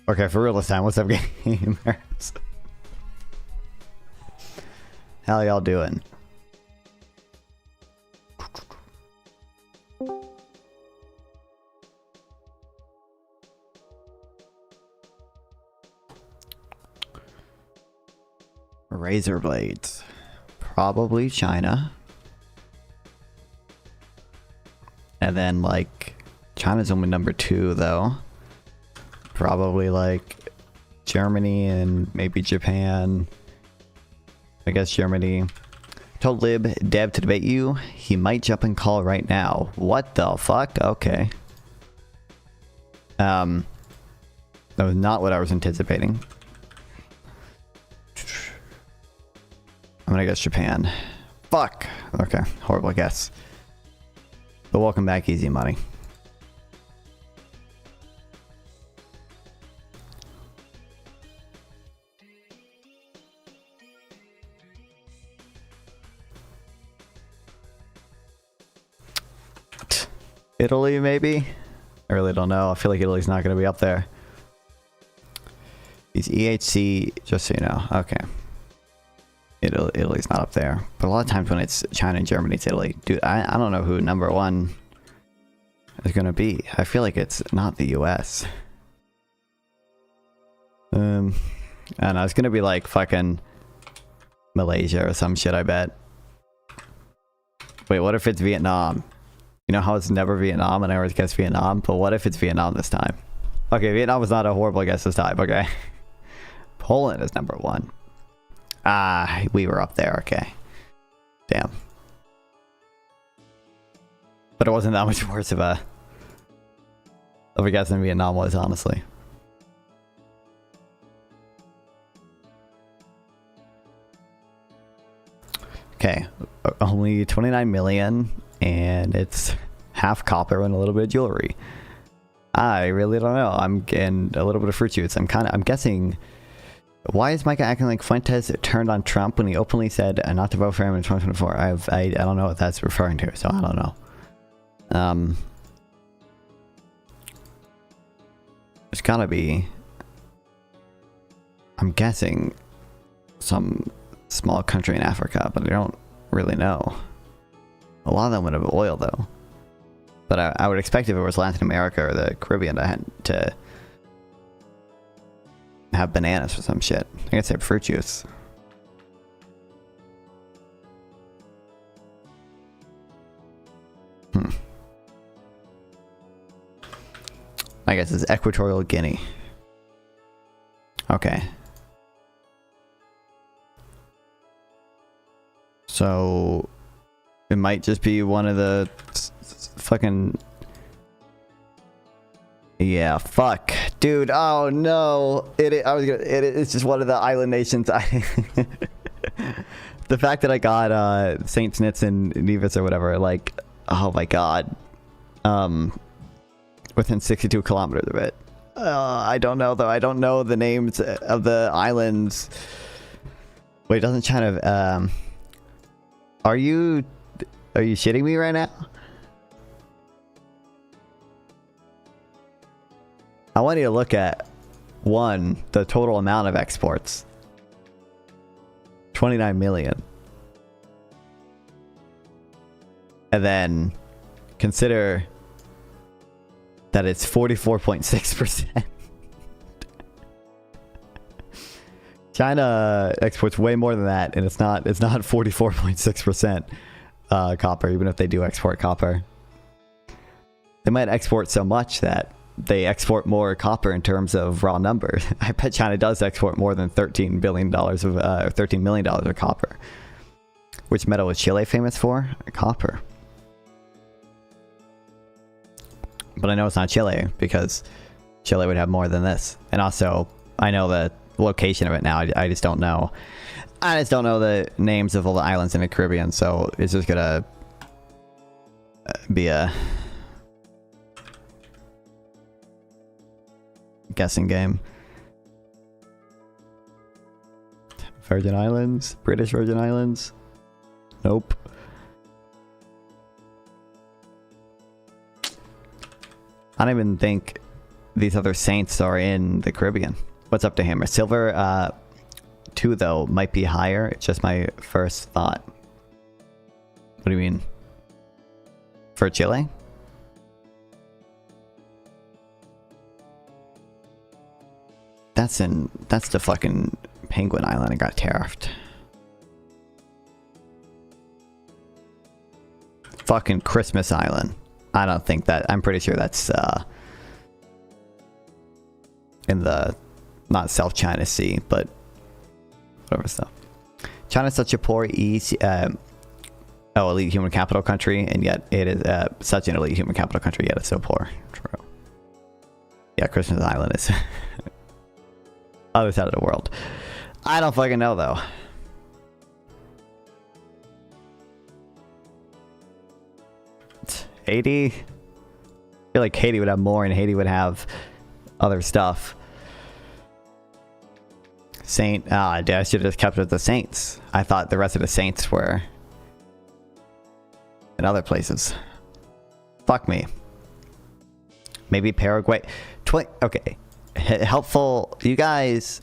Okay, for real this time. What's up, gamers? How y'all doing? Razor blades. Probably China. And then, like, China's only number 2, though. Probably, like, Germany and maybe Japan. I guess Germany. Told Lib Dev to debate you. He might jump in call right now. What the fuck? Okay. That was not what I was anticipating. I'm gonna guess Japan. Fuck. Okay. Horrible guess. But welcome back, Easy Money. Italy, maybe? I really don't know. I feel like Italy's not going to be up there. He's EHC, just so you know. Okay. Italy's not up there. But a lot of times when it's China and Germany, it's Italy. Dude, I don't know who number 1 is going to be. I feel like it's not the US. I don't know. It's going to be like fucking Malaysia or some shit, I bet. Wait, what if it's Vietnam? You know how it's never Vietnam and I always guess Vietnam? But what if it's Vietnam this time? Okay, Vietnam was not a horrible guess this time, okay. Poland is number 1. Ah, we were up there, okay. Damn. But it wasn't that much worse of a guess than Vietnam was, honestly. Okay, only 29 million. And it's half copper and a little bit of jewelry. I really don't know. I'm getting a little bit of fruit juice. I'm guessing. Why is Micah acting like Fuentes turned on Trump when he openly said not to vote for him in 2024? I don't know what that's referring to, so I don't know. It's gotta be. I'm guessing some small country in Africa, but I don't really know. A lot of them would have oil, though. But I would expect if it was Latin America or the Caribbean to have bananas or some shit. I guess they have fruit juice. I guess it's Equatorial Guinea. Okay. So it might just be one of the fucking... Yeah, fuck. Dude, oh no. It's just one of the island nations. The fact that I got Saint Snitz and Nevis or whatever, like, oh my god. Within 62 kilometers of it. I don't know though. I don't know the names of the islands. Wait, doesn't China... Are you shitting me right now? I want you to look at, one, the total amount of exports. 29 million. And then consider that it's 44.6%. China exports way more than that, and it's not 44.6% copper, even if they do export copper. They might export so much that they export more copper in terms of raw numbers. I bet China does export more than $13 billion of $13 million of copper. Which metal is Chile famous for? Copper. But I know it's not Chile because Chile would have more than this. And also, I know the location of it now. I just don't know. I just don't know the names of all the islands in the Caribbean, so it's just gonna be a guessing game. Virgin Islands? British Virgin Islands? Nope. I don't even think these other saints are in the Caribbean. What's up to Hammer? Silver 2 though might be higher. It's just my first thought. What do you mean? For Chile? That's the fucking Penguin Island I got tariffed. Fucking Christmas Island. I don't think that, I'm pretty sure that's in the, not South China Sea, but whatever stuff. China's such a poor elite human capital country, and yet it is such an elite human capital country, yet it's so poor. True. Yeah, Christmas Island is other side of the world. I don't fucking know though. Haiti? I feel like Haiti would have more, and Haiti would have other stuff. Saint, I should have just kept it with the Saints. I thought the rest of the Saints were in other places. Fuck me. Maybe Paraguay. Okay. Helpful. You guys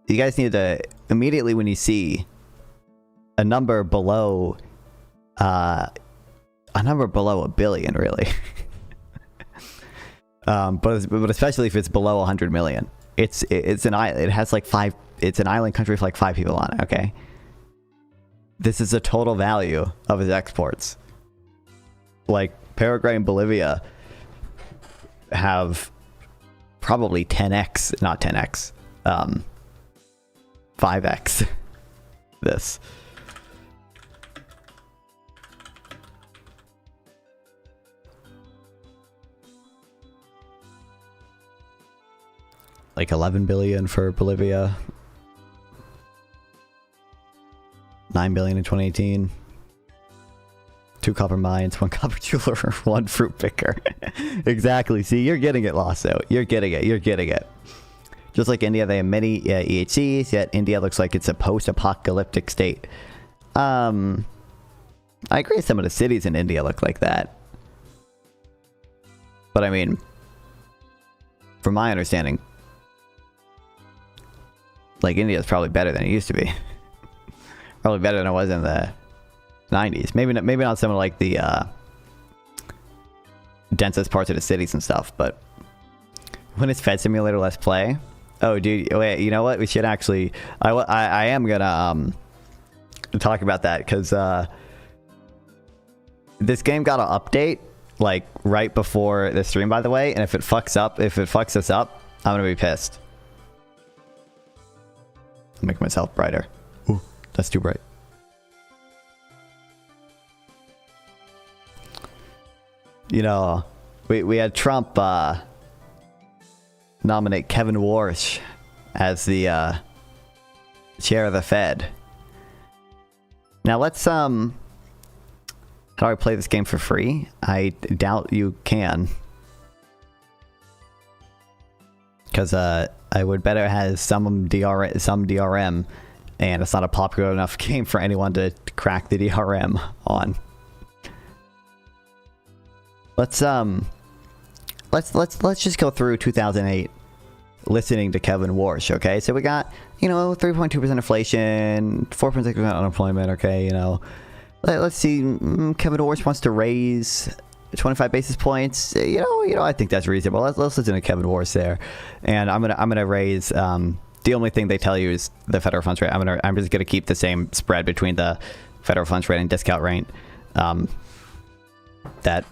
need to immediately, when you see a number below a billion, really. But especially if it's below 100 million. It's an island. It has like it's an island country with like 5 people on it. Okay. This is the total value of its exports. Like Paraguay and Bolivia have probably 10x, not 10x, 5x this. Like 11 billion for Bolivia. 9 billion in 2018. 2 copper mines, 1 copper jeweler, 1 fruit picker. Exactly. See, you're getting it, Lasso. You're getting it. You're getting it. Just like India, they have many EHCs, yet India looks like it's a post-apocalyptic state. I agree some of the cities in India look like that. But I mean, from my understanding, like India is probably better than it used to be. Probably better than it was in the 90s. Maybe not some of like the densest parts of the cities and stuff, but when it's Fed Simulator Let's Play, oh dude, wait, you know what? We should actually, I am gonna talk about that, because this game got an update like right before the stream, by the way, and if it fucks us up, I'm gonna be pissed. I'll make myself brighter. Ooh, that's too bright. You know, we had Trump nominate Kevin Warsh as the chair of the Fed. Now let's how do I play this game for free? I doubt you can, because I would bet it has some DRM, and it's not a popular enough game for anyone to crack the DRM on. Let's just go through 2008 listening to Kevin Warsh, okay? So we got, 3.2% inflation, 4.6% unemployment, okay, Let's see, Kevin Warsh wants to raise 25 basis points. I think that's reasonable. Let's listen to Kevin Warsh there. And I'm gonna raise the only thing they tell you is the federal funds rate. I'm just gonna keep the same spread between the federal funds rate and discount rate that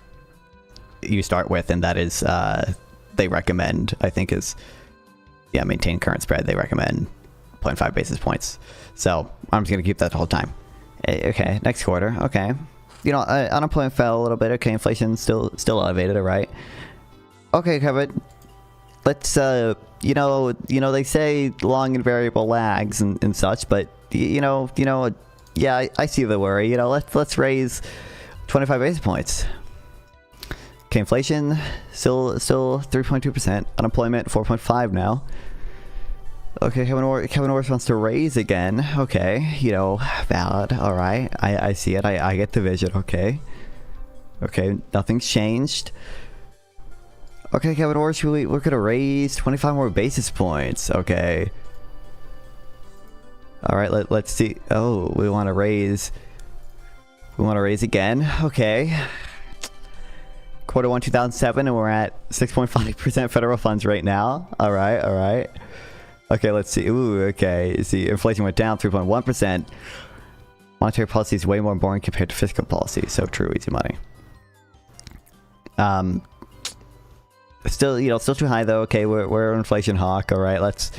you start with, and that is they recommend, I think, is maintain current spread. They recommend 0.5 basis points. So I'm just gonna keep that the whole time. Okay, next quarter. Okay, unemployment fell a little bit. Okay, inflation still elevated. All right. Okay, Kevin. Let's they say long and variable lags and such, but yeah, I see the worry. Let's raise 25 basis points. Okay, inflation still 3.2%. Unemployment 4.5 now. Okay, Kevin Warsh wants to raise again. Okay, valid. All right, I see it. I get the vision. Okay, nothing's changed. Okay, Kevin Orr, we're gonna raise 25 more basis points. Okay. All right, let's see. Oh, we want to raise. We want to raise again. Okay. Quarter 1, 2007, and we're at 6.5% federal funds right now. All right, all right. Okay, let's see. Ooh, okay. See, inflation went down 3.1%. Monetary policy is way more boring compared to fiscal policy. So true, easy money. Still, you know, still too high though. Okay, we're an inflation hawk. All right, let's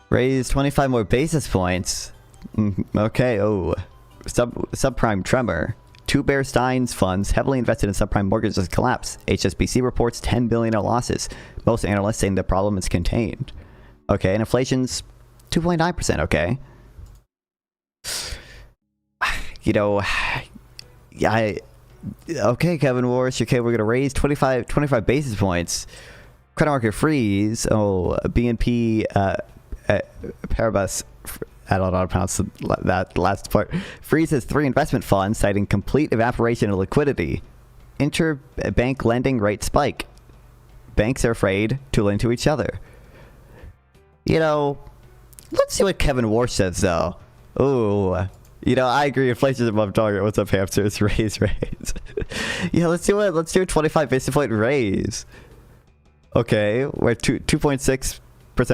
raise 25 more basis points. Okay. Oh, subprime tremor. Two Bear Stearns funds heavily invested in subprime mortgages collapse. HSBC reports 10 billion in losses. Most analysts saying the problem is contained. Okay, and inflation's 2.9%. Okay. You know, yeah. Okay, Kevin Walsh. Okay, we're gonna raise 25 basis points. Credit market freeze. Oh, BNP Paribas. I don't know how to pronounce that last part. Freezes 3 investment funds, citing complete evaporation of liquidity. Interbank lending rate spike. Banks are afraid to lend to each other. You know, let's see what Kevin Walsh says though. Ooh. You know, I agree. Inflation's above target. What's up, hamsters? Raise. Yeah, let's do it. Let's do a 25 basis point raise. Okay, we're at 2.6%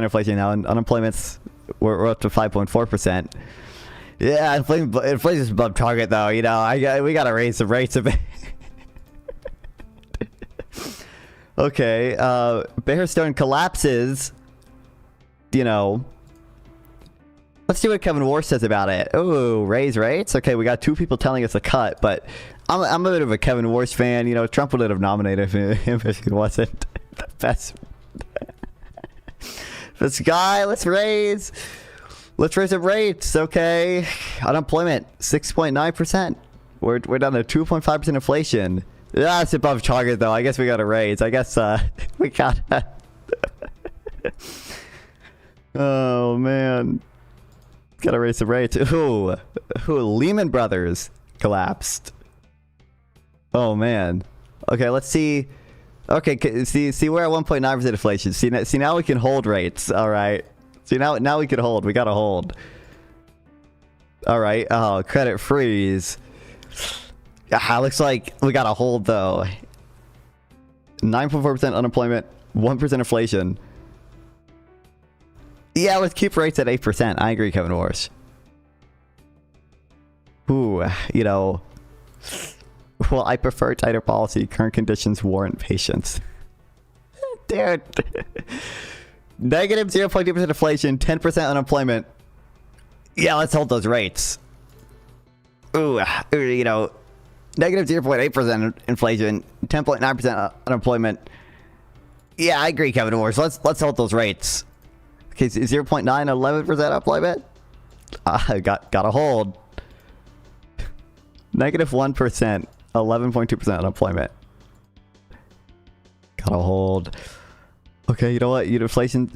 inflation now, and unemployment's we're up to 5.4%. Yeah, inflation's above target though. You know, we gotta raise the rates a bit. Okay, Bear Stearns collapses. You know. Let's see what Kevin Walsh says about it. Oh, raise rates? Okay, we got 2 people telling us to cut, but I'm a bit of a Kevin Walsh fan. You know, Trump would have nominated him if he wasn't the best. This guy, let's raise some rates, okay? Unemployment, 6.9%. We're down to 2.5% inflation. That's above target, though. I guess we got to raise. I guess we got to. Oh, man. Gotta raise the rates. Ooh, Lehman Brothers collapsed. Oh man. Okay, let's see. Okay, see, we're at 1.9% inflation. See now we can hold rates. All right. See now we can hold. We gotta hold. All right. Oh, credit freeze. Looks like we gotta hold though. 9.4% unemployment, 1% inflation. Yeah, let's keep rates at 8%. I agree, Kevin Walsh. Ooh, you know. Well, I prefer tighter policy. Current conditions warrant patience. Dude. Negative 0.2% inflation, 10% unemployment. Yeah, let's hold those rates. Ooh, you know. Negative 0.8% inflation, 10.9% unemployment. Yeah, I agree, Kevin Walsh. Let's hold those rates. Okay, 0.9, 11% unemployment. Gotta hold. Negative 1%, 11.2% unemployment. Gotta hold. Okay, you know what? Inflation,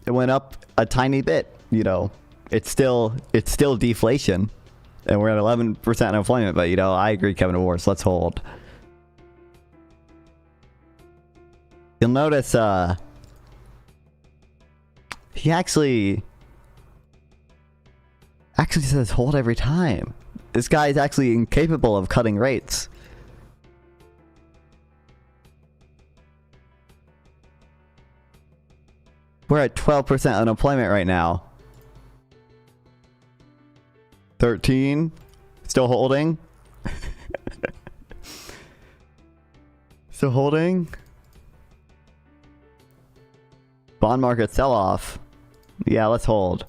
it went up a tiny bit. You know, it's still deflation, and we're at 11% unemployment. But you know, I agree, Kevin Walsh. Let's hold. You'll notice, he actually says hold every time. This guy is actually incapable of cutting rates. We're at 12% unemployment right now. 13. Still holding. Still holding. Bond market sell-off. Yeah, let's hold.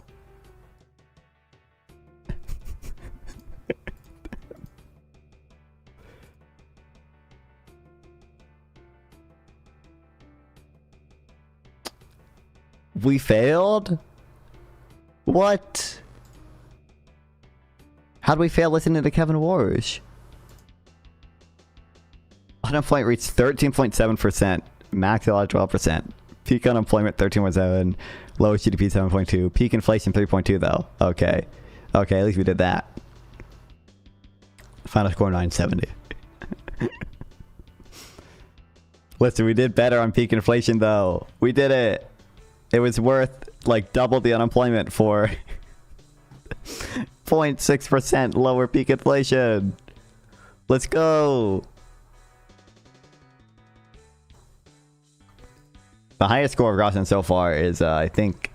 We failed? What? How'd we fail listening to Kevin Walsh? Unemployment reached 13.7%. Max allowed 12%. Peak unemployment 13.7. Lowest GDP 7.2. Peak inflation 3.2 though. Okay. Okay, at least we did that. Final score 970. Listen, we did better on peak inflation though. We did it. It was worth like double the unemployment for 0.6% lower peak inflation. Let's go. The highest score we've gotten so far is, I think,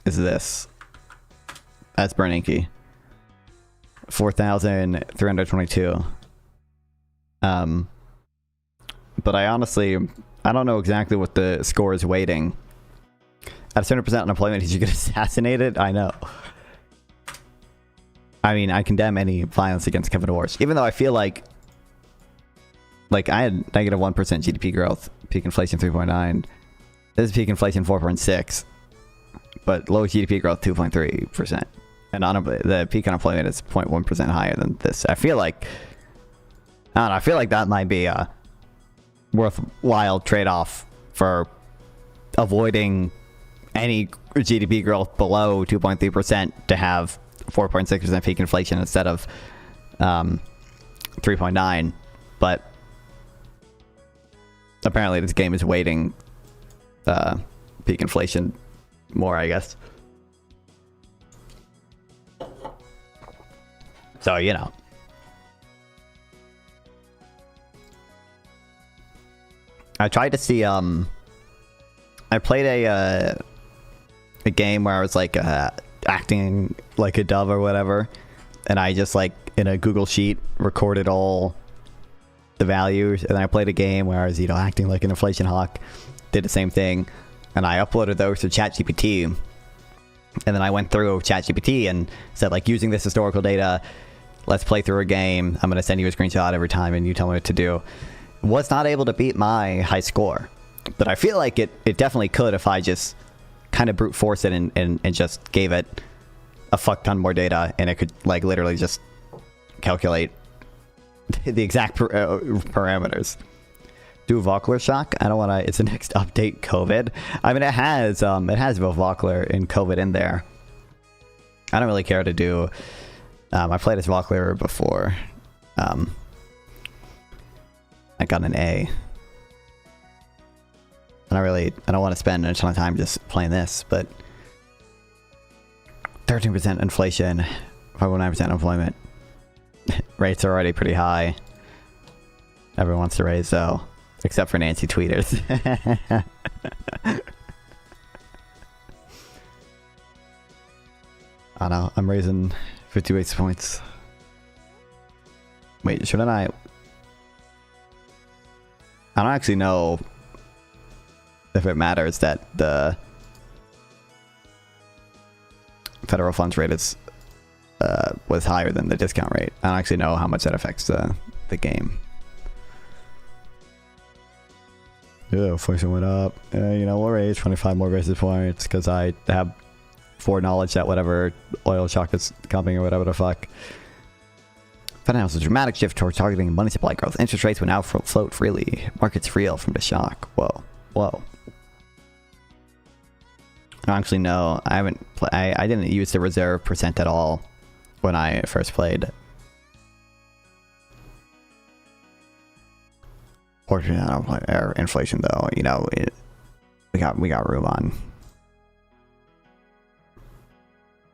is this. That's Bernanke. 4,322. But I honestly, I don't know exactly what the score is weighting. At 7% unemployment, did you get assassinated? I know. I mean, I condemn any violence against Kevin Wars, even though I feel like I had negative 1% GDP growth, peak inflation 3.9. This is peak inflation 4.6, but low GDP growth 2.3%, and the peak unemployment is 0.1% higher than this. I feel like, I don't know, I feel like that might be a worthwhile trade-off for avoiding any GDP growth below 2.3% to have 4.6% peak inflation instead of 3.9, but apparently this game is weighting peak inflation more, I guess. So, you know. I tried to see, I played a game where I was like acting like a dove or whatever, and I just like in a Google Sheet recorded all the values, and then I played a game where I was, you know, acting like an inflation hawk, did the same thing, and I uploaded those to ChatGPT, and then I went through ChatGPT and said, like, using this historical data, let's play through a game, I'm going to send you a screenshot every time and you tell me what to do. Was not able to beat my high score, but I feel like it definitely could if I just kind of brute force it and just gave it a fuck ton more data, and it could like literally just calculate the exact parameters. Do Vokler shock? I don't want to. It's the next update. COVID. I mean, it has both Vokler and COVID in there. I don't really care to do. I played as Vokler before. I got an A. And I don't want to spend a ton of time just playing this, but 13% inflation, 5.9% unemployment. Rates are already pretty high. Everyone wants to raise, though, except for Nancy tweeters. I know, I'm raising 50 basis points. Wait, shouldn't I don't actually know if it matters that the federal funds rate is was higher than the discount rate. I don't actually know how much that affects the game. Yeah, inflation went up. You know, we'll raise 25 more basis points because I have foreknowledge that whatever oil shock is coming or whatever the fuck. Fed announced a dramatic shift towards targeting money supply growth. Interest rates will now float freely. Markets reel from the shock. Whoa. Whoa. Actually, no. I haven't. I didn't use the reserve percent at all when I first played. Fortunately, I don't play inflation though. You know, we got room on.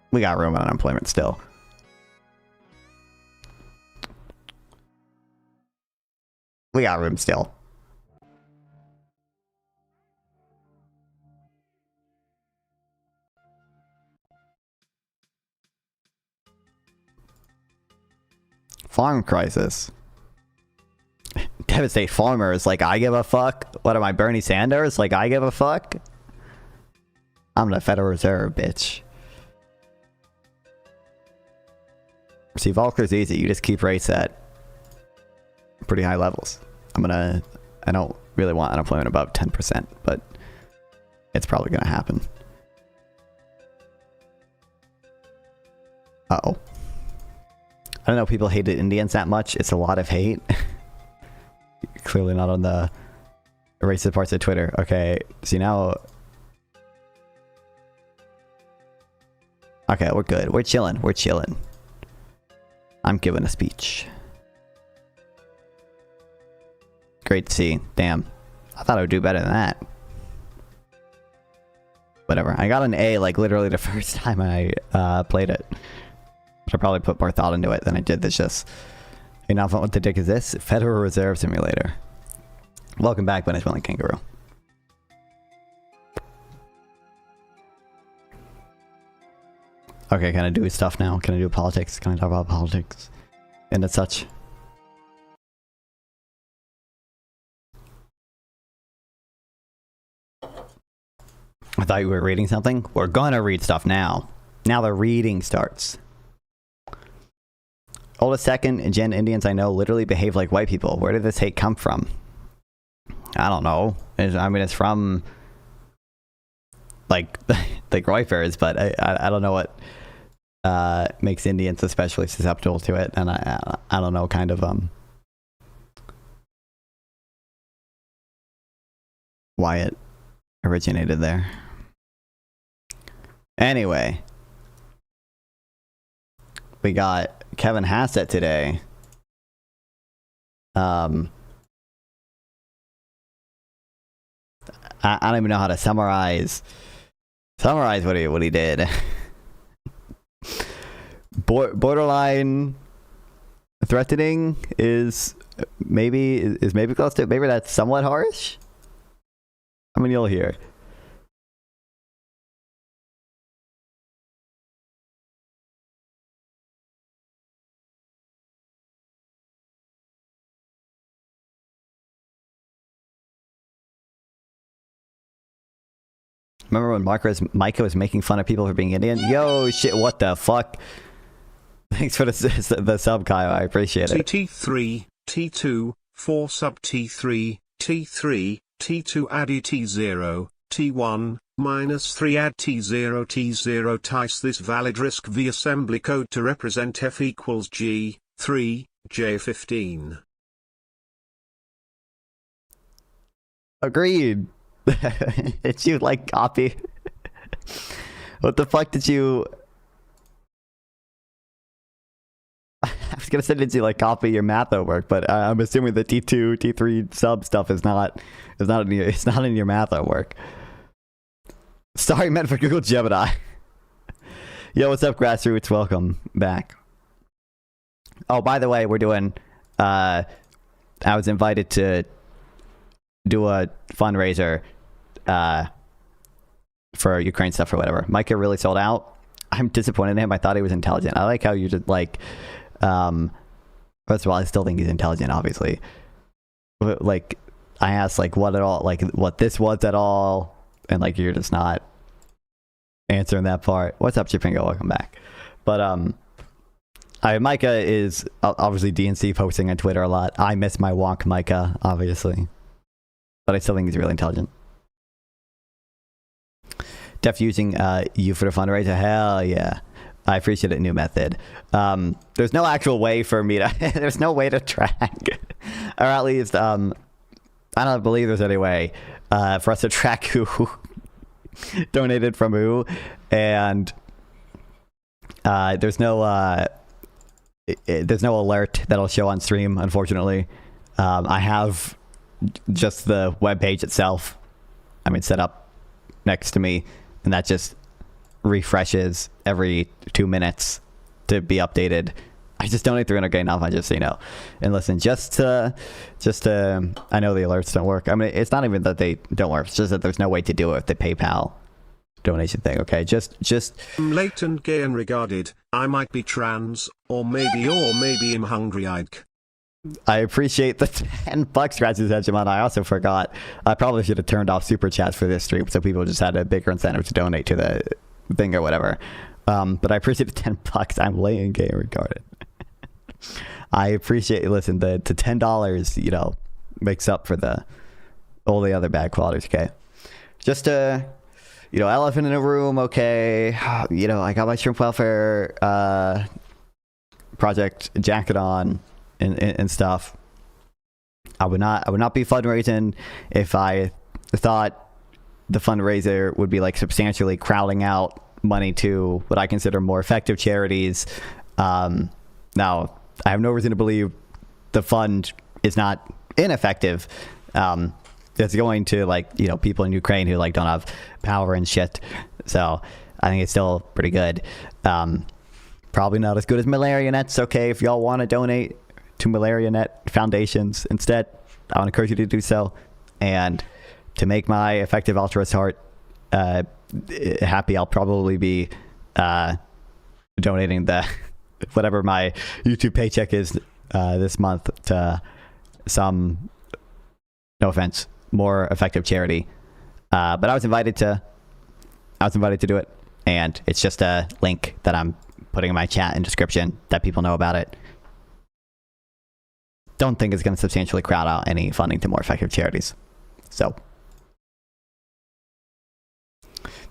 We got room on unemployment still. We got room still. Farm crisis. Devastate farmers. Like, I give a fuck. What am I, Bernie Sanders? Like, I give a fuck? I'm the Federal Reserve, bitch. See, Volker's easy. You just keep rates at pretty high levels. I don't really want unemployment above 10%, but it's probably gonna happen. Uh-oh. I don't know, people hated Indians that much. It's a lot of hate. Clearly not on the racist parts of Twitter. Okay, see now... Okay, we're good. We're chilling. We're chilling. I'm giving a speech. great to see. Damn. I thought I would do better than that. Whatever. I got an A like literally the first time I played it. I probably put more thought into it than I did this just. Hey, now what the dick is this? Federal Reserve Simulator. Welcome back, Venezuelan Kangaroo. Okay, can I do stuff now? Can I do politics? Can I talk about politics? And such. I thought you were reading something. We're gonna read stuff now. Now the reading starts. Oldest second-gen Indians I know literally behave like white people. Where did this hate come from? I don't know. I mean, it's from like the Roifers, but I don't know what makes Indians especially susceptible to it, and I don't know, kind of why it originated there. Anyway, we got Kevin Hassett today. I don't even know how to summarize what he did. Borderline threatening is maybe close to, maybe that's somewhat harsh. I mean, you'll hear. Remember when Micah was making fun of people for being Indian? Yo, shit, what the fuck? Thanks for the sub, Kyle. I appreciate it. T3, T2, 4 sub T3, T3, T2 add T0, T1, -3 add T0, T0 tice this valid risk v assembly code to represent F equals G, 3, J15. Agreed. Did you like copy? What the fuck did you? I was gonna say, did you like copy your math homework? But I'm assuming the T2, T3 sub stuff is not in your math homework. Sorry, meant for Google Gemini. Yo, what's up, Grassroots? Welcome back. Oh, by the way, we're doing. I was invited to do a fundraiser for Ukraine stuff or whatever. Micah really sold out. I'm disappointed in him. I thought he was intelligent. I like how you just like first of all, I still think he's intelligent, obviously. But, like, I asked like what this was at all, and like you're just not answering that part. What's up, Chipingo? Welcome back. But Micah is obviously DNC posting on Twitter a lot. I miss my wonk Micah, obviously. But I still think he's really intelligent. Def using you for the fundraiser. Hell yeah. I appreciate it. New method. There's no actual way for me to there's no way to track, or at least I don't believe there's any way for us to track who donated from who, and there's no alert that'll show on stream, unfortunately. I have just the web page itself, I mean, set up next to me, and that just refreshes every 2 minutes to be updated. I just donate 300 enough, I just, you know. And listen, just to I know the alerts don't work. I mean, it's not even that they don't work, it's just that there's no way to do it with the PayPal donation thing. Okay, just I'm late and gay and regarded. I might be trans, or maybe I'm hungry-eyed. I appreciate the $10 Gracias Hegemon. I also forgot, I probably should have turned off super chats for this stream so people just had a bigger incentive to donate to the thing or whatever. But I appreciate the $10. I'm laying gay and regarded. I appreciate, listen, the $10, you know, makes up for all the other bad qualities. Okay, just you know, elephant in a room. Okay, you know, I got my shrimp welfare project jacket on and stuff. I would not be fundraising if I thought the fundraiser would be like substantially crowding out money to what I consider more effective charities. Now, I have no reason to believe the fund is not ineffective. It's going to like, you know, people in Ukraine who like don't have power and shit. So I think it's still pretty good. Probably not as good as malaria nets. Okay, if y'all want to donate to malaria net foundations instead, I would encourage you to do so. And to make my effective altruist heart happy, I'll probably be donating the whatever my YouTube paycheck is this month to some, no offense, more effective charity. But I was invited to do it, and it's just a link that I'm putting in my chat and description that people know about it. Don't think it's going to substantially crowd out any funding to more effective charities. So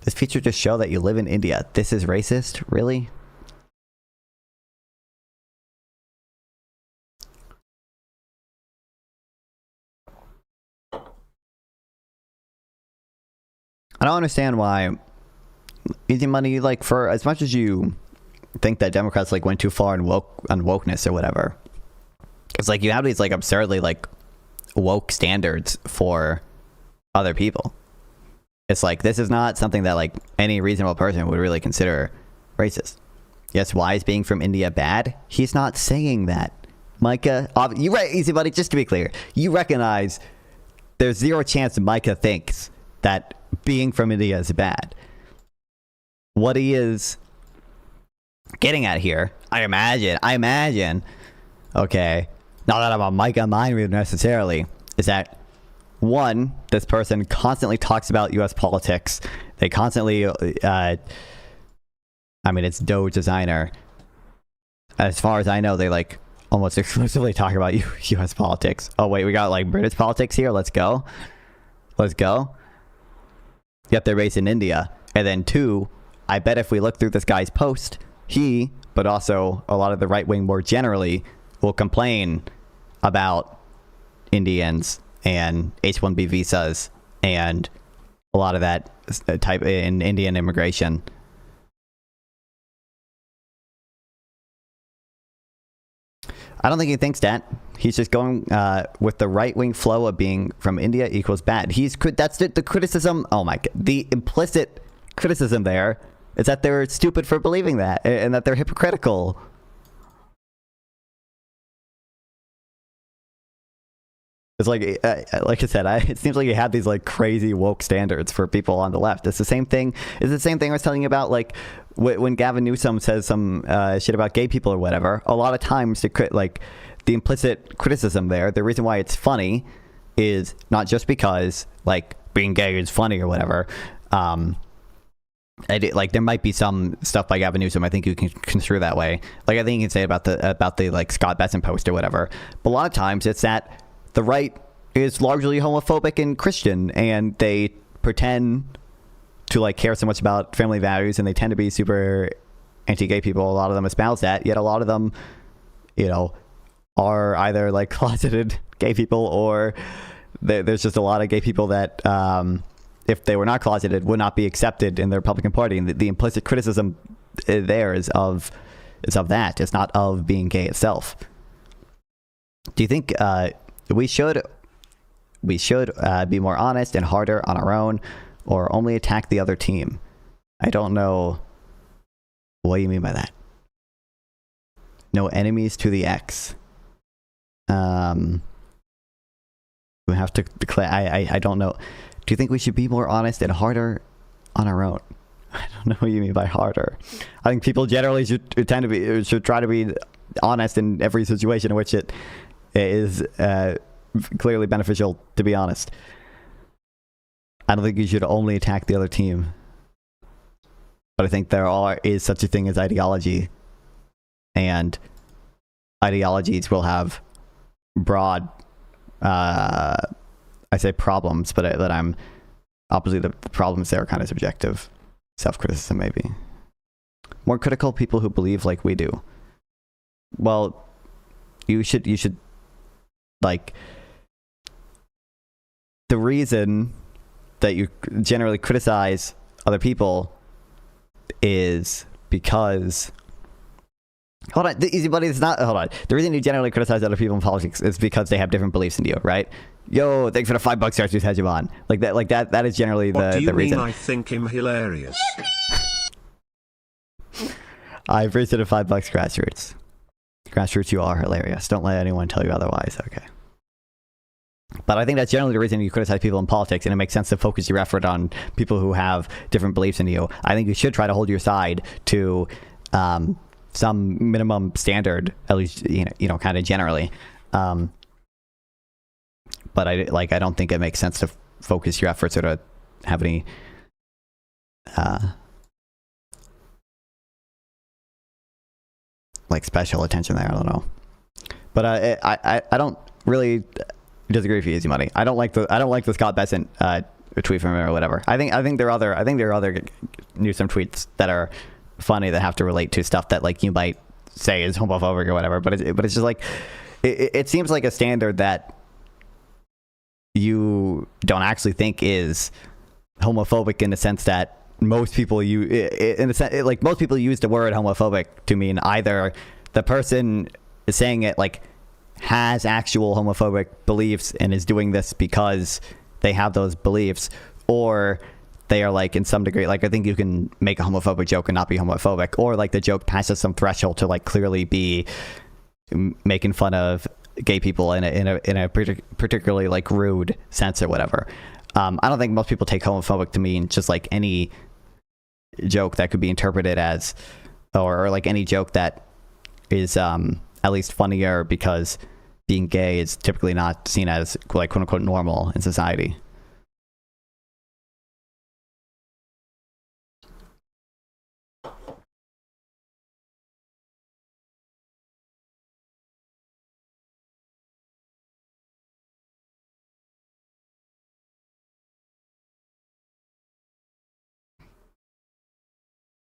this feature just show that you live in India. This is racist? Really? I don't understand why easy money, like, for as much as you think that Democrats like went too far on wokeness or whatever, it's like you have these like absurdly like woke standards for other people. It's like, this is not something that like any reasonable person would really consider racist. Yes, why is being from India bad? He's not saying that. Micah, you right, easy buddy, just to be clear, you recognize there's zero chance Micah thinks that being from India is bad. What he is getting at here, I imagine, okay, not that I'm a Micah mind reader necessarily, is that one, this person constantly talks about U.S. politics. They constantly, I mean, it's Doge designer. As far as I know, they like almost exclusively talk about U.S. politics. Oh wait, we got like British politics here. Let's go. Yep, they're based in India. And then two, I bet if we look through this guy's post, he, but also a lot of the right wing more generally, will complain about Indians and H-1B visas and a lot of that type in Indian immigration. I don't think he thinks that. He's just going with the right-wing flow of being from India equals bad. That's the criticism. Oh my God. The implicit criticism there is that they're stupid for believing that and that they're hypocritical. It's like I said, it seems like you have these like crazy woke standards for people on the left. It's the same thing. It's the same thing I was telling you about, like when Gavin Newsom says some shit about gay people or whatever. A lot of times, the implicit criticism there, the reason why it's funny, is not just because like being gay is funny or whatever. Like there might be some stuff by Gavin Newsom I think you can construe that way. Like I think you can say about the like Scott Besson post or whatever. But a lot of times it's that the right is largely homophobic and Christian, and they pretend to like care so much about family values, and they tend to be super anti-gay people. A lot of them espouse that, yet a lot of them, you know, are either like closeted gay people, or there's just a lot of gay people that if they were not closeted would not be accepted in the Republican Party. And the implicit criticism there is of that. It's not of being gay itself. Do you think we should be more honest and harder on our own, or only attack the other team? I don't know what you mean by that. No enemies to the X. We have to declare. I don't know. Do you think we should be more honest and harder on our own? I don't know what you mean by harder. I think people generally should try to be honest in every situation in which it is clearly beneficial to be honest. I don't think you should only attack the other team, but I think there is such a thing as ideology, and ideologies will have broad I say problems, but that I'm obviously the problems there are kind of subjective. Self-criticism, maybe. More critical people who believe like we do. Well, you should like, the reason that you generally criticize other people is because Hold on, easy buddy. It's not. Hold on. The reason you generally criticize other people in politics is because they have different beliefs than you, right? Yo, thanks for the $5 Grassroots hegemon. Like that. Like that. That is generally What do you the reason. mean I think him hilarious? I appreciate $5 Grassroots. Grassroots, you are hilarious. Don't let anyone tell you otherwise. Okay. But I think that's generally the reason you criticize people in politics, and it makes sense to focus your effort on people who have different beliefs than you. I think you should try to hold your side to some minimum standard, at least kind of generally. But I don't think it makes sense to focus your efforts or to have any special attention there. I don't know. But I don't really disagree with you, Easy Money. I don't like the Scott Bessent tweet from him or whatever. I think there are other Newsom tweets that are funny that have to relate to stuff that like you might say is homophobic or whatever. But it's just like it seems like a standard that you don't actually think is homophobic in the sense that most people use most people use the word homophobic to mean either the person saying it like has actual homophobic beliefs and is doing this because they have those beliefs, or they are like in some degree, like I think you can make a homophobic joke and not be homophobic, or like the joke passes some threshold to like clearly be making fun of gay people in a particularly like rude sense or whatever. I don't think most people take homophobic to mean just like any joke that could be interpreted as, or like any joke that is at least funnier because being gay is typically not seen as like quote unquote normal in society.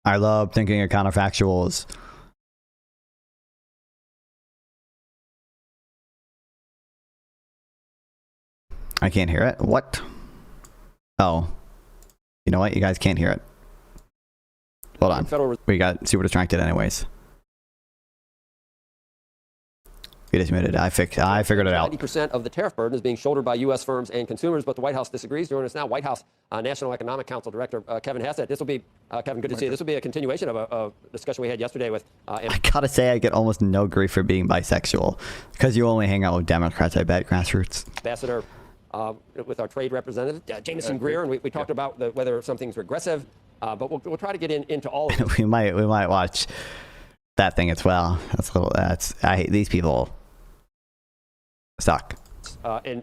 I love thinking of counterfactuals. I can't hear it. What? Oh. You know what? You guys can't hear it. Hold on. We got super distracted anyways. We just muted. I figured it out. 90% of the tariff burden is being shouldered by U.S. firms and consumers, but the White House disagrees. Joining us now, White House National Economic Council Director Kevin Hassett. This will be, Kevin, good to see you. This will be a continuation of a discussion we had yesterday with... I gotta say, I get almost no grief for being bisexual, because you only hang out with Democrats, I bet, Grassroots. Ambassador with our trade representative, Jameson Greer, and we talked about whether something's regressive, but we'll try to get into all of it. we might watch that thing as well. I hate these people. Suck. And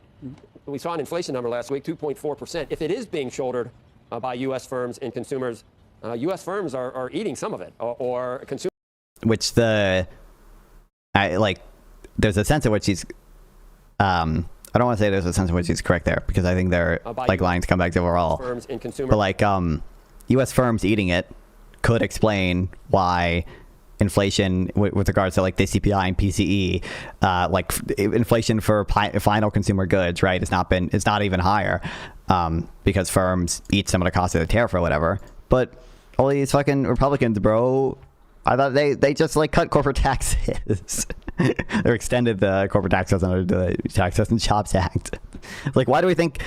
we saw an inflation number last week, 2.4%. If it is being shouldered by U.S. firms and consumers, U.S. firms are eating some of it, or consumers. Which there's a sense in which he's, I don't want to say there's a sense in which he's correct there, because I think they're like lying comebacks overall. Firms and consumers. But like, U.S. firms eating it could explain why inflation with regards to like the CPI and PCE, like inflation for final consumer goods, right? It's not even higher, because firms eat some of the cost of the tariff or whatever. But all these fucking Republicans, bro, I thought they just like cut corporate taxes or extended the corporate taxes under the Tax Cuts and Jobs Act. Like, why do we think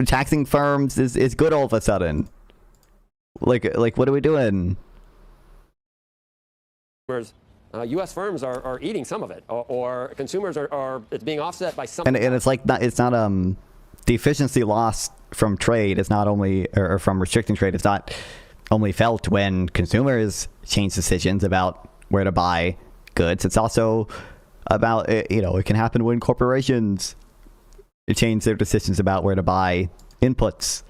taxing firms is good all of a sudden? Like what are we doing? U.S. firms are eating some of it, or consumers are it's being offset by some. And it's like it's not the efficiency loss from trade is not only or from restricting trade. It's not only felt when consumers change decisions about where to buy goods. It's also about it can happen when corporations change their decisions about where to buy inputs.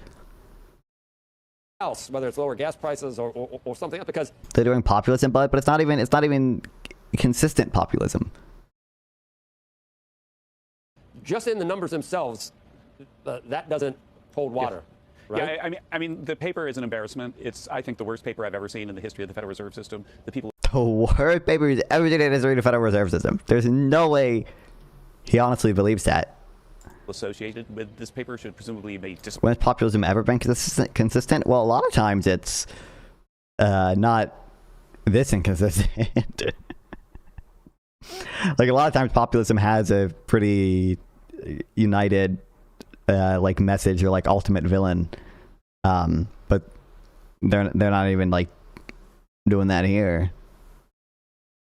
Else, whether it's lower gas prices or something else, because they're doing populism, but it's not even consistent populism. Just in the numbers themselves, that doesn't hold water. Yeah. Right? Yeah, I mean, the paper is an embarrassment. It's, I think, the worst paper I've ever seen in the history of the Federal Reserve System. The worst paper he's ever seen in the history of the Federal Reserve System. There's no way he honestly believes that. Associated with this paper should presumably be when has populism ever been consistent? Well, a lot of times it's not this inconsistent. Like a lot of times populism has a pretty united like message or like ultimate villain, but they're not even like doing that here.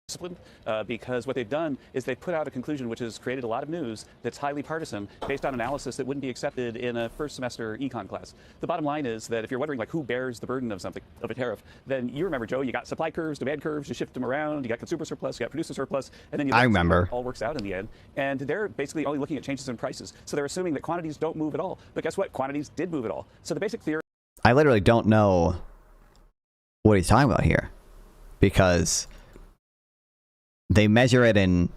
Disciplined, because what they've done is they've put out a conclusion which has created a lot of news that's highly partisan based on analysis that wouldn't be accepted in a first semester econ class. The bottom line is that if you're wondering like who bears the burden of something, of a tariff, then you remember, Joe, you got supply curves, demand curves, you shift them around, you got consumer surplus, you got producer surplus, and then you I remember. it all works out in the end. And they're basically only looking at changes in prices. So they're assuming that quantities don't move at all. But guess what? Quantities did move at all. So the basic theory I literally don't know what he's talking about here, because they measure it in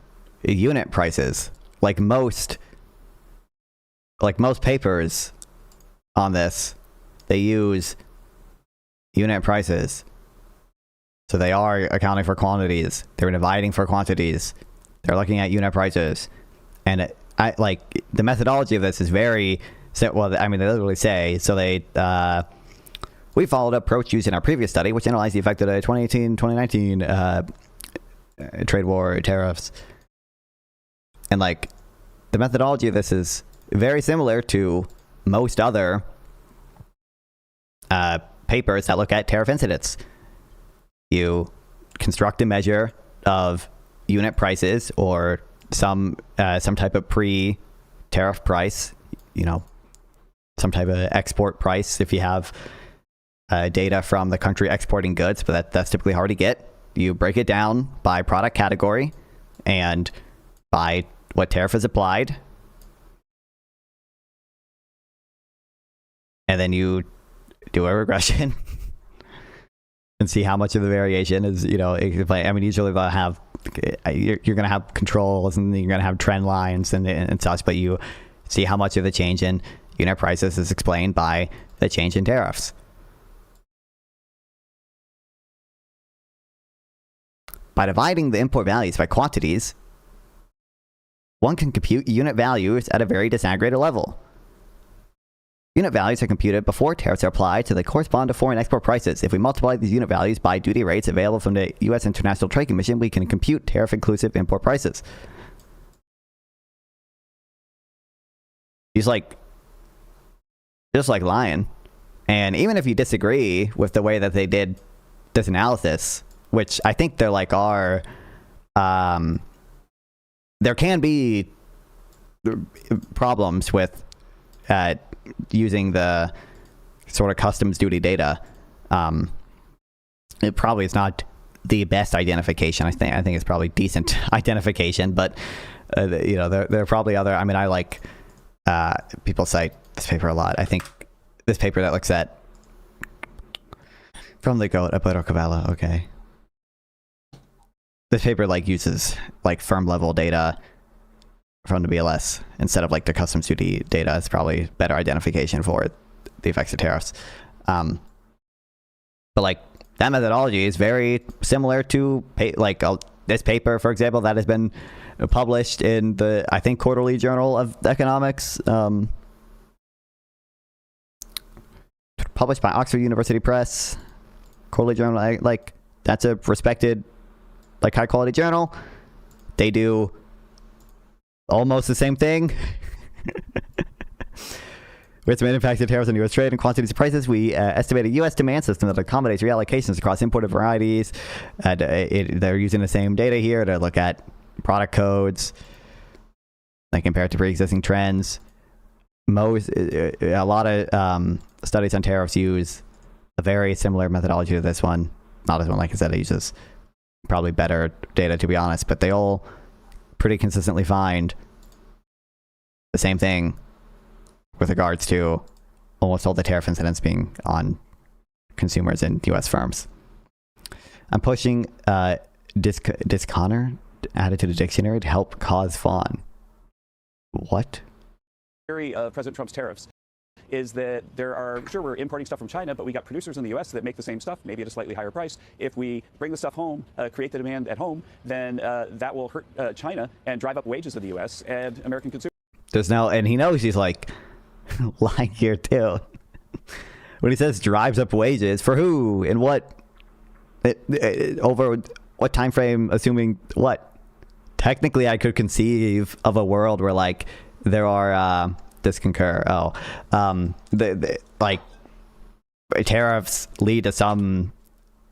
unit prices. Like most papers on this, they use unit prices. So they are accounting for quantities. They're dividing for quantities. They're looking at unit prices. And the methodology of this is very, well, I mean, they literally say, so they, we followed up approach used in our previous study, which analyzed the effect of the 2018-2019 trade war tariffs. And like the methodology of this is very similar to most other papers that look at tariff incidence. You construct a measure of unit prices or some type of pre-tariff price, you know, some type of export price if you have data from the country exporting goods, but that's typically hard to get. You break it down by product category and by what tariff is applied. And then you do a regression and see how much of the variation is, you know, I mean, usually they'll have, you're going to have controls and you're going to have trend lines and such, but you see how much of the change in unit prices is explained by the change in tariffs. By dividing the import values by quantities, one can compute unit values at a very disaggregated level. Unit values are computed before tariffs are applied, so they correspond to foreign export prices. If we multiply these unit values by duty rates available from the U.S. International Trade Commission, we can compute tariff-inclusive import prices. He's like, just like lying. And even if you disagree with the way that they did this analysis, which I think there like are, there can be problems with using the sort of customs duty data. It probably is not the best identification. I think it's probably decent identification, but you know, there are probably other. I mean, I like people cite this paper a lot. I think this paper that looks at from the goat Alberto Cavallo. Okay. This paper like uses like firm level data from the BLS instead of like the customs duty data. It's probably better identification for the effects of tariffs. But like that methodology is very similar to this paper, for example, that has been published in the, I think, Quarterly Journal of Economics, published by Oxford University Press. Quarterly Journal, like that's a respected, like high quality journal. They do almost the same thing. With some impact of tariffs on U.S. trade and quantities of prices, we estimate a U.S. demand system that accommodates reallocations across imported varieties. They're using the same data here to look at product codes, like compared to pre-existing trends. A lot of studies on tariffs use a very similar methodology to this one. Not this one, like I said, it uses probably better data, to be honest, but they all pretty consistently find the same thing with regards to almost all the tariff incidents being on consumers and U.S. firms. I'm pushing disconner added to the dictionary to help cause fawn. What? Theory of President Trump's tariffs is that there are, sure, we're importing stuff from China, but we got producers in the U.S. that make the same stuff, maybe at a slightly higher price. If we bring the stuff home, create the demand at home, then that will hurt China and drive up wages in the U.S. and American consumers. There's no, and he knows he's like lying here too. When he says drives up wages, for who and what? Over what time frame? Assuming what? technically I could conceive of a world where like there are like tariffs lead to some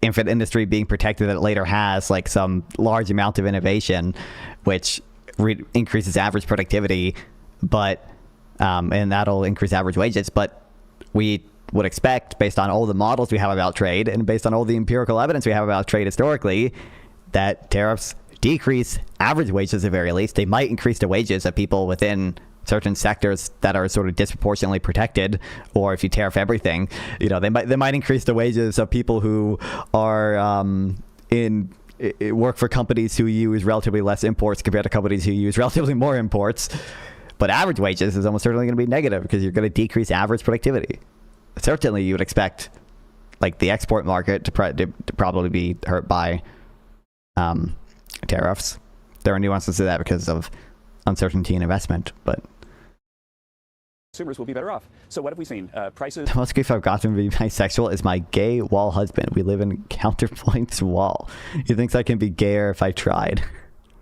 infant industry being protected that later has like some large amount of innovation, which increases average productivity, but and that'll increase average wages. But we would expect, based on all the models we have about trade and based on all the empirical evidence we have about trade historically, that tariffs decrease average wages at the very least. They might increase the wages of people within certain sectors that are sort of disproportionately protected, or if you tariff everything, you know, they might increase the wages of people who are work for companies who use relatively less imports compared to companies who use relatively more imports. But average wages is almost certainly going to be negative because you're going to decrease average productivity. Certainly, you would expect like the export market to probably be hurt by tariffs. There are nuances to that because of uncertainty in investment, but consumers will be better off. So what have we seen? Prices. The most grief I've gotten to be bisexual is my gay wall husband. We live in Counterpoint's wall. He thinks I can be gayer if I tried.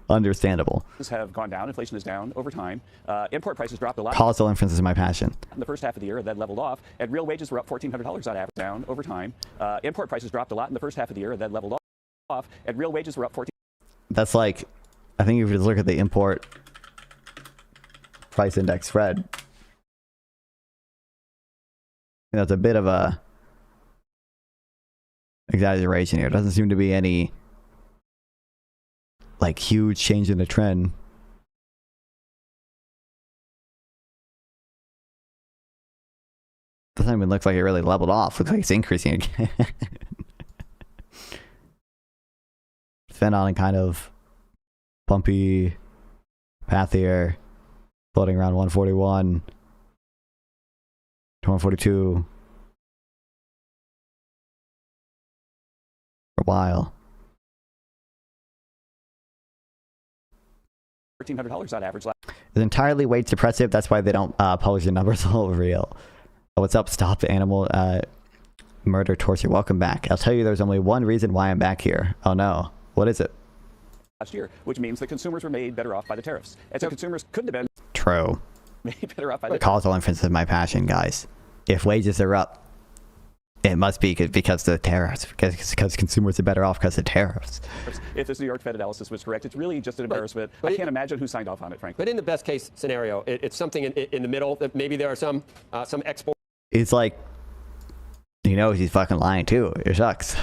Understandable. Have gone down. Inflation is down over time. Import prices dropped a lot. Causal inference is my passion. In the first half of the year, then leveled off, and real wages were up $1,400 on average, down over time. Import prices dropped a lot in the first half of the year, then leveled off, and real wages were up 14. That's like, I think if you look at the import price index spread, that's a bit of a exaggeration here. It doesn't seem to be any like huge change in the trend. Doesn't even look like it really leveled off. Looks like it's increasing again. It's been on a kind of bumpy path here, floating around 141 to 142 for a while. $1,400 on average. It's entirely wage suppressive. That's why they don't publish the numbers all real. Oh, what's up? Stop animal murder, torture. Welcome back. I'll tell you there's only one reason why I'm back here. Oh no. What is it? Last year, which means that consumers were made better off by the tariffs. And so consumers couldn't have been true. Made better off by the causal inference is my passion, guys. If wages are up, it must be because of the tariffs, because consumers are better off because of tariffs. If this New York Fed analysis was correct, it's really just an embarrassment. But I can't imagine who signed off on it, frankly. But in the best case scenario, it's something in the middle that maybe there are some export. It's like, he knows he's fucking lying too. It sucks.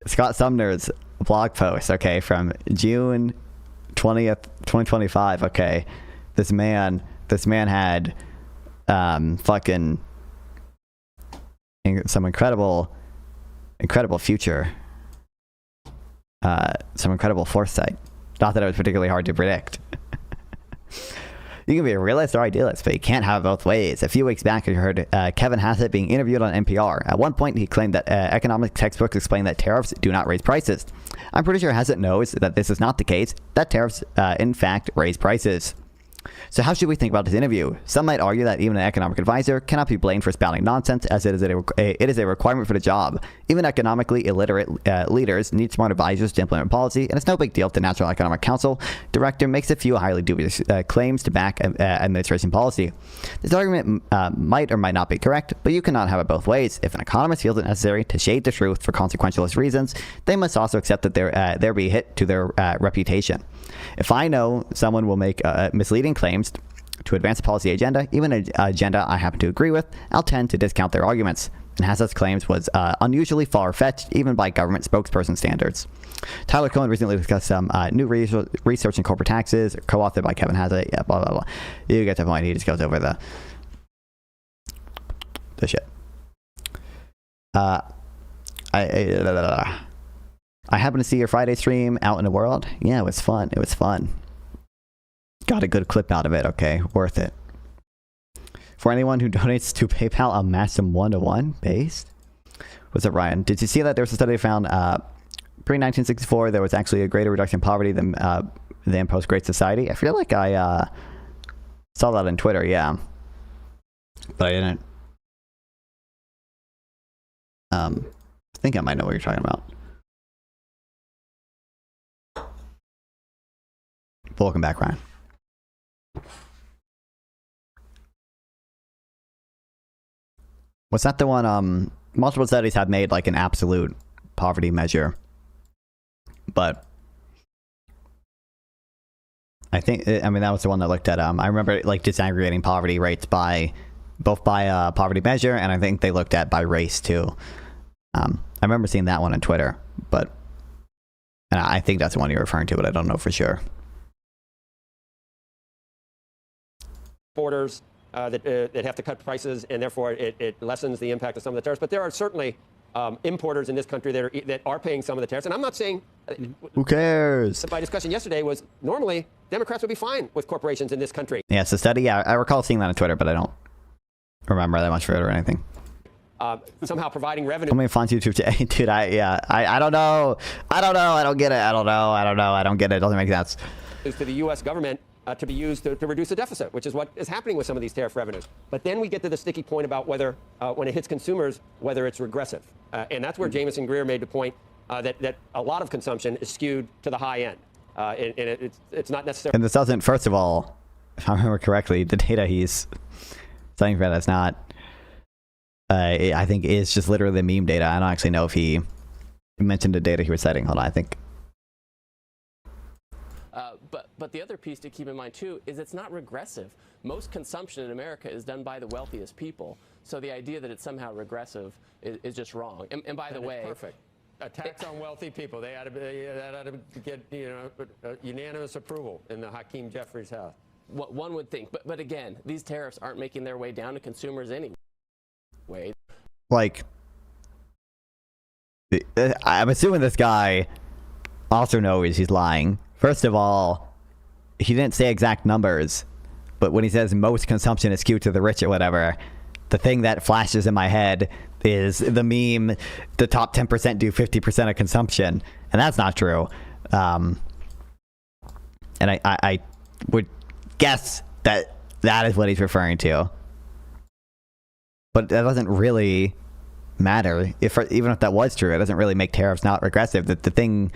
Scott Sumner's blog post, okay, from June 20th, 2025, okay. This man had fucking some incredible future, some incredible foresight. Not that it was particularly hard to predict. You can be a realist or idealist, but you can't have it both ways. A few weeks back, I heard Kevin Hassett being interviewed on NPR. At one point, he claimed that economic textbooks explain that tariffs do not raise prices. I'm pretty sure Hassett knows that this is not the case, that tariffs, in fact, raise prices. So how should we think about this interview? Some might argue that even an economic advisor cannot be blamed for spouting nonsense, as it is a requirement for the job. Even economically illiterate leaders need smart advisors to implement policy, and it's no big deal if the National Economic Council director makes a few highly dubious claims to back administration policy. This argument might or might not be correct, but you cannot have it both ways. If an economist feels it necessary to shade the truth for consequentialist reasons, they must also accept that there be a hit to their reputation. If I know someone will make misleading claims to advance a policy agenda, even an agenda I happen to agree with, I'll tend to discount their arguments. And Hassett's claims was unusually far-fetched, even by government spokesperson standards. Tyler Cohen recently discussed some new research in corporate taxes, co-authored by Kevin Hassett. Yeah, blah, blah, blah. You get the point. He just goes over the shit. I happened to see your Friday stream out in the world. Yeah, it was fun. It was fun. Got a good clip out of it, okay? Worth it. For anyone who donates to PayPal, a Maxim 1-to-1 based. What's up, Ryan? Did you see that there was a study found pre-1964 there was actually a greater reduction in poverty than post-Great Society? I feel like I saw that on Twitter, yeah. But I didn't. I think I might know what you're talking about. welcome back, Ryan. Was that the one? Multiple studies have made like an absolute poverty measure, but I think, I mean, that was the one that looked at, I remember like disaggregating poverty rates by, both by poverty measure, and I think they looked at by race too. I remember seeing that one on Twitter, but and I think that's the one you're referring to, but I don't know for sure. Borders that have to cut prices, and therefore it lessens the impact of some of the tariffs. But there are certainly importers in this country that are paying some of the tariffs. And I'm not saying... Who cares? My discussion yesterday was normally Democrats would be fine with corporations in this country. Yeah, it's a study. Yeah, I recall seeing that on Twitter, but I don't remember that much for it or anything. Somehow providing revenue. How many fonts YouTube to, dude, I don't know. I don't get it. I don't get it. It doesn't make sense. To the U.S. government to be used to reduce the deficit, which is what is happening with some of these tariff revenues. But then we get to the sticky point about whether, when it hits consumers, whether it's regressive. And that's where Jameson Greer made the point that a lot of consumption is skewed to the high end. And it's not necessarily... And this doesn't, first of all, if I remember correctly, the data he's citing for that's not... I think is just literally the meme data. I don't actually know if he mentioned the data he was citing. Hold on, I think. But the other piece to keep in mind too is it's not regressive. Most consumption in America is done by the wealthiest people. So the idea that it's somehow regressive is just wrong. And by the way, perfect. A tax on wealthy people. That ought to get unanimous approval in the Hakeem Jeffries house. What one would think. But again, these tariffs aren't making their way down to consumers anyway. Like, I'm assuming this guy also knows he's lying. First of all, he didn't say exact numbers, but when he says most consumption is skewed to the rich or whatever, the thing that flashes in my head is the meme, the top 10% do 50% of consumption, and that's not true. And I would guess that that is what he's referring to. But that doesn't really matter. Even if that was true, it doesn't really make tariffs not regressive. The thing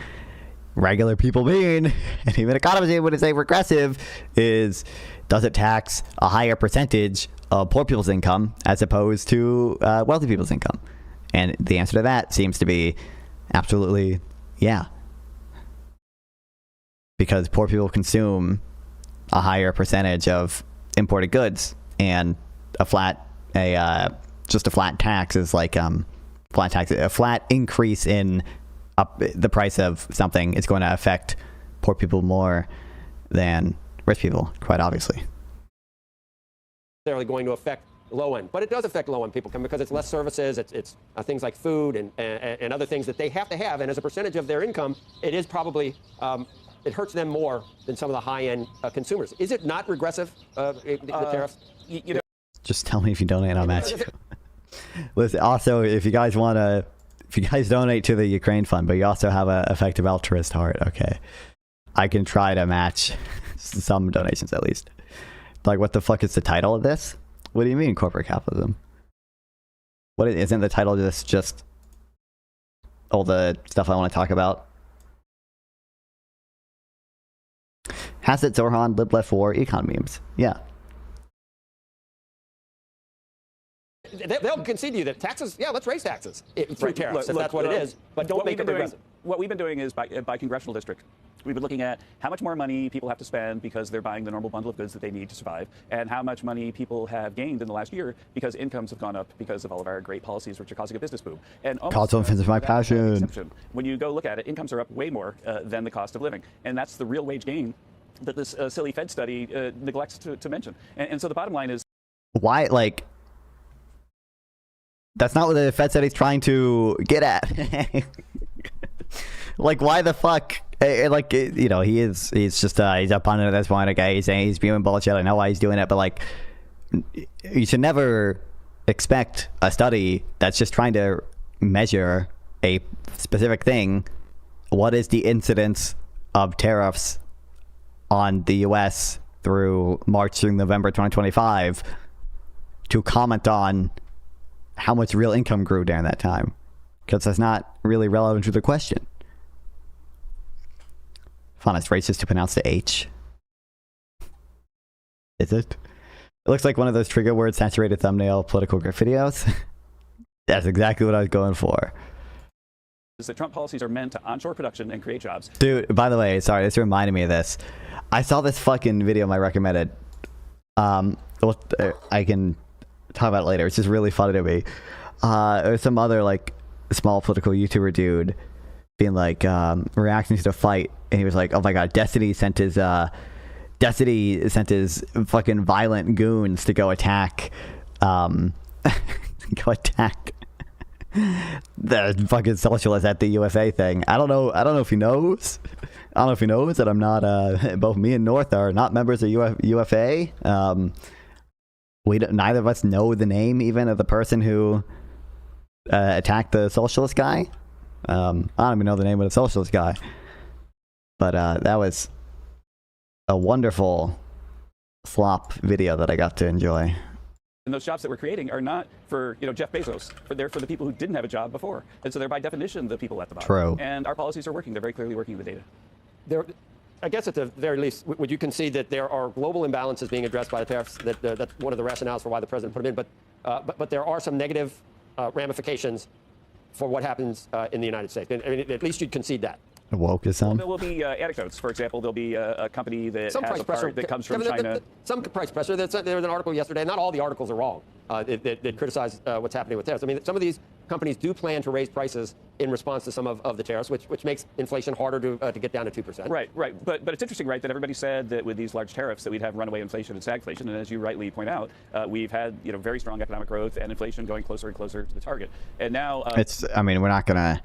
regular people mean, and even economists would say regressive, is does it tax a higher percentage of poor people's income as opposed to wealthy people's income? And the answer to that seems to be absolutely yeah. Because poor people consume a higher percentage of imported goods, and just a flat tax is like a flat increase in the price of something is going to affect poor people more than rich people, quite obviously. Necessarily going to affect low end, but it does affect low end people because it's less services, it's things like food and other things that they have to have, and as a percentage of their income, it is probably it hurts them more than some of the high end consumers. Is it not regressive? The tariffs? You know. Just tell me if you donate, I'll match you. Listen, also, if you guys donate to the Ukraine fund, but you also have an effective altruist heart, okay, I can try to match some donations at least. Like, what the fuck is the title of this? What do you mean, corporate capitalism? Isn't the title just all the stuff I want to talk about? Hassett, Zorhan, Lib Left 4, econ memes. Yeah. They'll concede to you that taxes, yeah, let's raise taxes through tariffs, if that's what it is, but don't make it progressive. What we've been doing is by congressional district, we've been looking at how much more money people have to spend because they're buying the normal bundle of goods that they need to survive, and how much money people have gained in the last year because incomes have gone up because of all of our great policies which are causing a business boom. And Cause offense is my passion. When you go look at it, incomes are up way more than the cost of living, and that's the real wage gain that this silly Fed study neglects to mention. And so the bottom line is, why, like, that's not what the Fed study's trying to get at. Like, why the fuck? Like, you know, he's up on it at this point. Okay, he's saying he's spewing bullshit. I know why he's doing it, but like, you should never expect a study that's just trying to measure a specific thing. What is the incidence of tariffs on the U.S. through March through November 2025 to comment on how much real income grew during that time? Because that's not really relevant to the question. Find it's racist to pronounce the H. Is it? It looks like one of those trigger word saturated thumbnail political grip videos. That's exactly what I was going for. Is that Trump policies are meant to onshore production and create jobs. Dude, by the way, sorry, this reminded me of this. I saw this fucking video I recommended. Well, I can talk about it later. It's just really funny to me. There's some other like small political YouTuber dude being like reacting to the fight, and he was like, "Oh my god, Destiny sent his fucking violent goons to go attack the fucking socialists at the UFA thing." I don't know if he knows. I don't know if he knows that I'm not. Both me and North are not members of UFA. Neither of us know the name even of the person who attacked the socialist guy. I don't even know the name of the socialist guy. But that was a wonderful flop video that I got to enjoy. And those jobs that we're creating are not for, Jeff Bezos. They're for the people who didn't have a job before. And so they're by definition the people at the bottom. True. And our policies are working. They're very clearly working the data. I guess at the very least, would you concede that there are global imbalances being addressed by the tariffs? That's one of the rationales for why the president put them in. But there are some negative ramifications for what happens in the United States. I mean, at least you'd concede that. Wokeism. There will be anecdotes. For example, there'll be a company that has a part that comes from China. Some price pressure. There was an article yesterday. Not all the articles are wrong that criticize what's happening with tariffs. I mean, some of these companies do plan to raise prices in response to some of the tariffs, which makes inflation harder to get down to 2%. Right. But it's interesting, right, that everybody said that with these large tariffs that we'd have runaway inflation and stagflation. And as you rightly point out, we've had very strong economic growth and inflation going closer and closer to the target. And now we're not gonna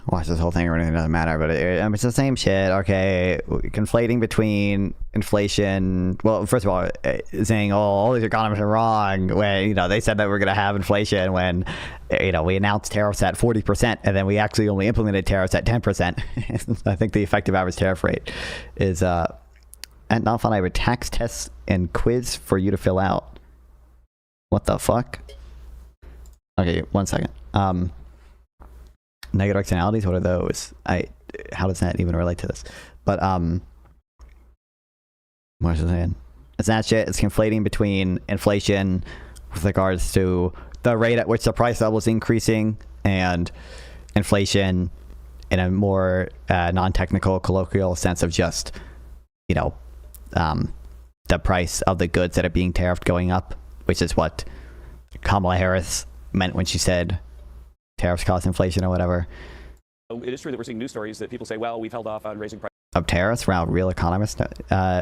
watch this whole thing or anything, doesn't matter, but it's the same shit. Okay, conflating between inflation. Well, first of all, saying all these economists are wrong when they said that we're going to have inflation when we announced tariffs at 40% and then we actually only implemented tariffs at 10%. I think the effective average tariff rate is and not fun. I have a tax test and quiz for you to fill out. What the fuck? Okay, 1 second. Negative externalities, what are those? How does that even relate to this? But what was I saying? It's that shit. It's conflating between inflation with regards to the rate at which the price level is increasing and inflation in a more non-technical, colloquial sense of just the price of the goods that are being tariffed going up, which is what Kamala Harris meant when she said tariffs cause inflation or whatever. It is true that we're seeing news stories that people say, well, we've held off on raising prices of tariffs. Wow, real economist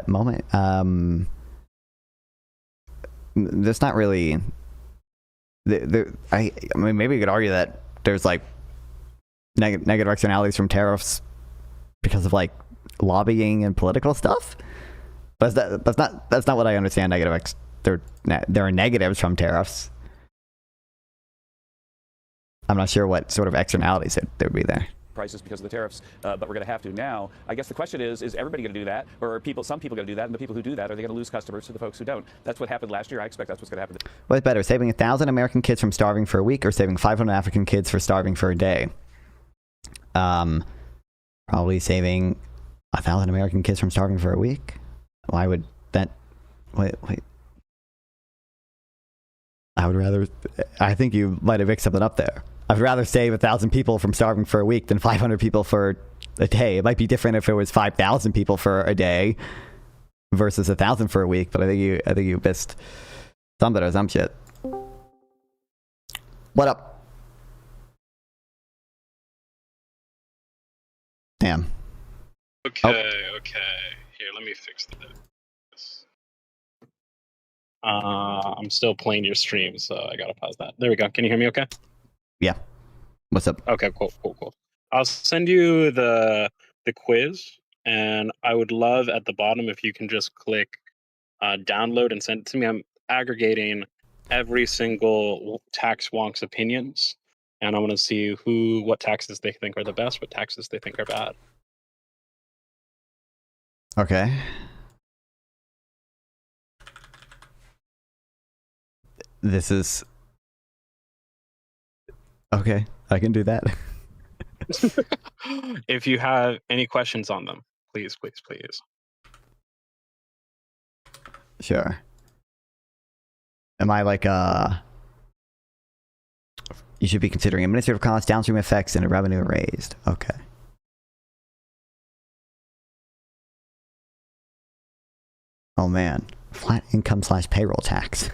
moment. There's not really. I mean, maybe you could argue that there's like negative externalities from tariffs because of like lobbying and political stuff. But that's not what I understand. There are negatives from tariffs. I'm not sure what sort of externalities there would be there. Prices because of the tariffs, but we're going to have to now. I guess the question is everybody going to do that, or are some people going to do that, and the people who do that, are they going to lose customers to the folks who don't? That's what happened last year. I expect that's what's going to happen. What's better, saving 1,000 American kids from starving for a week, or saving 500 African kids for starving for a day? Probably saving 1,000 American kids from starving for a week. Why would that? Wait. I think you might have mixed something up there. I'd rather save 1,000 people from starving for a week than 500 people for a day. It might be different if it was 5,000 people for a day versus 1,000 for a week, but I think you missed something or some shit. What up? Damn. Okay. Here, let me fix this. I'm still playing your stream, so I gotta pause that. There we go. Can you hear me okay? Yeah. What's up? Okay, cool. I'll send you the quiz, and I would love at the bottom if you can just click download and send it to me. I'm aggregating every single tax wonk's opinions, and I want to see what taxes they think are the best, what taxes they think are bad. Okay. This is okay. I can do that. If you have any questions on them, please. Sure. Am I like you should be considering administrative costs, downstream effects, and revenue raised. Okay. Oh man, flat income / payroll tax.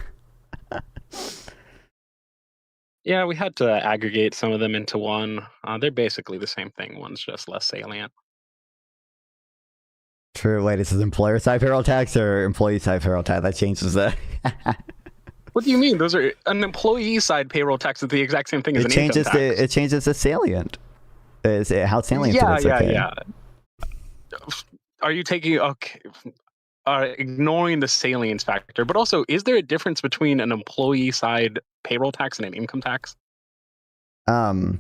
Yeah, we had to aggregate some of them into one. They're basically the same thing. One's just less salient. True. Wait, is this employer side payroll tax or employee side payroll tax? That changes the. What do you mean? Those are an employee side payroll tax is the exact same thing as an income tax. It changes the salient. Is it how salient it is? Yeah. Are you taking ignoring the salience factor? But also, is there a difference between an employee side payroll tax and an income tax? Not.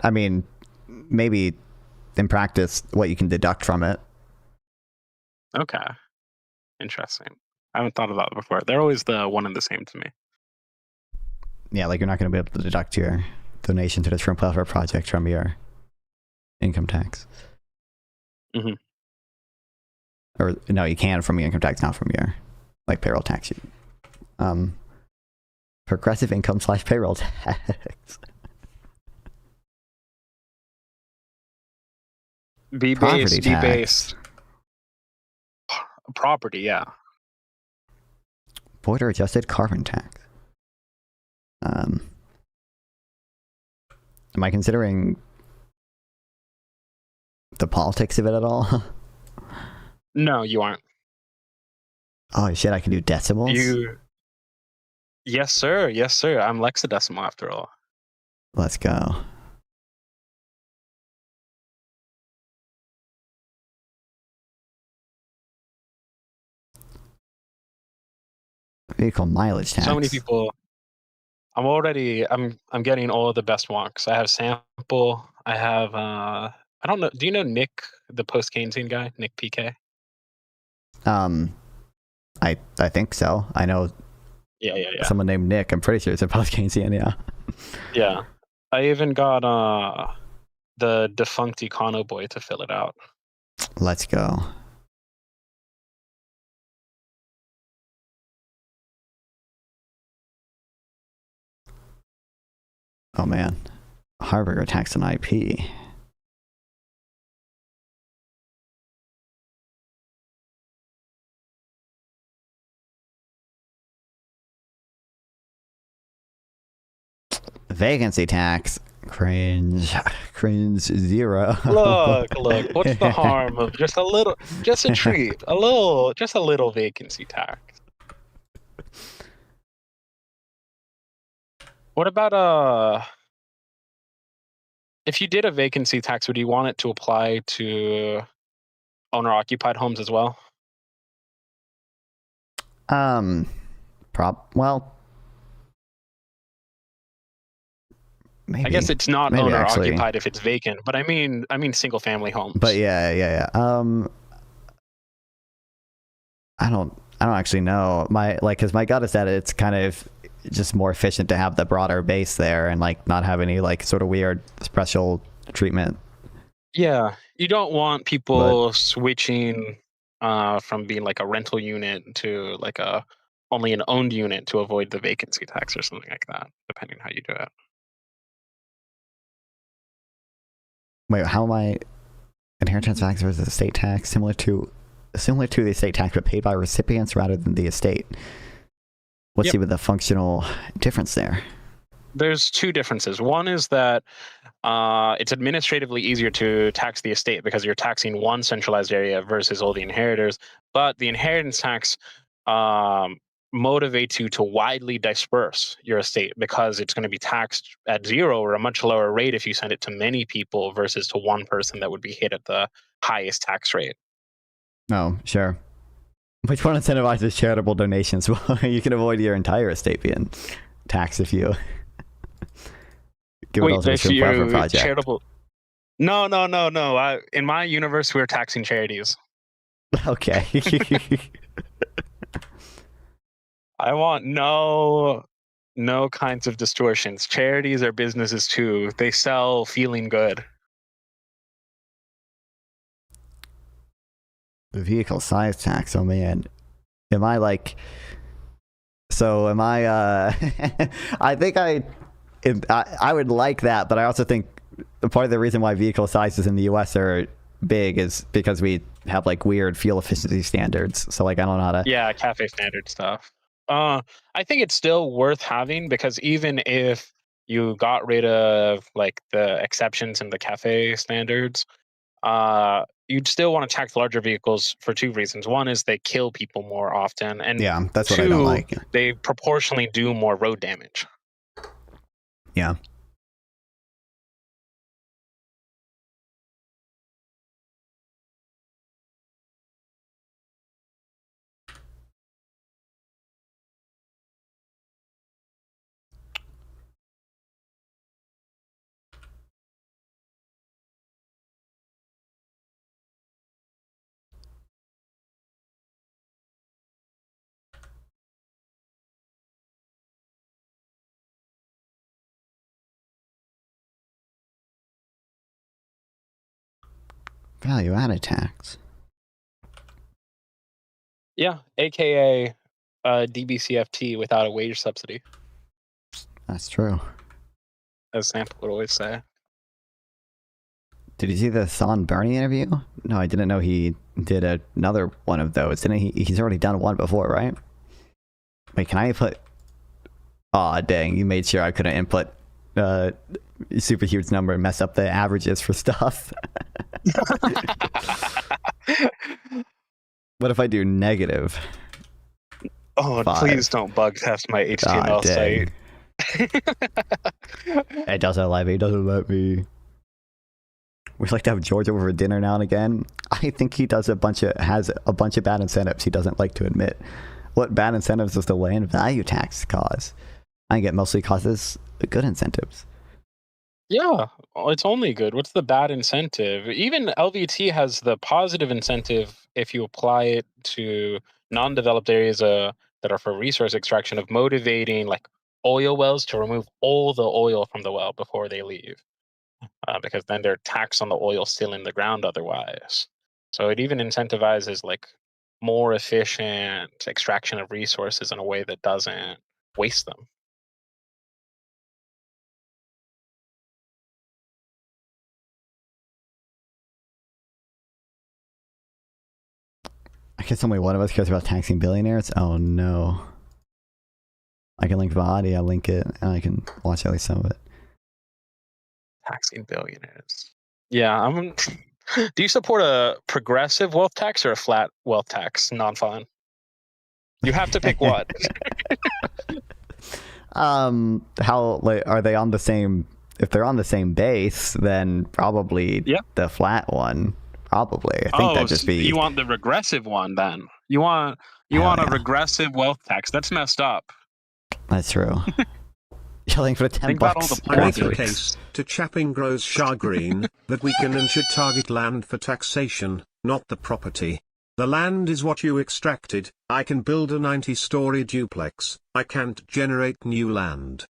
I mean, maybe in practice, what you can deduct from it. Okay. Interesting. I haven't thought about it before. They're always the one and the same to me. Yeah, like you're not going to be able to deduct your donation to the Shrimp Welfare Project from your income tax. Mm-hmm. Or no, you can from your income tax, not from your like payroll tax. Progressive income / payroll tax. Be-based. Property, yeah. Border adjusted carbon tax. Am I considering the politics of it at all? No, you aren't. Oh shit, I can do decimals? Yes, sir. I'm lexidecimal after all. Let's go. Vehicle mileage tax. So many people. I'm getting all of the best wonks. I have sample. I have I don't know. Do you know Nick, the post Keynesian guy, Nick PK? I think so. I know. Yeah. Someone named Nick. I'm pretty sure it's a post Keynesian. Yeah. Yeah. I even got the defunct Econo boy to fill it out. Let's go. Oh man, Harburger tax and IP. Vacancy tax. Cringe 0. Look. What's the harm of just a little vacancy tax? What about if you did a vacancy tax, would you want it to apply to owner-occupied homes as well? Well, maybe. I guess it's not owner-occupied if it's vacant, but I mean single-family homes. But yeah. I don't actually know. Because my gut is that it's kind of just more efficient to have the broader base there and like not have any like sort of weird special treatment. Yeah, you don't want people switching from being like a rental unit to like only an owned unit to avoid the vacancy tax or something like that, depending on how you do it. Wait, how am I? Inheritance tax versus estate tax, similar to the estate tax, but paid by recipients rather than the estate. Let's see what the functional difference there. There's two differences. One is that it's administratively easier to tax the estate because you're taxing one centralized area versus all the inheritors. But the inheritance tax motivates you to widely disperse your estate because it's going to be taxed at 0 or a much lower rate if you send it to many people versus to one person that would be hit at the highest tax rate. Oh, sure. Which one incentivizes charitable donations? Well, you can avoid your entire estate being taxed if you give it all to the Shrimp Welfare Project. Charitable. No. In my universe, we're taxing charities. Okay. I want no kinds of distortions. Charities are businesses too. They sell feeling good. The vehicle size tax. Oh man, am I like? So am I? I think I would like that, but I also think part of the reason why vehicle sizes in the U.S. are big is because we have like weird fuel efficiency standards. So like I don't know how to. Yeah, cafe standard stuff. I think it's still worth having because even if you got rid of like the exceptions in the cafe standards, you'd still want to tax larger vehicles for two reasons. One is they kill people more often, and Yeah, that's what two, I don't like. they proportionally do more road damage. Yeah. Value added tax. Yeah, aka DBCFT without a wage subsidy, That's true. as Sample would always say. Did you see the Son Bernie interview? No, I didn't know he did another one of those. Didn't he? He's already done one before, right? Wait, can I input? Aw, dang, you made sure I couldn't input super huge number and mess up the averages for stuff. What if I do negative? Oh, 5? please don't bug test my HTML site. It doesn't let me. It doesn't let me. We'd like to have George over for dinner now and again. I think he has a bunch of bad incentives he doesn't like to admit. What bad incentives does the land value tax cause? I think it mostly causes good incentives. Yeah, it's only good. What's the bad incentive? Even LVT has the positive incentive if you apply it to non-developed areas that are for resource extraction of motivating like oil wells to remove all the oil from the well before they leave. Because then they're taxed on the oil still in the ground otherwise. So it even incentivizes like more efficient extraction of resources in a way that doesn't waste them. I guess only one of us cares about taxing billionaires? Oh no. I can link VOD, I'll link it, and I can watch at least some of it. Taxing billionaires. Yeah, do you support a progressive wealth tax or a flat wealth tax? Non-fun. You have to pick one. How like are they on the same? If they're on the same base, then probably the flat one. Probably, I think that'd just be. You want the regressive one then? You want a regressive wealth tax? That's messed up. That's true. Yelling for $10. I make a case to Chapping Grows Shagreen that we can and should target land for taxation, not the property. The land is what you extracted. I can build a 90-story duplex. I can't generate new land.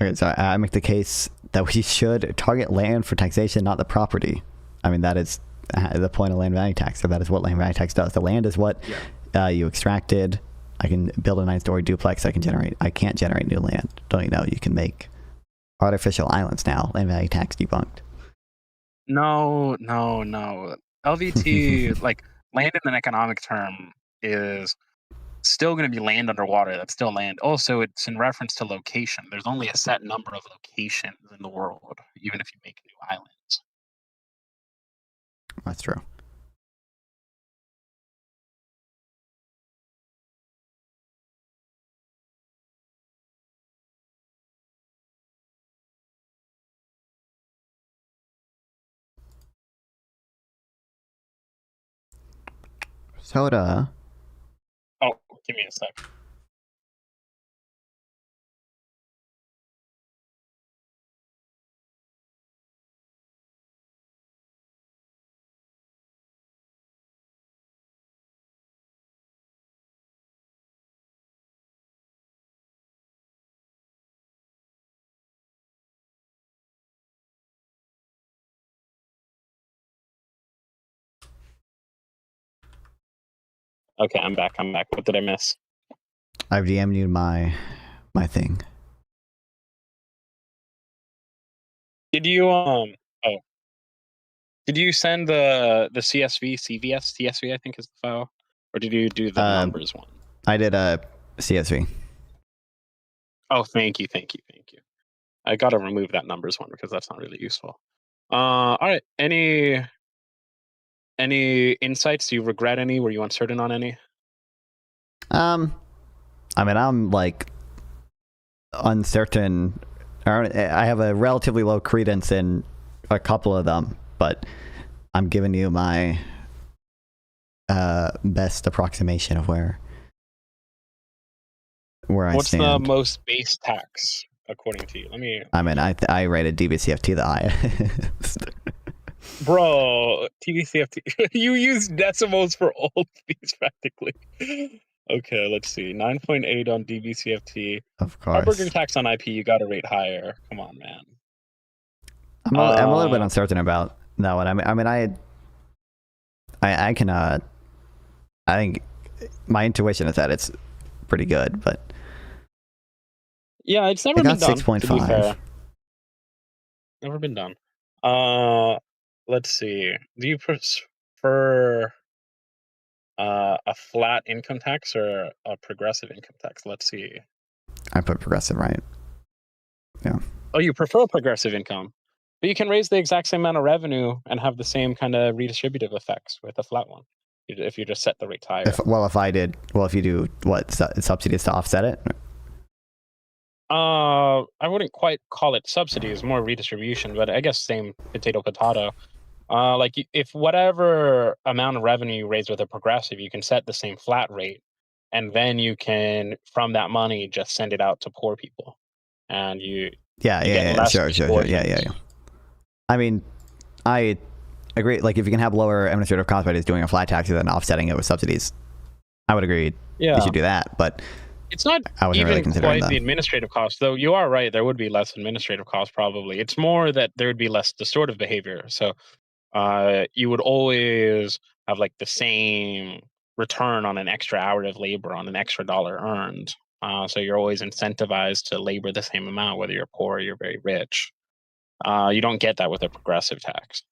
Okay, so I make the case that we should target land for taxation, not the property. I mean, that is the point of land value tax. So that is what land value tax does. The land is what you extracted. I can build a 9-story duplex. I can't generate new land. Don't you know? You can make artificial islands now. Land value tax debunked. No. LVT, like land in an economic term, is still going to be land underwater. That's still land. Also, it's in reference to location. There's only a set number of locations in the world, even if you make new islands. That's true. Soda. Oh, give me a sec. Okay, I'm back. What did I miss? I've DM'd you my thing. Did you did you send the CSV, CVS, CSV, I think is the file? Or did you do the numbers one? I did a CSV. Oh, thank you. I gotta remove that numbers one because that's not really useful. All right. Any insights? Do you regret any? Were you uncertain on any? I mean, I'm like uncertain. I have a relatively low credence in a couple of them, but I'm giving you my best approximation of where I What's stand. the most base tax according to you? Let me. I mean, I rated DBCFT the highest. Bro, TBCFT. You use decimals for all of these practically. Okay, let's see. 9.8 on DBCFT. Of course. Hamburger tax on IP, you gotta rate higher. Come on, man. I'm a little bit uncertain about that one. I can I think my intuition is that it's pretty good, but yeah, it's never been done. 6.5. Never been done. Let's see. Do you prefer a flat income tax or a progressive income tax? Let's see. I put progressive, right? Yeah. Oh, you prefer progressive income, but you can raise the exact same amount of revenue and have the same kind of redistributive effects with a flat one if you just set the rates higher. If you do what subsidies to offset it? I wouldn't quite call it subsidies, more redistribution, but I guess same potato. Like if whatever amount of revenue you raise with a progressive, you can set the same flat rate, and then you can from that money just send it out to poor people, and you sure. I mean, I agree. Like if you can have lower administrative costs by just doing a flat tax and then offsetting it with subsidies, I would agree. Yeah, you should do that, but it's not even quite the administrative cost, though. You are right; there would be less administrative costs probably. It's more that there would be less distortive behavior. So you would always have like the same return on an extra hour of labor on an extra dollar earned. So you're always incentivized to labor the same amount, whether you're poor or you're very rich. You don't get that with a progressive tax.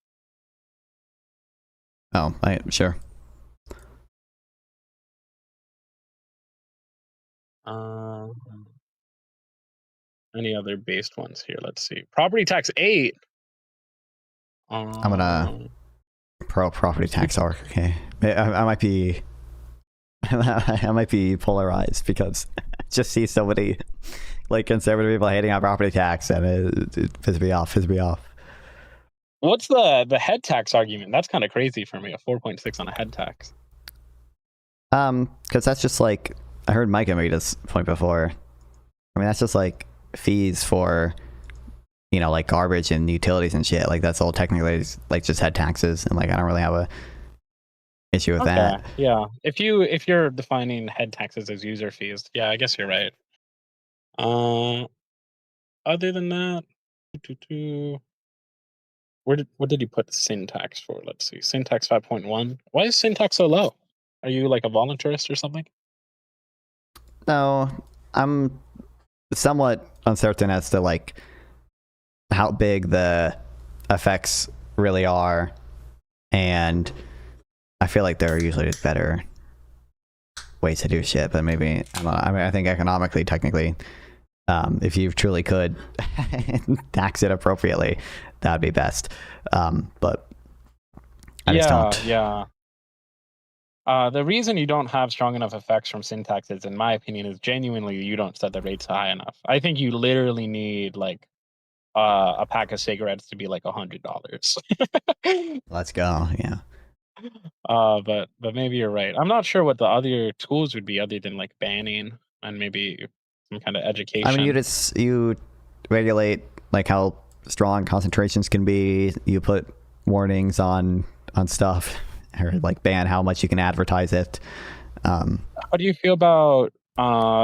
Oh, sure. Any other based ones here? Let's see. Property tax 8. I'm gonna pro property tax arc. Okay, I might be I might be polarized because I just see so many like conservative people hating on property tax, and it pisses me off. What's the head tax argument? That's kind of crazy for me. A 4.6 on a head tax. Because that's just like I heard Micah make this point before. I mean, that's just like fees for, you know, like garbage and utilities and shit. Like that's all technically like just head taxes, and like I don't really have a issue with that. Yeah, if you're defining head taxes as user fees, yeah, I guess you're right. Other than that, what did you put sin tax for? Let's see, sin tax 5.1. Why is sin tax so low? Are you like a voluntarist or something? No, I'm somewhat uncertain as to like how big the effects really are, and I feel like there are usually better ways to do shit, but maybe I think economically, technically, if you truly could tax it appropriately, that'd be best. But I just don't. Yeah. The reason you don't have strong enough effects from sin taxes, in my opinion, is genuinely you don't set the rates high enough. I think you literally need like a pack of cigarettes to be like $100. Let's go. Yeah. But maybe you're right. I'm not sure what the other tools would be other than like banning and maybe some kind of education. I mean, you regulate like how strong concentrations can be. You put warnings on stuff, or like ban how much you can advertise it. How do you feel about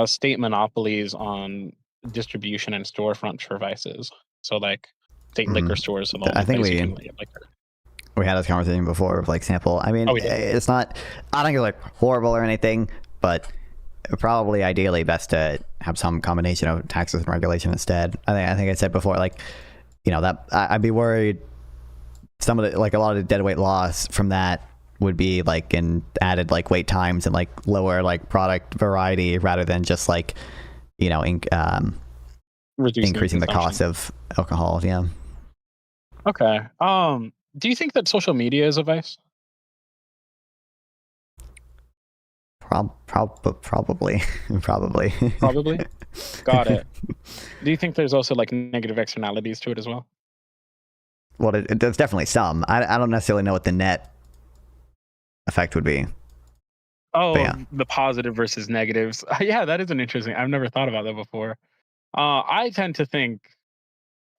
state monopolies on distribution and storefront devices? So like state liquor stores. I think we had this conversation before, for example. I mean, Oh, we did. it's not, I don't think it's like horrible or anything, but probably ideally best to have some combination of taxes and regulation instead. I think I said before, like, you know, that I'd be worried some of the, like, a lot of the deadweight loss from that would be like in added like wait times and like lower like product variety rather than just like, you know, increasing the cost of alcohol. Yeah. Okay. Do you think that social media is a vice? Probably. Probably. Probably. Got it. Do you think there's also like negative externalities to it as well? Well, there's definitely some. I don't necessarily know what the net effect would be. Oh, yeah. The positive versus negatives. Yeah, that is an interesting. I've never thought about that before. I tend to think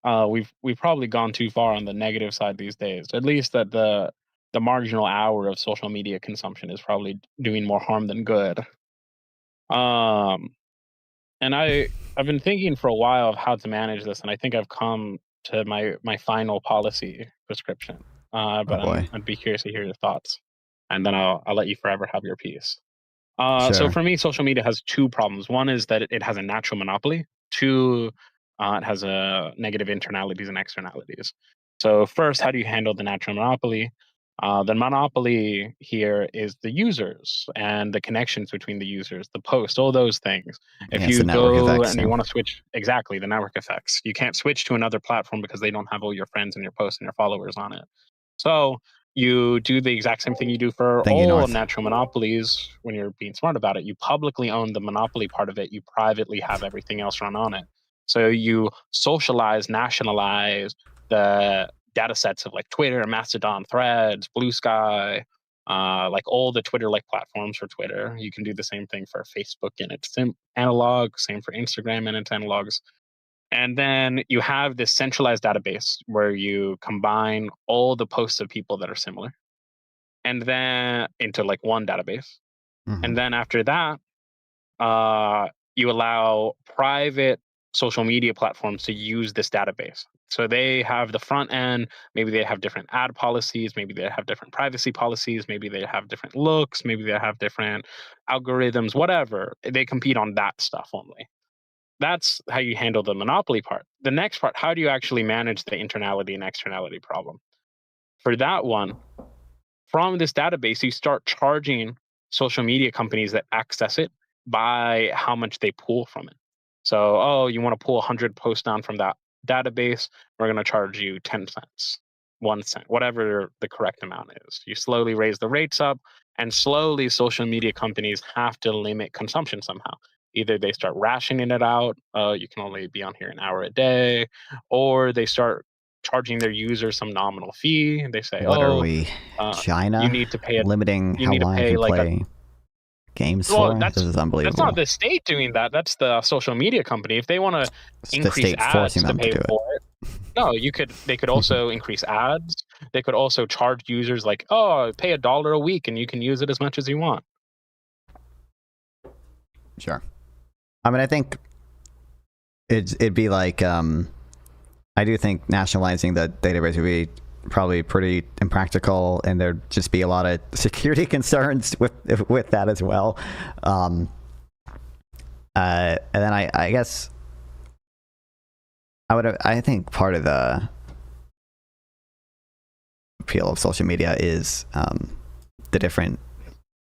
we've probably gone too far on the negative side these days. At least that the marginal hour of social media consumption is probably doing more harm than good. And I've been thinking for a while of how to manage this, and I think I've come to my final policy prescription. But boy. I'd be curious to hear your thoughts, and then I'll let you forever have your piece. Sure. So for me, social media has two problems. One is that it has a natural monopoly. Two, it has negative internalities and externalities. So first, how do you handle the natural monopoly? The monopoly here is the users and the connections between the users, the posts, all those things. If it's you the network go effects, and yeah. you want to switch, exactly, the network effects. You can't switch to another platform because they don't have all your friends and your posts and your followers on it. So you do the exact same thing you do for Thank you, all North. natural monopolies when you're being smart about it. You publicly own the monopoly part of it. You privately have everything else run on it. So you socialize, nationalize the data sets of like Twitter, Mastodon, Threads, Blue Sky, like all the Twitter-like platforms for Twitter. You can do the same thing for Facebook and its analog, same for Instagram and its analogs. And then you have this centralized database where you combine all the posts of people that are similar and then into like one database. Mm-hmm. And then after that, you allow private social media platforms to use this database. So they have the front end, maybe they have different ad policies, maybe they have different privacy policies, maybe they have different looks, maybe they have different algorithms, whatever. They compete on that stuff only. That's how you handle the monopoly part. The next part, how do you actually manage the internality and externality problem? For that one, from this database, you start charging social media companies that access it by how much they pull from it. So, oh, you want to pull 100 posts down from that database, we're going to charge you 10 cents, 1 cent, whatever the correct amount is. You slowly raise the rates up, and slowly social media companies have to limit consumption somehow. Either they start rationing it out, you can only be on here an hour a day, or they start charging their users some nominal fee. And they say, What are we, China? you need to pay limiting you how need to long I pay can like play games well, for? that's This is unbelievable. That's not the state doing that. That's the social media company. If they want to It's the increase state ads forcing to them to pay do it. for it, no, they could also increase ads. They could also charge users like, oh, pay $1 a week and you can use it as much as you want. Sure. I mean, I think it'd be like, I do think nationalizing the database would be probably pretty impractical, and there'd just be a lot of security concerns with that as well. And then I guess I think part of the appeal of social media is the different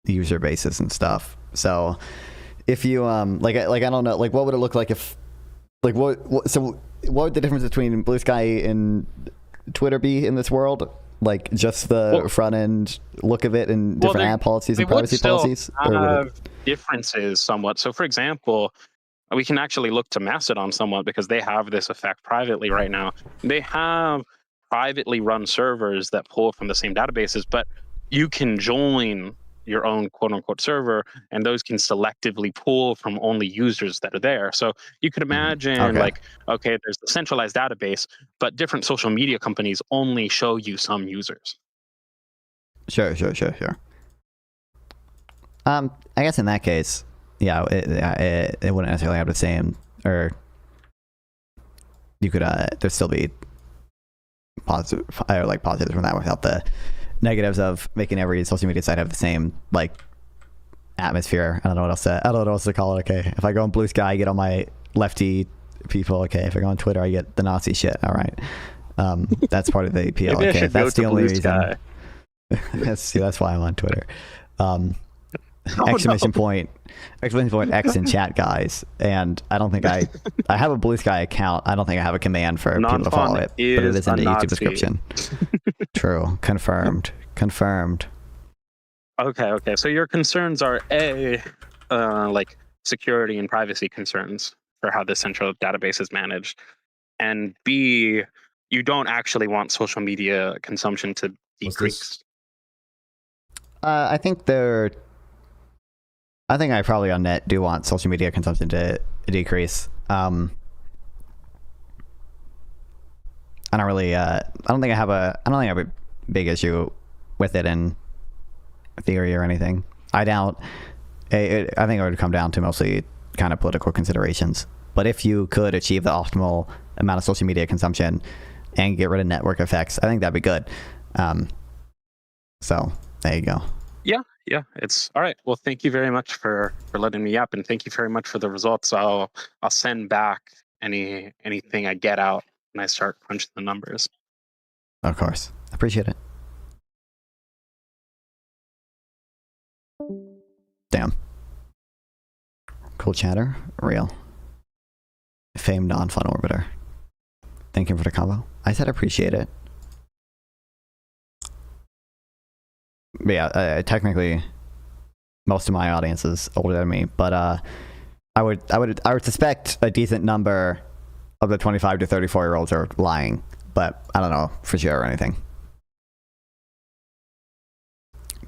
user bases and stuff. So if you like I don't know, like what would it look like if like what would the difference between Blue Sky and Twitter be in this world? Like just the front end look of it and different ad policies and privacy policies? They have differences somewhat. So for example, we can actually look to Mastodon somewhat because they have this effect privately right now. They have privately run servers that pull from the same databases, but you can join your own quote unquote server, and those can selectively pull from only users that are there. So you could imagine okay, there's the centralized database, but different social media companies only show you some users. Sure. I guess in that case, yeah, it wouldn't necessarily have the same, or you could there'd still be positives from that without the negatives of making every social media site have the same like atmosphere. I don't know what else to call it. Okay, if I go on Blue Sky, I get all my lefty people. Okay, if I go on Twitter, I get the Nazi shit. All right, that's part of the appeal. Okay, that's the only reason. That's why I'm on Twitter. Exclamation point X in chat, guys. And I don't think I have a Blue Sky account. I don't think I have a command for people to follow it, but it is in the YouTube description. True. Confirmed. Okay. So your concerns are like security and privacy concerns for how the central database is managed, and B, you don't actually want social media consumption to decrease. I think I probably on net do want social media consumption to decrease. I don't think I have a big issue with it in theory or anything. I think it would come down to mostly kind of political considerations. But if you could achieve the optimal amount of social media consumption and get rid of network effects, I think that'd be good. So there you go. Yeah, it's all right. Well, thank you very much for letting me up, and thank you very much for the results. I'll send back anything I get out when I start crunching the numbers. Of course, appreciate it. Damn. Cool chatter, real. Famed non-fun orbiter. Thank you for the combo. I said appreciate it. But yeah, technically, most of my audience is older than me. But I would suspect a decent number of the 25 to 34-year-olds are lying. But I don't know for sure or anything.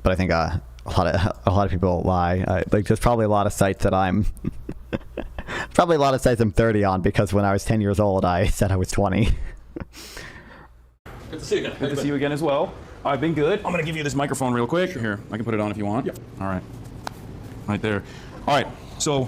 But I think a lot of people lie. Like there's probably a lot of sites that I'm 30 on because when I was 10 years old, I said I was 20. Good to see you again. Good to see you again as well. I've been good. I'm going to give you this microphone real quick. Here, I can put it on if you want. Yep. All right. Right there. All right. So,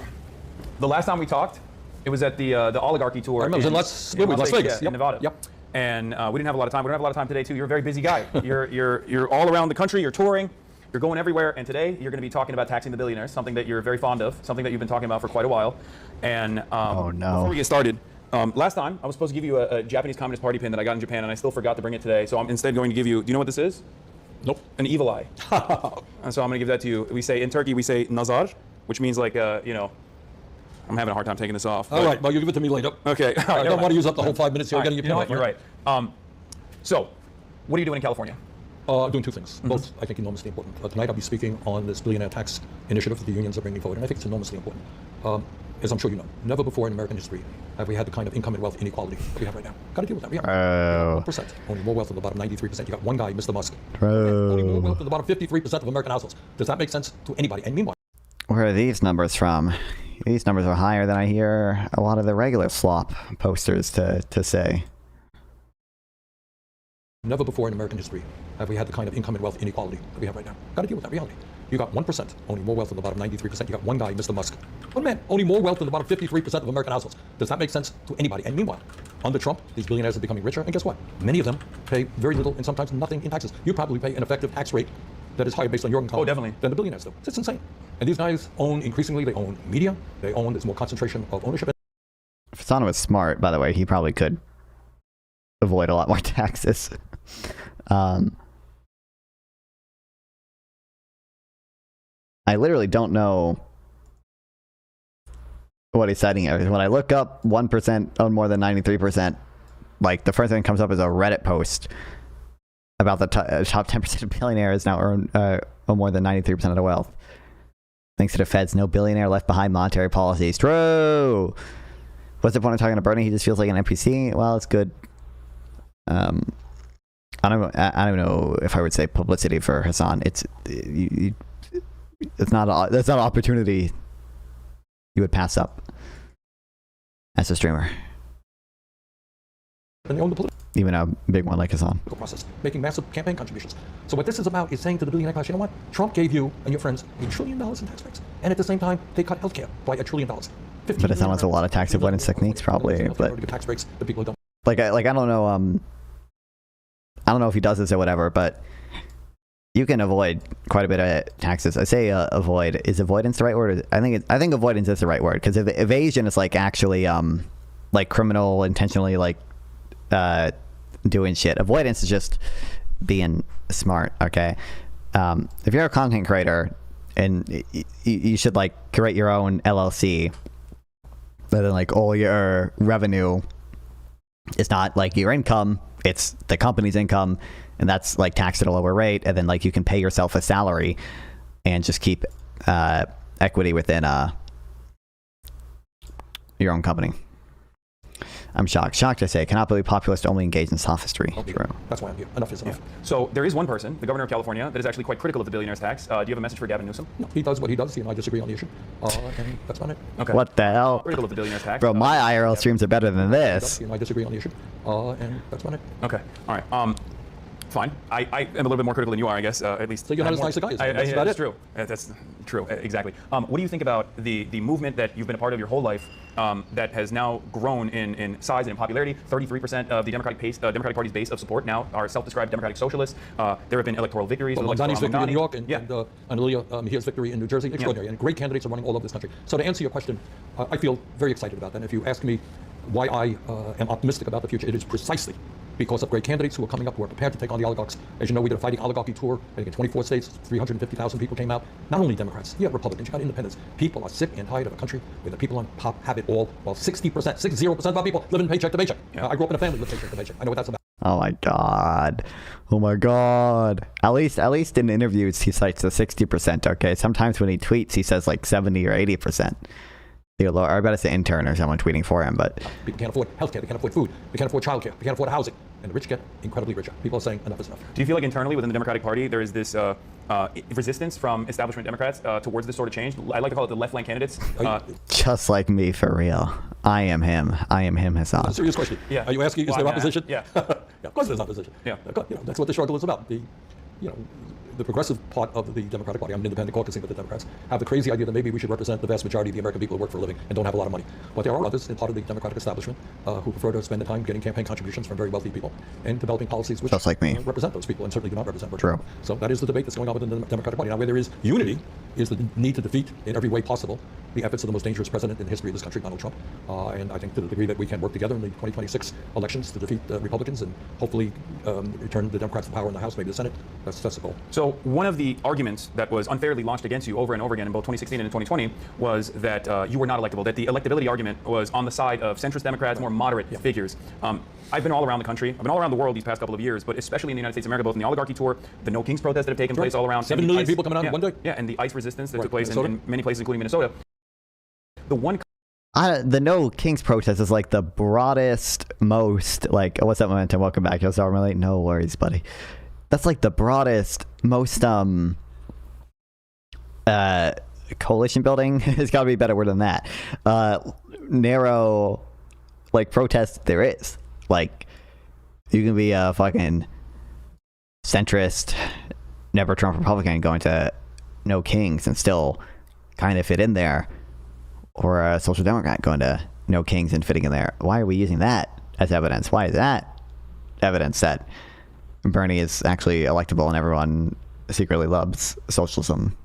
the last time we talked, it was at the oligarchy tour. I remember. It was in Las Vegas. Yeah, in Nevada. Yep. And we didn't have a lot of time. We don't have a lot of time today, too. You're a very busy guy. You're all around the country. You're touring. You're going everywhere. And today, you're going to be talking about taxing the billionaires, something that you're very fond of, something that you've been talking about for quite a while. And oh, no. Before we get started, last time, I was supposed to give you a Japanese Communist Party pin that I got in Japan, and I still forgot to bring it today. So I'm instead going to give you, do you know what this is? Nope. An evil eye. And so I'm going to give that to you. In Turkey, we say nazar, which means like, I'm having a hard time taking this off. All right, well, you give it to me later. Okay. I don't want to use up the whole 5 minutes here getting your pin. You know what? off. You're right. So, what are you doing in California? Doing two things, both I think enormously important. Tonight I'll be speaking on this billionaire tax initiative that the unions are bringing forward, and I think it's enormously important. As I'm sure you know, never before in American history have we had the kind of income and wealth inequality that we have right now. Got to deal with that. We have 1%. Only more wealth than the bottom 93%. You got one guy, Mr. Musk. Only more wealth than the bottom 53% of American households. Does that make sense to anybody? And meanwhile, where are these numbers from? These numbers are higher than I hear a lot of the regular slop posters to say. Never before in American history have we had the kind of income and wealth inequality that we have right now. Got to deal with that reality. You got 1%, only more wealth than the bottom 93%. You got one guy, Mr. Musk. One man, only more wealth than the bottom 53% of American households. Does that make sense to anybody? And meanwhile, under Trump, these billionaires are becoming richer. And guess what? Many of them pay very little and sometimes nothing in taxes. You probably pay an effective tax rate that is higher based on your income definitely. than the billionaires do. It's insane. And these guys own, increasingly, they own media. There's more concentration of ownership. If Hassan was smart, by the way, he probably could avoid a lot more taxes. I literally don't know what he's citing here. When I look up 1% own more than 93%, like the first thing that comes up is a Reddit post about the top 10% of billionaires now own more than 93% of the wealth. Thanks to the feds, no billionaire left behind monetary policies. True. What's the point of talking to Bernie? He just feels like an NPC. Well, it's good. I don't know if I would say publicity for Hassan. It's not an opportunity you would pass up as a streamer. And they own the even a big one like Hassan. Process, making massive campaign contributions. So what this is about is saying to the billionaire class, you know what? Trump gave you and your friends $1 trillion in tax breaks, and at the same time they cut healthcare by $1 trillion. But it sounds like a lot of tax avoidance techniques, probably. But tax breaks that people don't. Like I don't know. I don't know if he does this or whatever, but you can avoid quite a bit of taxes. I say avoid. Is avoidance the right word? I think avoidance is the right word, because evasion is like actually like criminal, intentionally like doing shit. Avoidance is just being smart. Okay, if you're a content creator and you should like create your own LLC, but then like all your revenue is not like your income, it's the company's income, and that's like taxed at a lower rate, and then like you can pay yourself a salary and just keep equity within your own company. I'm shocked. I say, cannot believe populists only engage in sophistry. Okay. True. That's why I'm here. Enough is enough. So there is one person, the governor of California, that is actually quite critical of the billionaire's tax. Do you have a message for Gavin Newsom? No, he does what he does. He and I disagree on the issue. And that's not it. Okay. What the hell? Critical of the billionaire's tax. Bro, my IRL streams are better than this. He and I disagree on the issue. And that's not it. Okay. All right. Fine. I am a little bit more critical than you are, I guess, at least. So you're not as nice a guy as me. That's about That's it. true. That's true. Exactly. What do you think about the movement that you've been a part of your whole life that has now grown in size and in popularity? 33% of the Democratic Party's base of support now are self-described Democratic socialists. There have been electoral victories. Well, Mamdani's victory in New York and yeah. Amelia Here's victory in New Jersey. Extraordinary. And great candidates are running all over this country. So to answer your question, I feel very excited about that. And if you ask me why I am optimistic about the future, it is precisely because of great candidates who are coming up, who are prepared to take on the oligarchs. As you know, we did a fighting oligarchy tour. I think in 24 states, 350,000 people came out. Not only Democrats, you have Republicans, you got independents. People are sick and tired of a country where the people on top have it all, while 60% of our people live in paycheck to paycheck. Yeah. I grew up in a family with paycheck to paycheck. I know what that's about. Oh my god. Oh my god. At least in interviews he cites the 60%. Okay, sometimes when he tweets he says like 70 or 80%. Dear Lord, I bet it's an intern or someone tweeting for him, but People can't afford healthcare, they can't afford food, they can't afford childcare, they can't afford housing, and the rich get incredibly richer. People are saying enough is enough. Do you feel like internally within the Democratic Party there is this resistance from establishment Democrats towards this sort of change? I like to call it the left flank candidates. just like me, for real. I am him, Hassan. A serious question. Yeah. Are you asking, is there opposition? Yeah. Yeah, of course there's opposition. Yeah. That's what the struggle is about. The progressive part of the Democratic Party, I'm an independent caucusing with the Democrats, have the crazy idea that maybe we should represent the vast majority of the American people who work for a living and don't have a lot of money. But there are others in part of the Democratic establishment who prefer to spend the time getting campaign contributions from very wealthy people and developing policies which Just like me. Represent those people and certainly do not represent True. So that is the debate that's going on within the Democratic Party. Now, where there is unity is the need to defeat in every way possible the efforts of the most dangerous president in the history of this country, Donald Trump. And I think to the degree that we can work together in the 2026 elections to defeat Republicans and hopefully return the Democrats to power in the House, maybe the Senate, that's the goal. So one of the arguments that was unfairly launched against you over and over again in both 2016 and 2020 was that you were not electable, that the electability argument was on the side of centrist Democrats, more moderate figures. I've been all around the country. I've been all around the world these past couple of years, but especially in the United States of America, both in the oligarchy tour, the No Kings protests that have taken place all around. 7 million people coming out in one day? Yeah, and the ICE resistance that Right. took place in Minnesota? many places, including Minnesota. The one The No Kings protest is like the broadest, most like, what's up, Momentum? Welcome back. You'll start late. No worries, buddy. That's like the broadest, most coalition building. It's got to be a better word than that. Narrow, like protest there is. Like you can be a fucking centrist, never Trump Republican going to No Kings and still kind of fit in there. Or a social democrat going to No Kings and fitting in there. Why are we using that as evidence? Why is that evidence that Bernie is actually electable and everyone secretly loves socialism,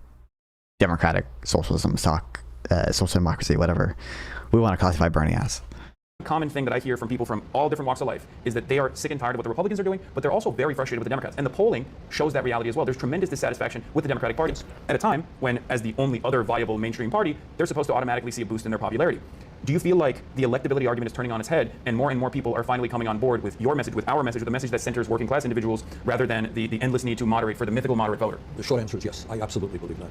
democratic socialism, social democracy, whatever we want to classify Bernie as? common thing that I hear from people from all different walks of life is that they are sick and tired of what the Republicans are doing, but they're also very frustrated with the Democrats. And the polling shows that reality as well. There's tremendous dissatisfaction with the Democratic Party at a time when, as the only other viable mainstream party, they're supposed to automatically see a boost in their popularity. Do you feel like the electability argument is turning on its head and more people are finally coming on board with your message, with our message, with the message that centers working class individuals rather than the endless need to moderate for the mythical moderate voter? The short answer is yes. I absolutely believe that.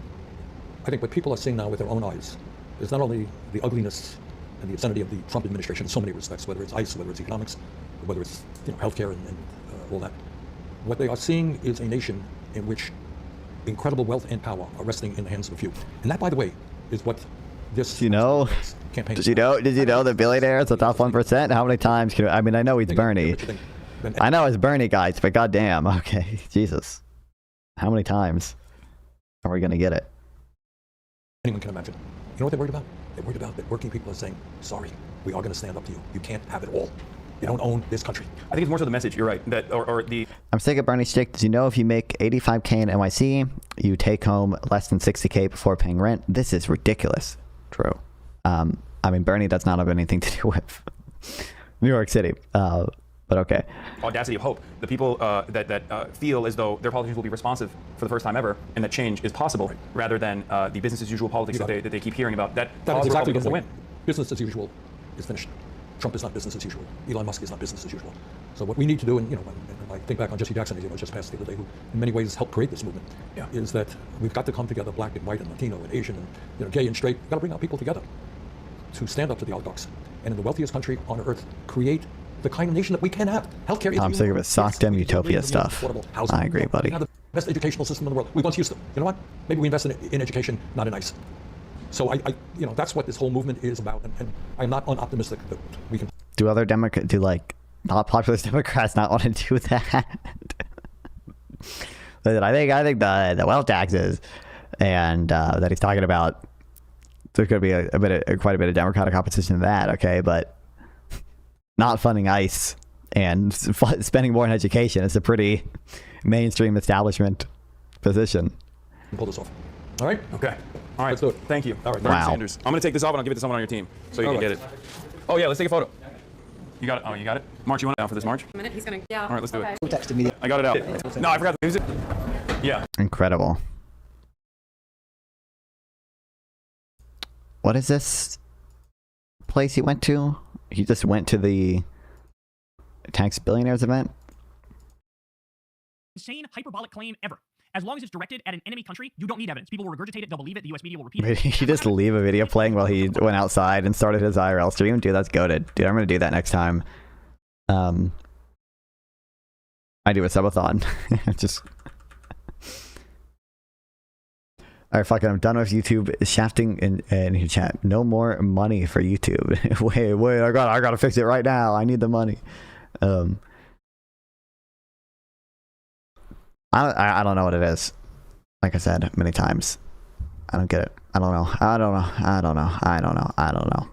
I think what people are seeing now with their own eyes is not only the ugliness and the obscenity of the Trump administration in so many respects, whether it's ICE, whether it's economics, whether it's healthcare and all that. What they are seeing is a nation in which incredible wealth and power are resting in the hands of a few. And that, by the way, is what this campaign Did you know the billionaire is the top 1%? How many times can I mean, I know he's Bernie. I know it's Bernie, guys, but goddamn, okay, Jesus. How many times are we going to get it? Anyone can imagine. You know what they're worried about? They're worried about that working people are saying, sorry, we are going to stand up to you. You can't have it all. You don't own this country. I think it's more so the message. You're right. That or the. I'm sick of Bernie's shtick. Did you know if you make 85K in NYC, you take home less than 60K before paying rent? This is ridiculous. True. I mean, Bernie does not have anything to do with New York City. But okay. Audacity of hope. The people that feel as though their politicians will be responsive for the first time ever, and that change is possible, rather than the business as usual politics that they keep hearing about. That is exactly the point. win. Business as usual is finished. Trump is not business as usual. Elon Musk is not business as usual. So what we need to do, and when I think back on Jesse Jackson, just passed the other day, who in many ways helped create this movement, is that we've got to come together, black and white and Latino and Asian and gay and straight. We've got to bring our people together to stand up to the oligarchs, and in the wealthiest country on earth, create the kind of nation that we can have. Healthcare is. I'm sick of it. Sock dem utopia stuff. I agree, buddy. We have the best educational system in the world. We've gone to Houston. You know what? Maybe we invest in education, not in ICE. So I that's what this whole movement is about, and I'm not unoptimistic that we can. Do other not populist Democrats not want to do that? I think the wealth taxes and that he's talking about, there's going to be quite a bit of Democratic opposition to that. Okay, but not funding ICE and spending more on education is a pretty mainstream establishment position. Pull this off. All right. Okay. All right. Let's do it. Thank you. All right. Bernie Wow. Sanders. I'm going to take this off and I'll give it to someone on your team so you can get it. Oh yeah, let's take a photo. You got it? Oh, you got it? March, you want it down for this march? A minute, he's gonna, yeah. All right, let's do it. Who texted me? I got it out. No, I forgot to use it. Yeah. Incredible. What is this place he went to? He just went to the Tax Billionaires event? Insane hyperbolic claim ever. As long as it's directed at an enemy country, you don't need evidence. People will regurgitate it, they'll believe it, the US media will repeat it. Did he just leave a video playing while he went outside and started his IRL stream? Dude, that's goated. Dude, I'm gonna do that next time. I do a subathon. Just... Alright, fuck it, I'm done with YouTube shafting in your chat. No more money for YouTube. wait, I gotta fix it right now. I need the money. I don't know what it is. Like I said many times, I don't get it. I don't know.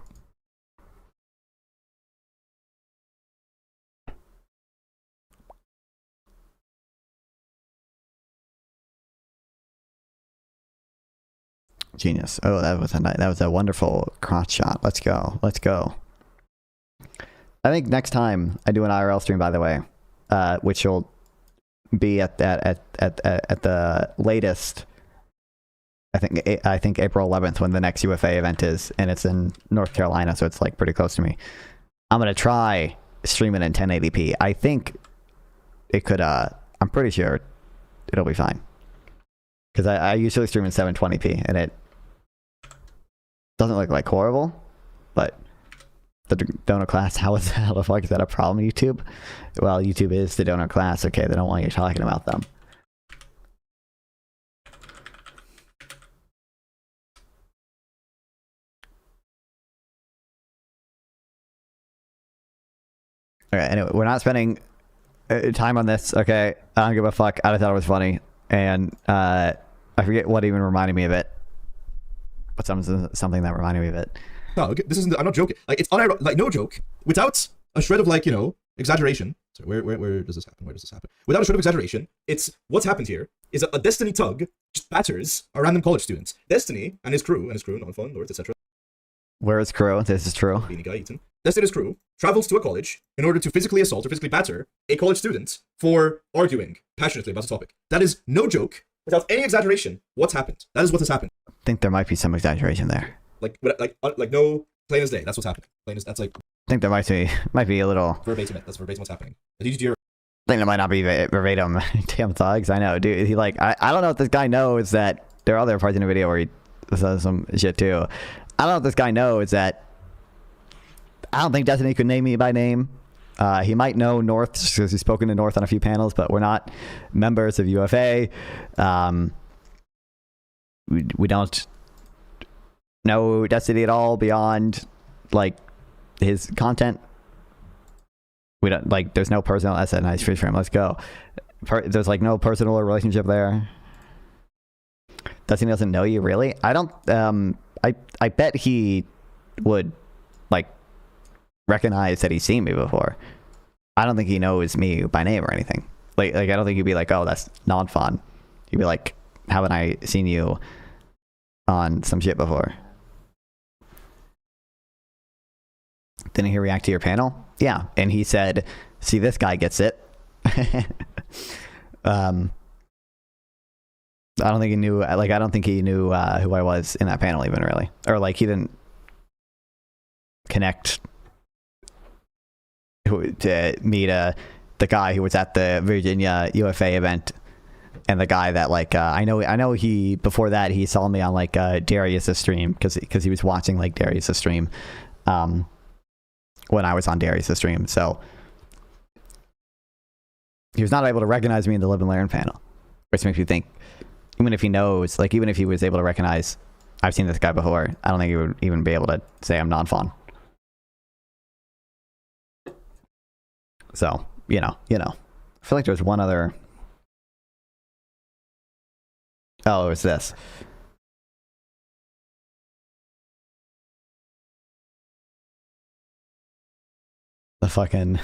Genius. Oh, that was a wonderful crotch shot. Let's go. I think next time I do an IRL stream, by the way, which will be at the latest, I think April 11th, when the next UFA event is, and it's in North Carolina, so it's like pretty close to me. I'm gonna try streaming in 1080p. I think it could. I'm pretty sure it'll be fine, because I usually stream in 720p, and it doesn't look like horrible, but the donor class, how the fuck is that a problem, YouTube? Well, YouTube is the donor class. Okay, they don't want you talking about them. Okay, anyway, we're not spending time on this, okay? I don't give a fuck. I thought it was funny, and I forget what even reminded me of it, but something that reminded me of it. No, this isn't. I'm not joking. Like, it's like no joke. Without a shred of exaggeration. So where does this happen? Where does this happen? Without a shred of exaggeration, it's what's happened here is a Destiny tug just batters a random college student. Destiny and his crew, non-fun, North, etc. Where is crew? This is true. Beanie guy Eaton. Destiny's crew travels to a college in order to physically assault or physically batter a college student for arguing passionately about the topic. That is no joke. Without any exaggeration, what's happened? That is what has happened. I think there might be some exaggeration there. Like no, plain as day. That's what's happening. That's like. I think there might be a little verbatim. That's verbatim what's happening. I think there might not be verbatim. Damn thugs. I know, dude. He I don't know if this guy knows that there are other parts in the video where he says some shit too. I don't know if this guy knows that. I don't think Destiny could name me by name. He might know North because he's spoken to North on a few panels, but we're not members of UFA. We don't know Destiny at all beyond his content. We don't there's no personal. That's a nice free frame. Let's go. There's no personal relationship there. Destiny doesn't know you, really. I don't. I bet he would recognize that he's seen me before. I don't think he knows me by name or anything. Like I don't think he'd be like, oh, that's non-fun. He'd be like, haven't I seen you on some shit before? Didn't he react to your panel? Yeah, and he said, see, this guy gets it. I don't think he knew, like, I don't think he knew who I was in that panel even, really. Or, like, he didn't connect to me to the guy who was at the Virginia UFA event, and the guy that, like, I know he, before that, he saw me on, like, Darius's stream, because he was watching, like, Darius's stream, when I was on Darius's stream, so he was not able to recognize me in the Live and Learn panel, which makes me think, even if he knows, like, even if he was able to recognize, I've seen this guy before, I don't think he would even be able to say I'm non-fawn. So, you know. I feel like there's one other. Oh, it was this. The fucking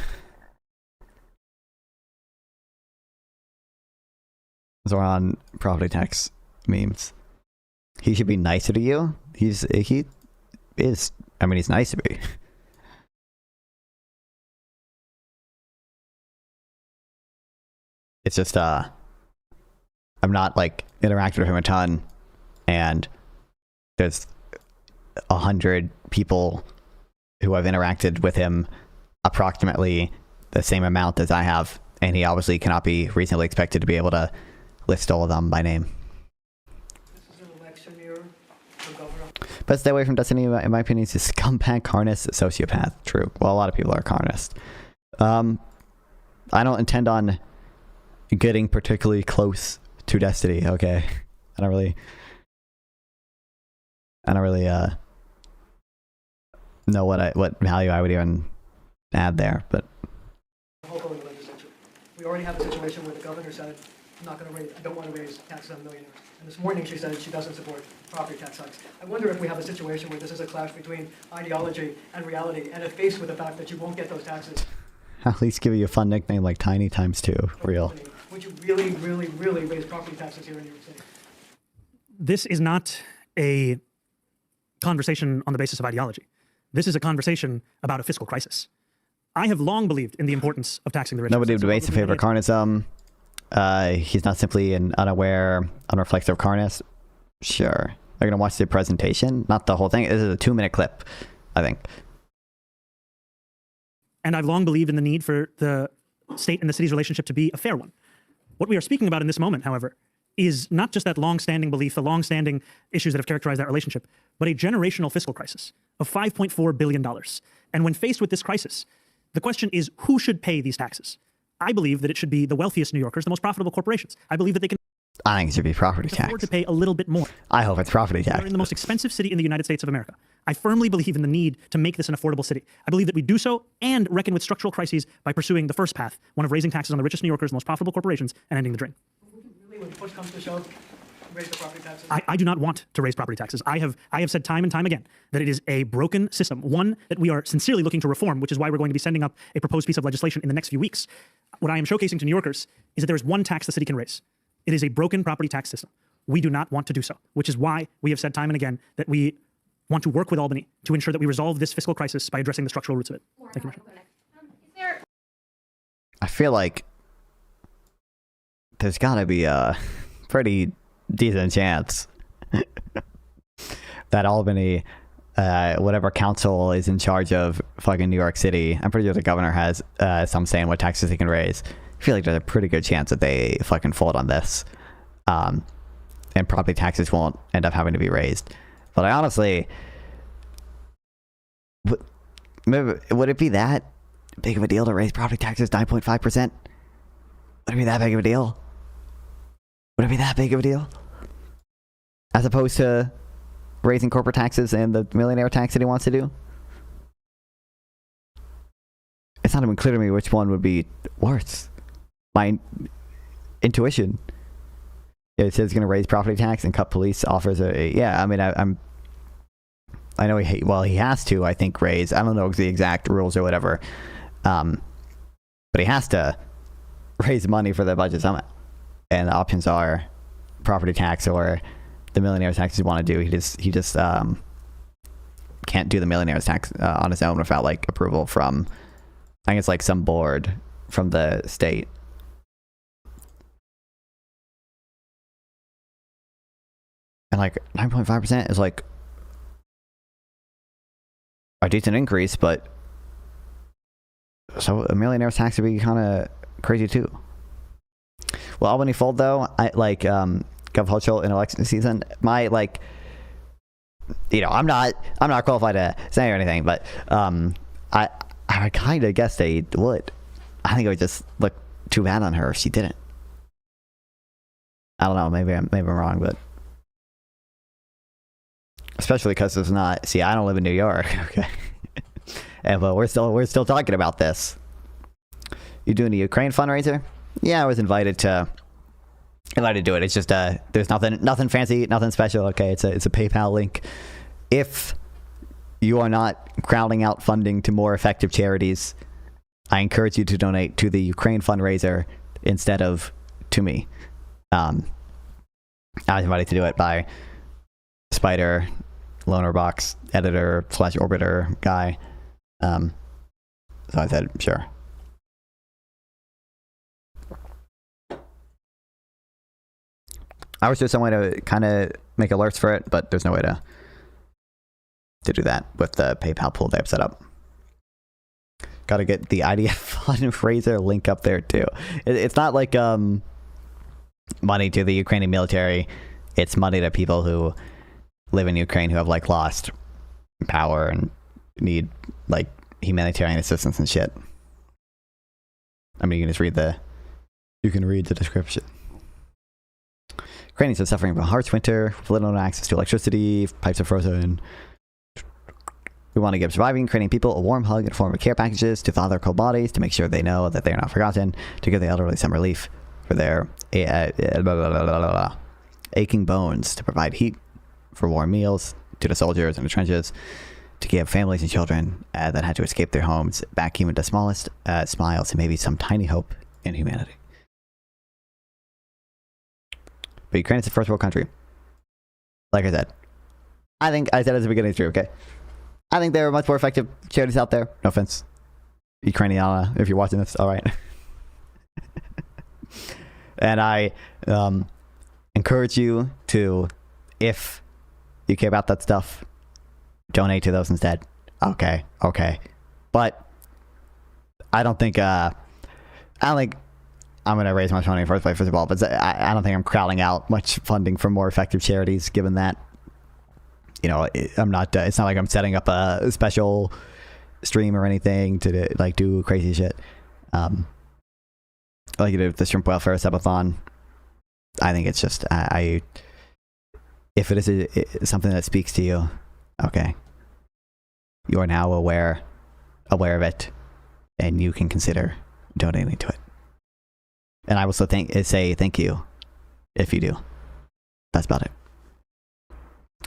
Zorhan property tax memes. He should be nicer to you. He is. I mean, he's nice to me. It's just I'm not like interacting with him a ton, and there's 100 people who have interacted with him approximately the same amount as I have, and he obviously cannot be reasonably expected to be able to list all of them by name. This is an election year for governor. But stay away from Destiny, in my opinion. He's a scumbag, carnist, sociopath. True. Well, a lot of people are carnist. I don't intend on getting particularly close to Destiny, okay? I don't really know what value I would even add there, but Local in the legislature. We already have a situation where the governor said, I don't want to raise taxes on millionaires. And this morning she said she doesn't support property tax hikes. I wonder if we have a situation where this is a clash between ideology and reality, and if faced with the fact that you won't get those taxes. at least give you a fun nickname like Tiny times 2. Real. Would you really, really, really raise property taxes here in New York City? This is not a conversation on the basis of ideology. This is a conversation about a fiscal crisis. I have long believed in the importance of taxing the rich. Nobody debates in favor of carnism. He's not simply an unaware, unreflexive carnist. Sure. They're going to watch the presentation, not the whole thing. This is a 2-minute clip, I think. And I've long believed in the need for the state and the city's relationship to be a fair one. What we are speaking about in this moment, however, is not just that long-standing belief, the long-standing issues that have characterized that relationship, but a generational fiscal crisis of $5.4 billion. And when faced with this crisis, the question is, who should pay these taxes? I believe that it should be the wealthiest New Yorkers, the most profitable corporations. I believe that they can I think it should be property tax. afford to pay a little bit more. I hope it's property tax. We are in the most expensive city in the United States of America. I firmly believe in the need to make this an affordable city. I believe that we do so and reckon with structural crises by pursuing the first path, one of raising taxes on the richest New Yorkers, the most profitable corporations, and ending the drain. Would you really, when push comes to shove, raise the property taxes? I do not want to raise property taxes. I have said time and time again that it is a broken system, one that we are sincerely looking to reform, which is why we're going to be sending up a proposed piece of legislation in the next few weeks. What I am showcasing to New Yorkers is that there is one tax the city can raise. It is a broken property tax system. We do not want to do so, which is why we have said time and again that we want to work with Albany to ensure that we resolve this fiscal crisis by addressing the structural roots of it. Thank you, Marshall. I feel like there's got to be a pretty decent chance that Albany, whatever council is in charge of fucking New York City, I'm pretty sure the governor has some say in what taxes they can raise. I feel like there's a pretty good chance that they fucking fold on this. And property taxes won't end up having to be raised. But I honestly, would it be that big of a deal to raise property taxes 9.5%? Would it be that big of a deal? Would it be that big of a deal? As opposed to raising corporate taxes and the millionaire tax that he wants to do? It's not even clear to me which one would be worse. My intuition, it says it's going to raise property tax and cut police offers. Yeah, I mean, I'm I know he has to, I think, raise, I don't know the exact rules or whatever, but he has to raise money for the budget summit. And the options are property tax or the millionaire's tax you want to do. He just can't do the millionaire's tax on his own without like approval from, I think it's like some board from the state. And like 9.5% is like a decent increase, but so a millionaire's tax would be kind of crazy too. Will Albany fold though? I like Gov Hochul in election season. My like, you know, I'm not qualified to say or anything, but I kind of guess they would. I think it would just look too bad on her if she didn't. I don't know. Maybe I'm wrong, but especially because it's not. See, I don't live in New York. Okay, and but we're still talking about this. You doing the Ukraine fundraiser? Yeah, I was invited to do it. It's just there's nothing fancy, nothing special. Okay, it's a PayPal link. If you are not crowding out funding to more effective charities, I encourage you to donate to the Ukraine fundraiser instead of to me. I was invited to do it by Spider, Loner Box editor / orbiter guy. So I said, sure. I wish there's some way to kind of make alerts for it, but there's no way to do that with the PayPal pool they have set up. Got to get the IDF fundraiser link up there too. It's not like money to the Ukrainian military. It's money to people who live in Ukraine who have like lost power and need like humanitarian assistance and shit. I mean, you can just read the description. Ukrainians are suffering from a harsh winter, with little access to electricity, pipes are frozen. We want to give surviving Ukrainian people a warm hug in the form of care packages to thaw their cold bodies, to make sure they know that they are not forgotten, to give the elderly some relief for their aching bones, to provide heat for warm meals to the soldiers in the trenches, to give families and children that had to escape their homes back even the smallest smiles and maybe some tiny hope in humanity. But Ukraine is a first world country. Like I said. I think I said at the beginning, it's true, okay? I think there are much more effective charities out there. No offense. Ukrainiana, if you're watching this, alright. And I encourage you to, if you care about that stuff, donate to those instead. Okay. But I don't think I'm going to raise much money in the first place, first of all, but I don't think I'm crowding out much funding for more effective charities, given that, you know, I'm not, it's not like I'm setting up a special stream or anything to like do crazy shit. Like you did with the Shrimp Welfare Subathon. I think it's just, if it is something that speaks to you, okay, you are now aware of it, and you can consider donating to it. And I will still say thank you if you do. That's about it.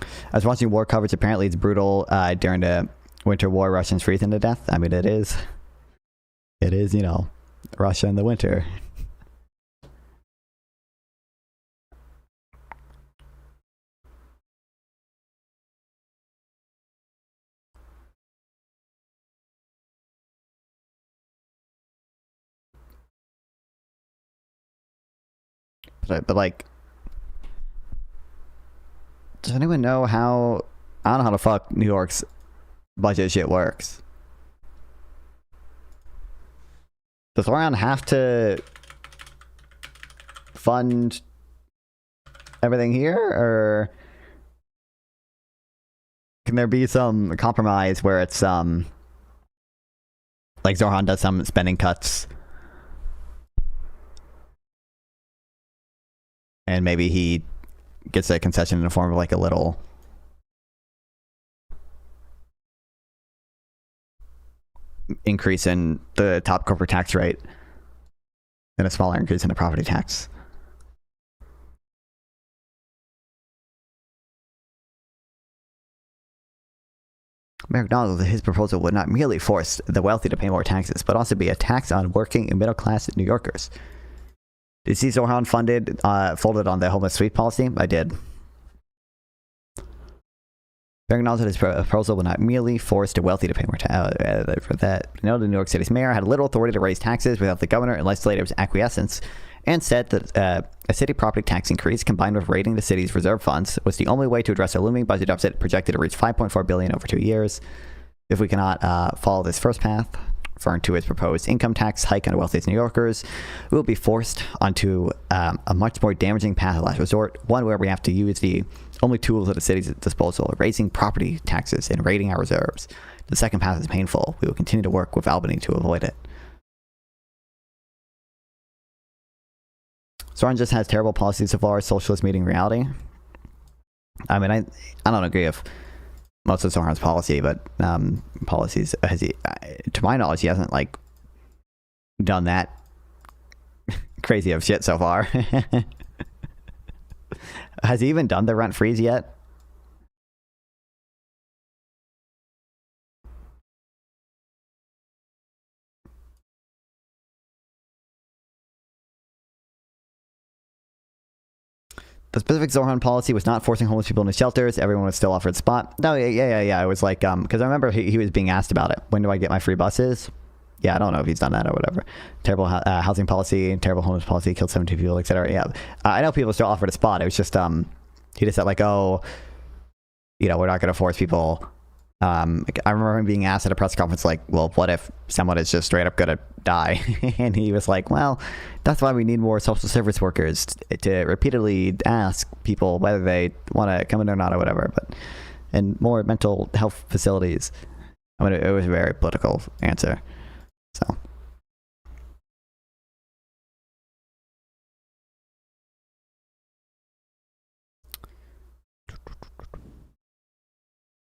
I was watching war coverage. Apparently it's brutal during the winter war. Russians freezing to death. I mean, it is, you know, Russia in the winter. But like, does anyone know how? I don't know how the fuck New York's budget shit works. Does Zorhan have to fund everything here, or can there be some compromise where it's like Zorhan does some spending cuts? And maybe he gets a concession in the form of like a little increase in the top corporate tax rate and a smaller increase in the property tax. Mayor acknowledged that his proposal would not merely force the wealthy to pay more taxes, but also be a tax on working and middle-class New Yorkers. Did you see Zorhan folded on the homeless sweep policy? I did. Mayor acknowledged that his proposal would not merely force the wealthy to pay more taxes. For that, the New York City's mayor had little authority to raise taxes without the governor and legislators' acquiescence, and said that a city property tax increase combined with raiding the city's reserve funds was the only way to address a looming budget deficit projected to reach $5.4 billion over 2 years. If we cannot follow this first path, referring to its proposed income tax hike on the wealthiest New Yorkers, we will be forced onto a much more damaging path of last resort, one where we have to use the only tools at the city's disposal, raising property taxes and raiding our reserves. The second path is painful. We will continue to work with Albany to avoid it. Zorhan just has terrible policies so far as socialist meeting reality. I mean, I don't agree with most of Zorhan's policy, but policies, to my knowledge, he hasn't like done that crazy of shit so far. Has he even done the rent freeze yet? The specific Zorhan policy was not forcing homeless people into shelters. Everyone was still offered a spot. No, yeah. It was like, because I remember he was being asked about it. When do I get my free buses? Yeah, I don't know if he's done that or whatever. Terrible housing policy, terrible homeless policy, killed 17 people, etc. Yeah, I know people still offered a spot. It was just, he just said like, oh, you know, we're not going to force people. I remember him being asked at a press conference, like, well, what if someone is just straight up going to die? And he was like, well, that's why we need more social service workers to repeatedly ask people whether they want to come in or not or whatever, and more mental health facilities. I mean, it was a very political answer. So.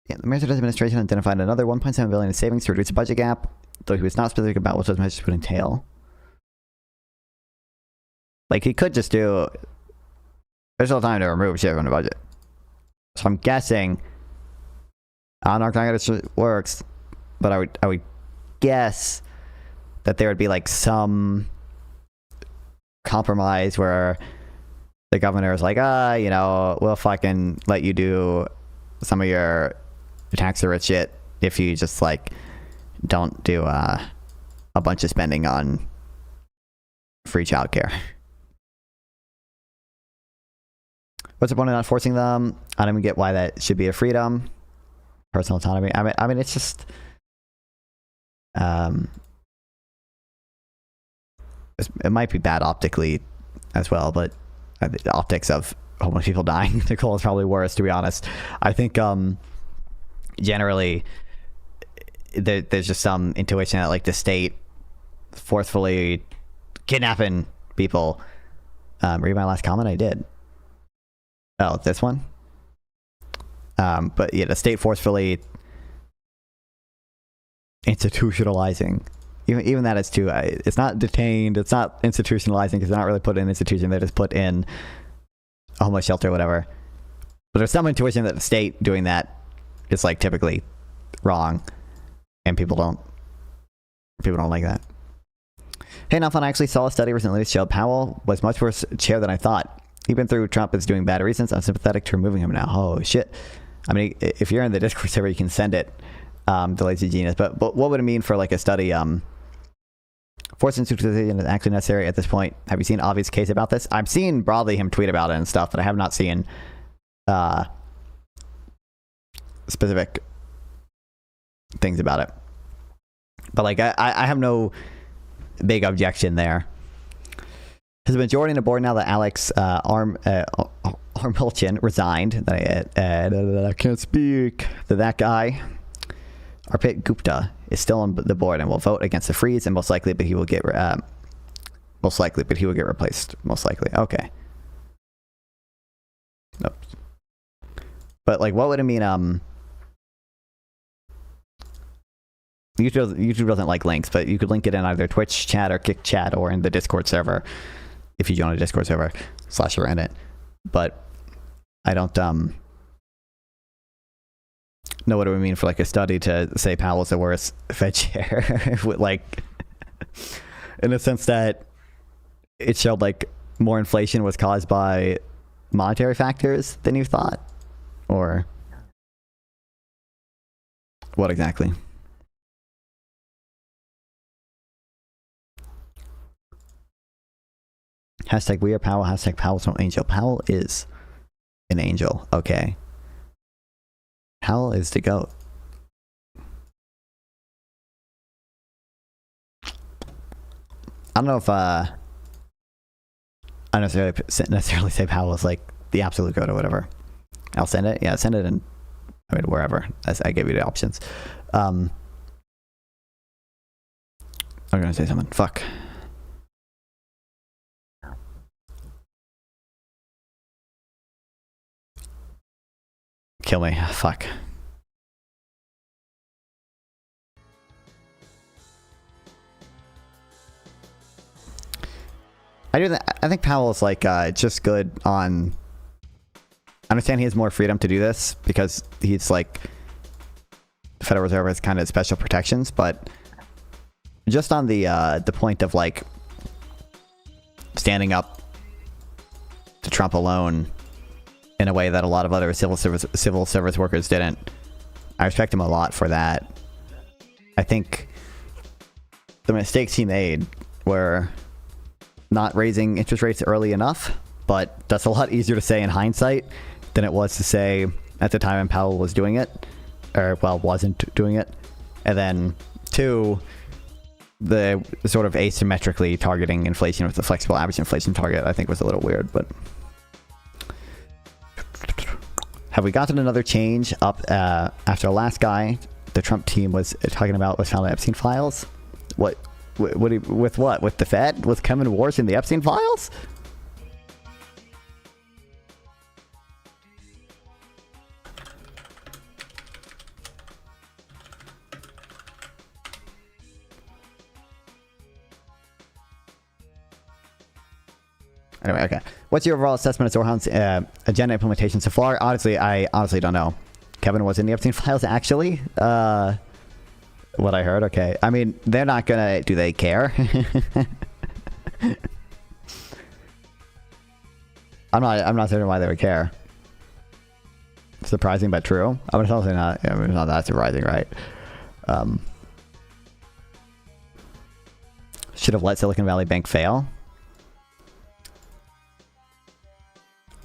Yeah, the Mayor's administration identified another $1.7 billion in savings to reduce the budget gap, though he was not specific about what those measures would entail. Like, he could just do... There's still time to remove shit from the budget. So I'm guessing... I don't know how this works, but I would guess that there would be, like, some compromise where the governor is like, you know, we'll fucking let you do some of your tax the rich shit if you just like don't do a bunch of spending on free childcare. What's the point of not forcing them? I don't even get why that should be a freedom. Personal autonomy. I mean, it's just it might be bad optically as well, but the optics of homeless people dying, Nicole, is probably worse, to be honest. I think generally there's just some intuition that like the state forcefully kidnapping people. Read my last comment? I did. Oh, this one? But yeah, the state forcefully institutionalizing. Even that is too, it's not detained, it's not institutionalizing, because they're not really put in an institution, they're just put in a homeless shelter or whatever. But there's some intuition that the state doing that is like typically wrong, and people don't like that. Hey, not fun. I actually saw a study recently that showed Powell was much worse chair than I thought. Even through Trump is doing bad reasons, I'm sympathetic to removing him now. Oh shit. I mean, if you're in the Discord server, you can send it to Lazy Genius. But what would it mean for like a study? Forced institutionalization is actually necessary at this point. Have you seen obvious case about this? I've seen broadly him tweet about it and stuff, but I have not seen specific things about it. But like, I have no big objection there. Has a majority on the board now that Alex Armilchin resigned. I can't speak. That guy, Arpit Gupta, is still on the board and will vote against the freeze, and most likely, but he will get replaced. Most likely. Okay. Nope. But like, what would it mean? YouTube doesn't like links, but you could link it in either Twitch chat or Kick chat or in the Discord server if you join a Discord server /Reddit. But I don't know what it would mean for like a study to say Powell's the worst Fed chair, with like, in the sense that it showed like more inflation was caused by monetary factors than you thought, or what exactly? Hashtag we are Powell, hashtag Powell's no angel. Powell is an angel, okay. Powell is the GOAT. I don't know if I necessarily say Powell is like the absolute GOAT or whatever. I'll send it. Yeah, send it in, I mean, wherever. I gave you the options. I'm gonna say something. Fuck. Kill me. Fuck. I think Powell is like just good on. I understand he has more freedom to do this because he's like the Federal Reserve has kind of special protections, but just on the point of like standing up to Trump alone in a way that a lot of other civil service workers didn't. I respect him a lot for that. I think the mistakes he made were not raising interest rates early enough, but that's a lot easier to say in hindsight than it was to say at the time when Powell was doing it, or well, wasn't doing it. And then two, the sort of asymmetrically targeting inflation with the flexible average inflation target, I think was a little weird, but have we gotten another change up after the last guy the Trump team was talking about was found in Epstein files? With what? With the Fed? With Kevin Wars in the Epstein files? Anyway, okay. What's your overall assessment of Zorhan's agenda implementation so far? Honestly, I honestly don't know. Kevin was in the Epstein files, actually. What I heard, okay. I mean, they're not gonna... Do they care? I'm not certain why they would care. Surprising but true. I mean, it's also not... I mean, it's not that surprising, right? Should have let Silicon Valley Bank fail.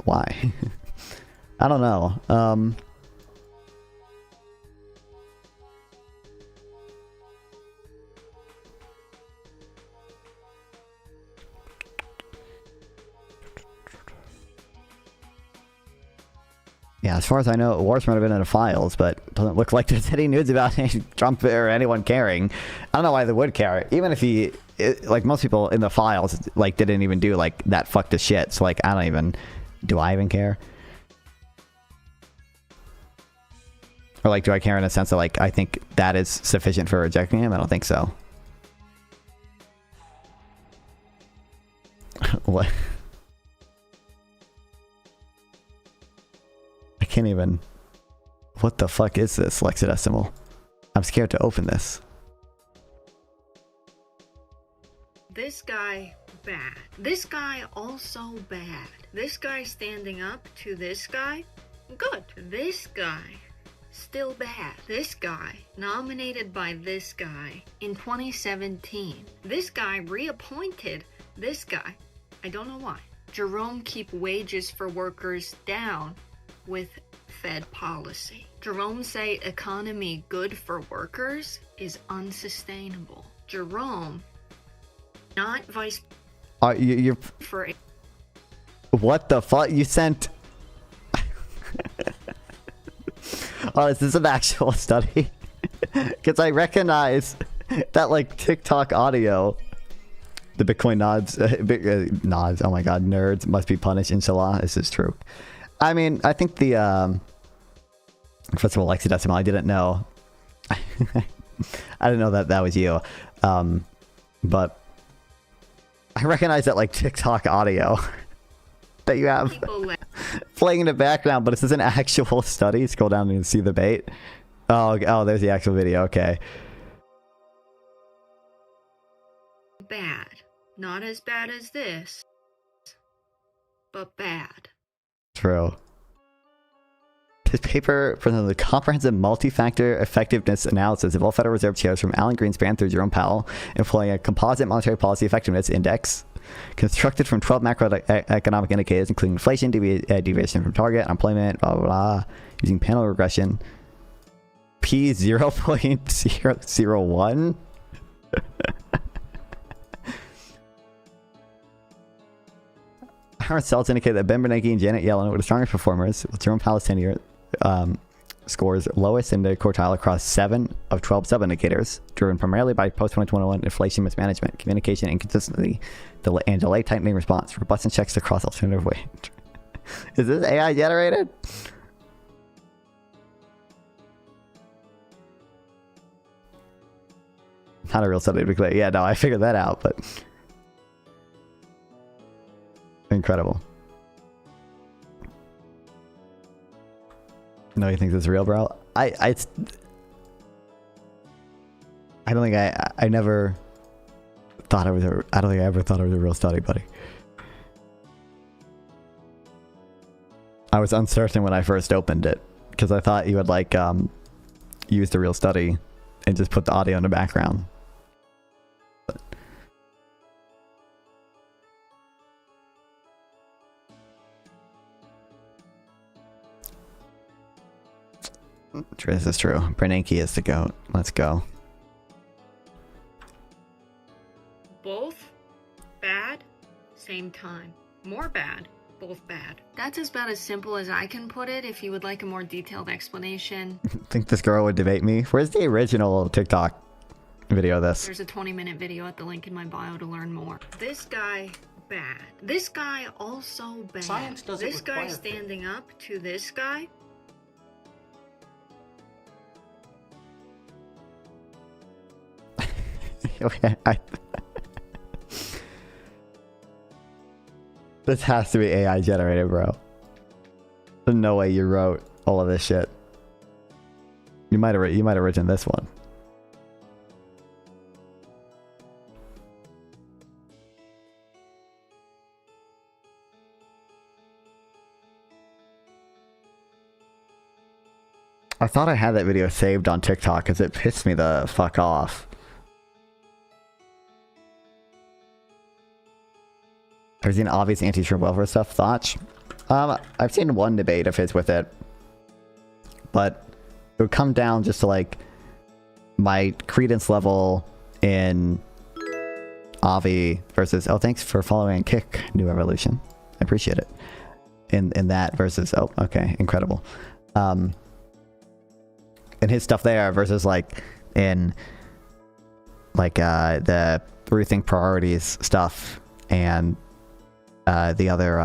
Why? I don't know. Yeah, as far as I know, Wars might have been in the files, but it doesn't look like there's any news about Trump or anyone caring. I don't know why they would care. Even if he, like most people in the files, like didn't even do like that fucked to shit. So like, I don't even, do I even care? Or like, do I care in a sense that like, I think that is sufficient for rejecting him? I don't think so. What? I can't even... What the fuck is this Lexidecimal? I'm scared to open this. This guy, bad. This guy, also bad. This guy standing up to this guy, good. This guy, still bad. This guy, nominated by this guy in 2017. This guy reappointed this guy. I don't know why. Jerome keep wages for workers down with Fed policy. Jerome say economy good for workers is unsustainable. Jerome, not vice. You're for. What the fuck? You sent. Oh, is this an actual study? Because I recognize that like TikTok audio. The Bitcoin nods, nods. Oh my God, nerds must be punished. Inshallah, this is true. I mean, I think the first of all, Lexidecimal, I didn't know. I didn't know that was you. But I recognize that like TikTok audio that you have playing in the background, but this is an actual study. Scroll down and you see the bait. Oh, there's the actual video. Okay. Bad. Not as bad as this, but bad. True. This paper presented a comprehensive multi-factor effectiveness analysis of all Federal Reserve chairs from Alan Greenspan through Jerome Powell, employing a composite monetary policy effectiveness index constructed from 12 macroeconomic indicators, including inflation, deviation from target, unemployment, blah, blah, blah, using panel regression. P 0.001? Our results indicate that Ben Bernanke and Janet Yellen were the strongest performers, with Jerome Powell's tenure scores lowest in the quartile across 7 of 12 sub-indicators, driven primarily by post-2021 inflation mismanagement, communication inconsistency, and delayed tightening response, robust checks across alternative wage. Is this AI generated? Not a real study to be clear. Yeah, no, I figured that out, but incredible. No, you think this is real, bro? I don't think I never thought it was I don't think I ever thought it was a real study, buddy. I was uncertain when I first opened it because I thought you would like use the real study and just put the audio in the background. But this is true. Bernanke is the GOAT. Let's go. Both bad, same time. More bad, both bad. That's about as simple as I can put it. If you would like a more detailed explanation, Think this girl would debate me? Where's the original TikTok video of this? there's a 20-minute video at the link in my bio to learn more. This guy, bad. This guy, also bad. Science doesn't This guy require standing up to this guy. Okay, this has to be AI generated, bro. There's no way you wrote all of this shit. You might have written this one. I thought I had that video saved on TikTok because it pissed me the fuck off. Have you seen obvious anti-Trump welfare stuff? Thoughts? I've seen one debate of his with it, but it would come down just to like my credence level in Avi versus, oh, thanks for following Kick New Evolution. I appreciate it. In that versus, oh, okay, incredible. And his stuff there versus like in like the rethink priorities stuff and the other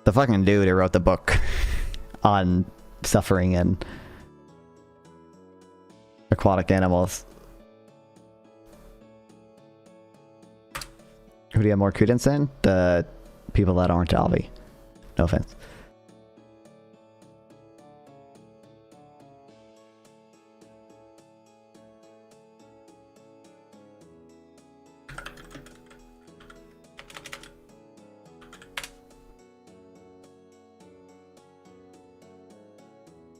the fucking dude who wrote the book on suffering in aquatic animals. Who do you have more credence in? The people that aren't Alvi. No offense.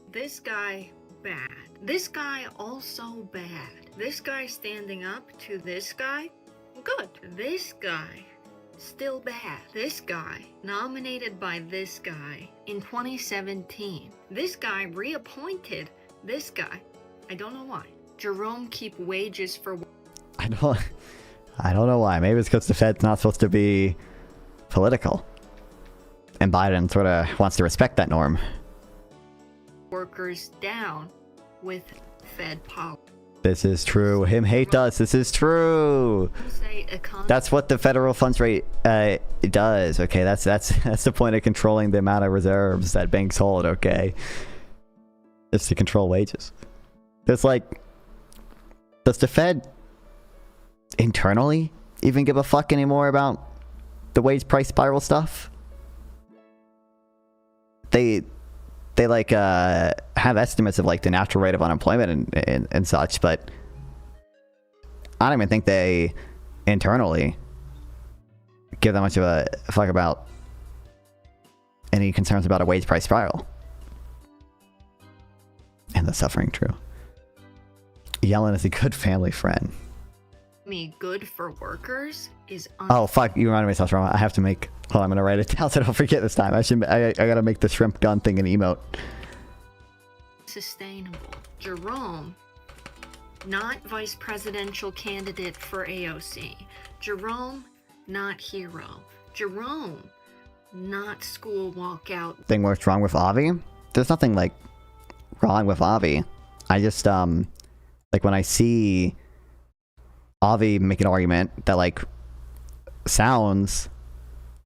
This guy, bad. This guy, also bad. This guy standing up to this guy, good. This guy, still bad. This guy, nominated by this guy in 2017. This guy reappointed this guy. I don't know why. Jerome keep wages for... I don't know why. Maybe it's because the Fed's not supposed to be political. And Biden sort of wants to respect that norm. workers down with Fed policy. This is true. Him hate us. This is true. That's what the federal funds rate does. Okay, that's the point of controlling the amount of reserves that banks hold. Okay, it's to control wages. It's like, does the Fed internally even give a fuck anymore about the wage price spiral stuff? They they like have estimates of like the natural rate of unemployment and such, but I don't even think they internally give that much of a fuck about any concerns about a wage price spiral. And the suffering, true. Yellen is a good family friend. Me good for workers is Oh fuck, you reminded me of something wrong. I have to make, hold on, I'm gonna write it down so I don't forget this time. I gotta make the shrimp gun thing an emote. unsustainable. Jerome, not vice presidential candidate for AOC. Jerome, not hero. Jerome, not school walkout. Thing what's wrong with Avi? There's nothing like wrong with Avi. I just like when I see Avi make an argument that like sounds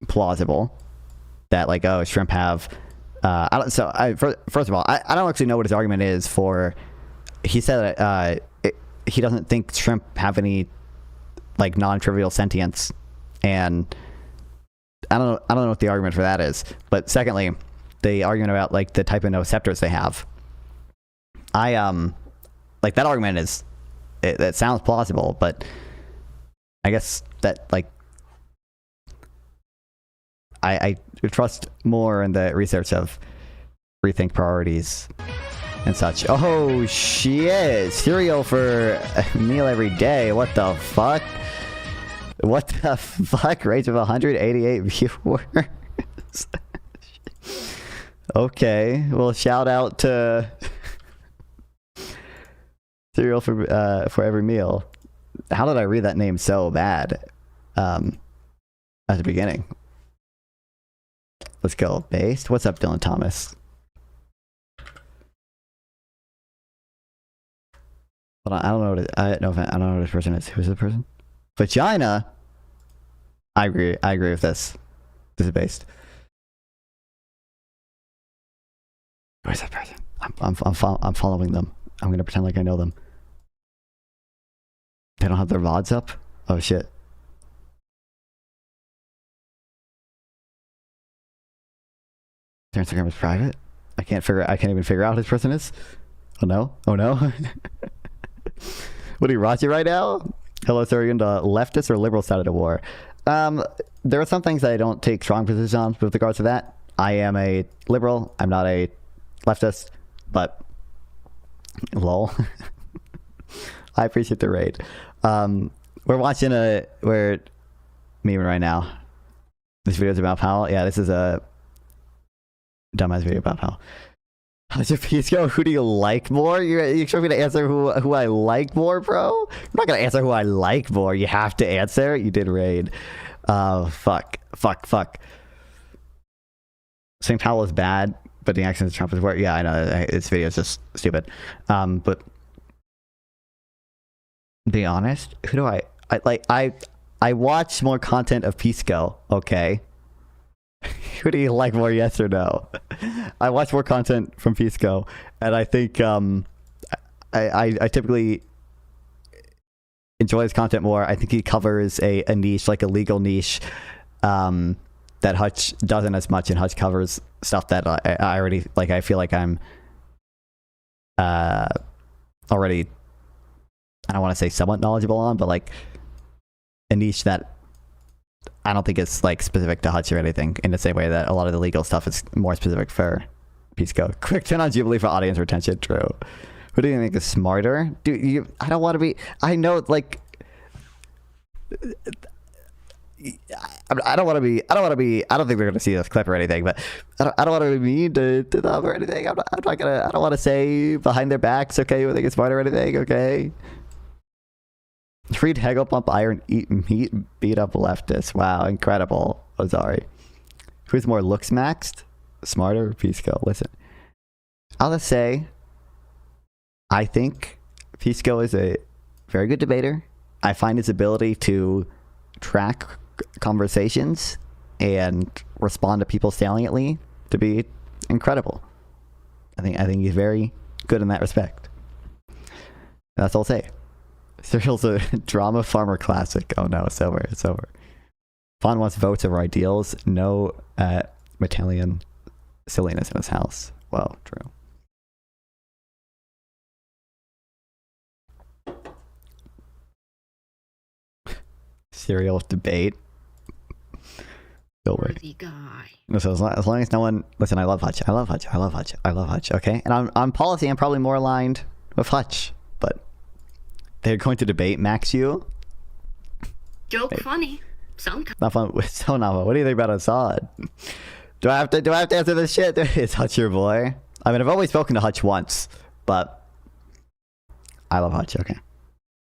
plausible, that like, oh, shrimp have first of all, I don't actually know what his argument is for. He said that he doesn't think shrimp have any like non-trivial sentience, and I don't know what the argument for that is. But secondly, the argument about like the type of nociceptors they have, like that argument is that sounds plausible, but I guess that like I trust more in the research of rethink priorities and such. Oh shit! Cereal for a meal every day. What the fuck? What the fuck? Range of 188 viewers. Okay, well, shout out to Cereal for every meal. How did I read that name so bad at the beginning? Let's go. Based. What's up, Dylan Thomas? Hold on, I don't know what I don't know what this person is. Who's the person? Vagina. I agree with this. This is based. Where's that person? I'm following them. I'm gonna pretend like I know them. They don't have their VODs up? Oh shit. Their Instagram is private? I can't even figure out who this person is. Oh no. Oh no. What are you watching right now? Hello, sir, are you into leftist or liberal side of the war? There are some things that I don't take strong positions on with regards to that. I am a liberal. I'm not a leftist, but lol. I appreciate the raid. We're watching we're memeing right now. This video is about Powell. Yeah, this is a dumbass video about Powell. How's your piece go? Who do you like more? You expect me to answer who I like more, bro? I'm not gonna answer who I like more. You have to answer. You did raid. Fuck. Saying Powell is bad, but the accent of Trump is worse. Yeah, I know. This video is just stupid. But be honest, who do I like? I watch more content of Pisco. Okay. Who do you like more, yes or no? I watch more content from Pisco, and I think I typically enjoy his content more. I think he covers a niche, like a legal niche, that Hutch doesn't as much, and Hutch covers stuff that I already, like, I feel like I'm already, I don't want to say somewhat knowledgeable on, but like a niche that I don't think it's like specific to Hutch or anything, in the same way that a lot of the legal stuff is more specific for Pisco. Quick turn on Jubilee for audience retention. True. Who do you think is smarter? Dude, I don't want to be. I know, like, I don't want to be. I don't think they're gonna see this clip or anything. But I don't want to be mean to them or anything. I'm not gonna. I don't want to say behind their backs. Okay, who think it's smarter or anything. Okay. Freed Hegel pump iron, eat meat, beat up leftist. Wow, incredible. Oh, sorry. Who's more looks maxed? Smarter or Pisco? Listen, I'll just say, I think Pisco is a very good debater. I find his ability to track conversations and respond to people saliently to be incredible. I think he's very good in that respect. That's all I'll say. Cereal's a drama farmer classic. Oh no, it's over. It's over. Fawn wants votes over ideals. No Italian silliness in his house. well, true. Serial debate. Worthy guy. So as long as no one listen, I love Hutch. I love Hutch. I love Hutch. I love Hutch. Okay, and on policy, I'm probably more aligned with Hutch, but they're going to debate Max you. Joke funny. Sometimes. Not fun. So not fun. What do you think about Assad? Do I have to answer this shit? Is Hutch your boy? I mean, I've only spoken to Hutch once, but I love Hutch. Okay.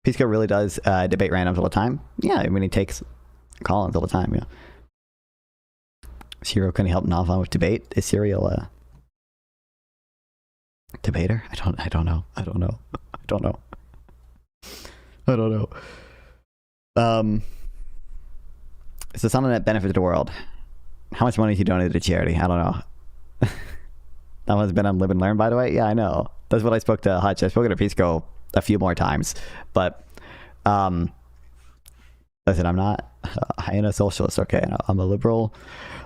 Pisco really does debate randoms all the time. Yeah, I mean, he takes call-ins all the time. Yeah. Serial, can he help Navan with debate? Is Serial a debater? I don't know. Is the sun net benefit to the world? How much money he donated to charity? I don't know. That one's been on Live and Learn, by the way. Yeah, I know. That's what I spoke to Hutch. I spoke to Pisco a few more times, but listen, I'm not. I ain't a socialist. Okay, I'm a liberal.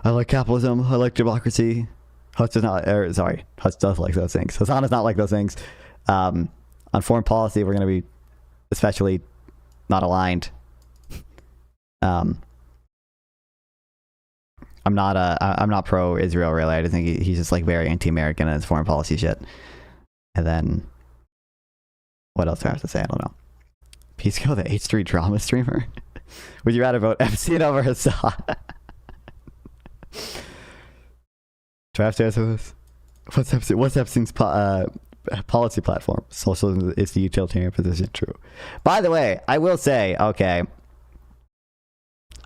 I like capitalism. I like democracy. Hutch does not. Hutch does like those things. Hassan is not like those things. On foreign policy, we're going to be especially not aligned. I'm not pro-Israel really. I just think he's just like very anti-American in his foreign policy shit. And then what else do I have to say? I don't know. Pisco, the H3 drama streamer. Would you rather vote Epstein over Hassan? Do I have to answer this? What's Epstein's policy platform? Socialism is the utilitarian position. True. By the way, I will say, okay,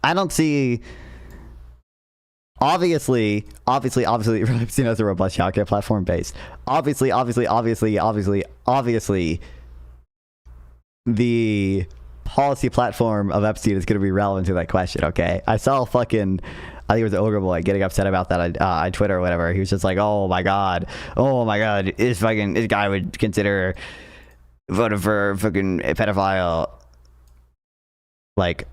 I don't see. Obviously, Epstein has a robust childcare platform base. Obviously, the policy platform of Epstein is going to be relevant to that question, okay? I saw I think it was Ogre Boy getting upset about that on Twitter or whatever. He was just like, oh my god, this guy would consider voting for fucking a pedophile. Like,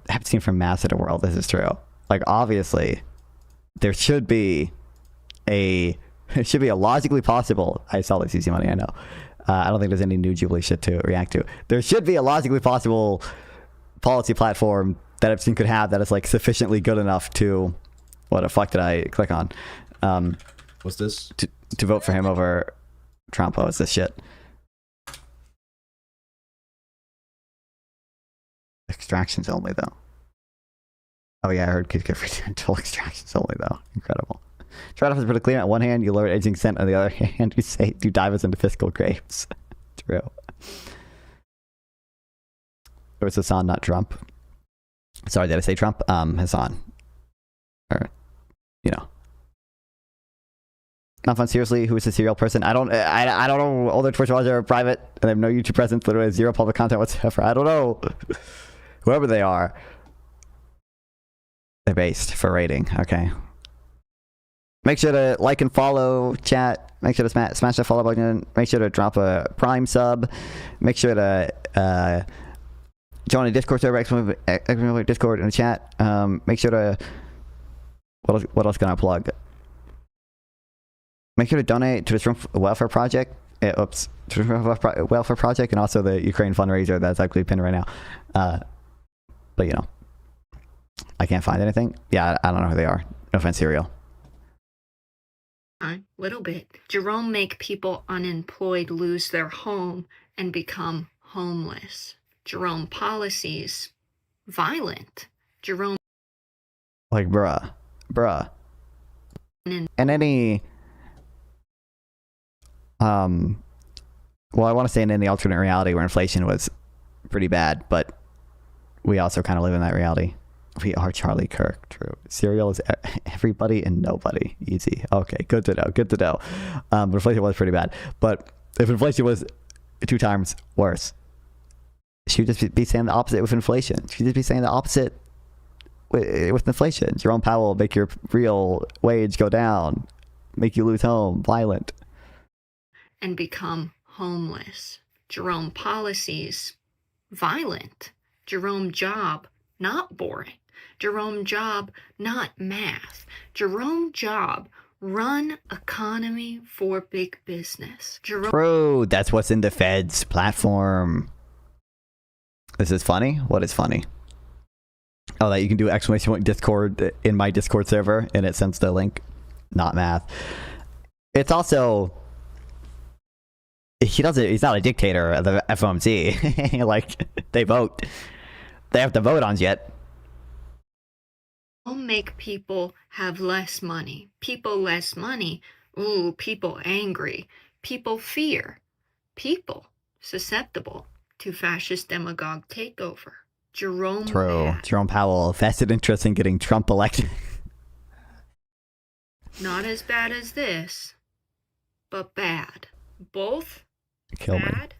Epstein from Mass of the world, this is true. Like, obviously, there should be a logically possible. I saw this easy money, I know. I don't think there's any new Jubilee shit to react to. There should be a logically possible policy platform that Epstein could have that is like sufficiently good enough to. What the fuck did I click on? What's this? To vote for him over Trump. Oh, it's this shit. Extractions only, though. Oh yeah, I heard kids get free until extractions only, though. Incredible. Trade-off is pretty clear. On one hand, you lower edging cent. On the other hand, you say do dive us into fiscal grapes. True. It was Hassan, not Trump. Sorry, did I say Trump? Hassan. Or, Not fun. Seriously, who is a serial person? I don't know. All their Twitch watchers are private, and they have no YouTube presence. Literally zero public content whatsoever. I don't know. Whoever they are, they're based for rating. Okay. Make sure to like and follow, chat. Make sure to smash the follow button. Make sure to drop a Prime sub. Make sure to join the Discord server. Discord in the chat. Make sure to what else can I plug? Make sure to donate to the Shrimp Welfare Project. To the Shrimp Welfare Project, and also the Ukraine fundraiser that's actually pinned right now. But I can't find anything. Yeah, I don't know who they are. No offense, Serial. Little bit. Jerome make people unemployed lose their home and become homeless. Jerome policies violent. Jerome like bruh. And any well, I want to say in any alternate reality where inflation was pretty bad, but we also kind of live in that reality. We are Charlie Kirk. True. Serial is everybody and nobody. Easy. Okay, good to know. But inflation was pretty bad. But if inflation was 2 times worse, she would just be saying the opposite with inflation. She'd just be saying the opposite with inflation. Jerome Powell will make your real wage go down, make you lose home, violent. And become homeless. Jerome policies violent. Jerome job not boring. Jerome job not math. Jerome job run economy for big business. True, that's what's in the Fed's platform. This is funny? What is funny? Oh, that you can do exclamation point Discord in my Discord server and it sends the link. Not math. It's also... He's not a dictator of the FOMC. Like, they vote. They have to vote on yet. Don't make people have less money. People less money. Ooh, people angry. People fear. People susceptible to fascist demagogue takeover. Jerome Powell, vested interest in getting Trump elected. Not as bad as this, but bad. Both Kill bad,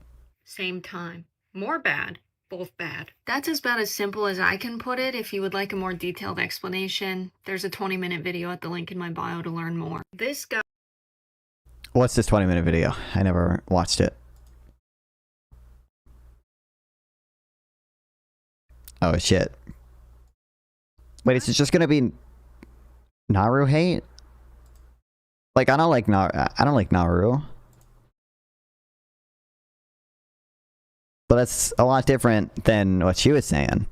same time. More bad, both bad. That's about as simple as I can put it. If you would like a more detailed explanation, there's a 20-minute video at the link in my bio to learn more. This guy... What's this 20-minute video? I never watched it. Oh shit. Wait, is it just gonna be Nauru hate? Like, I don't like Nauru. But that's a lot different than what she was saying.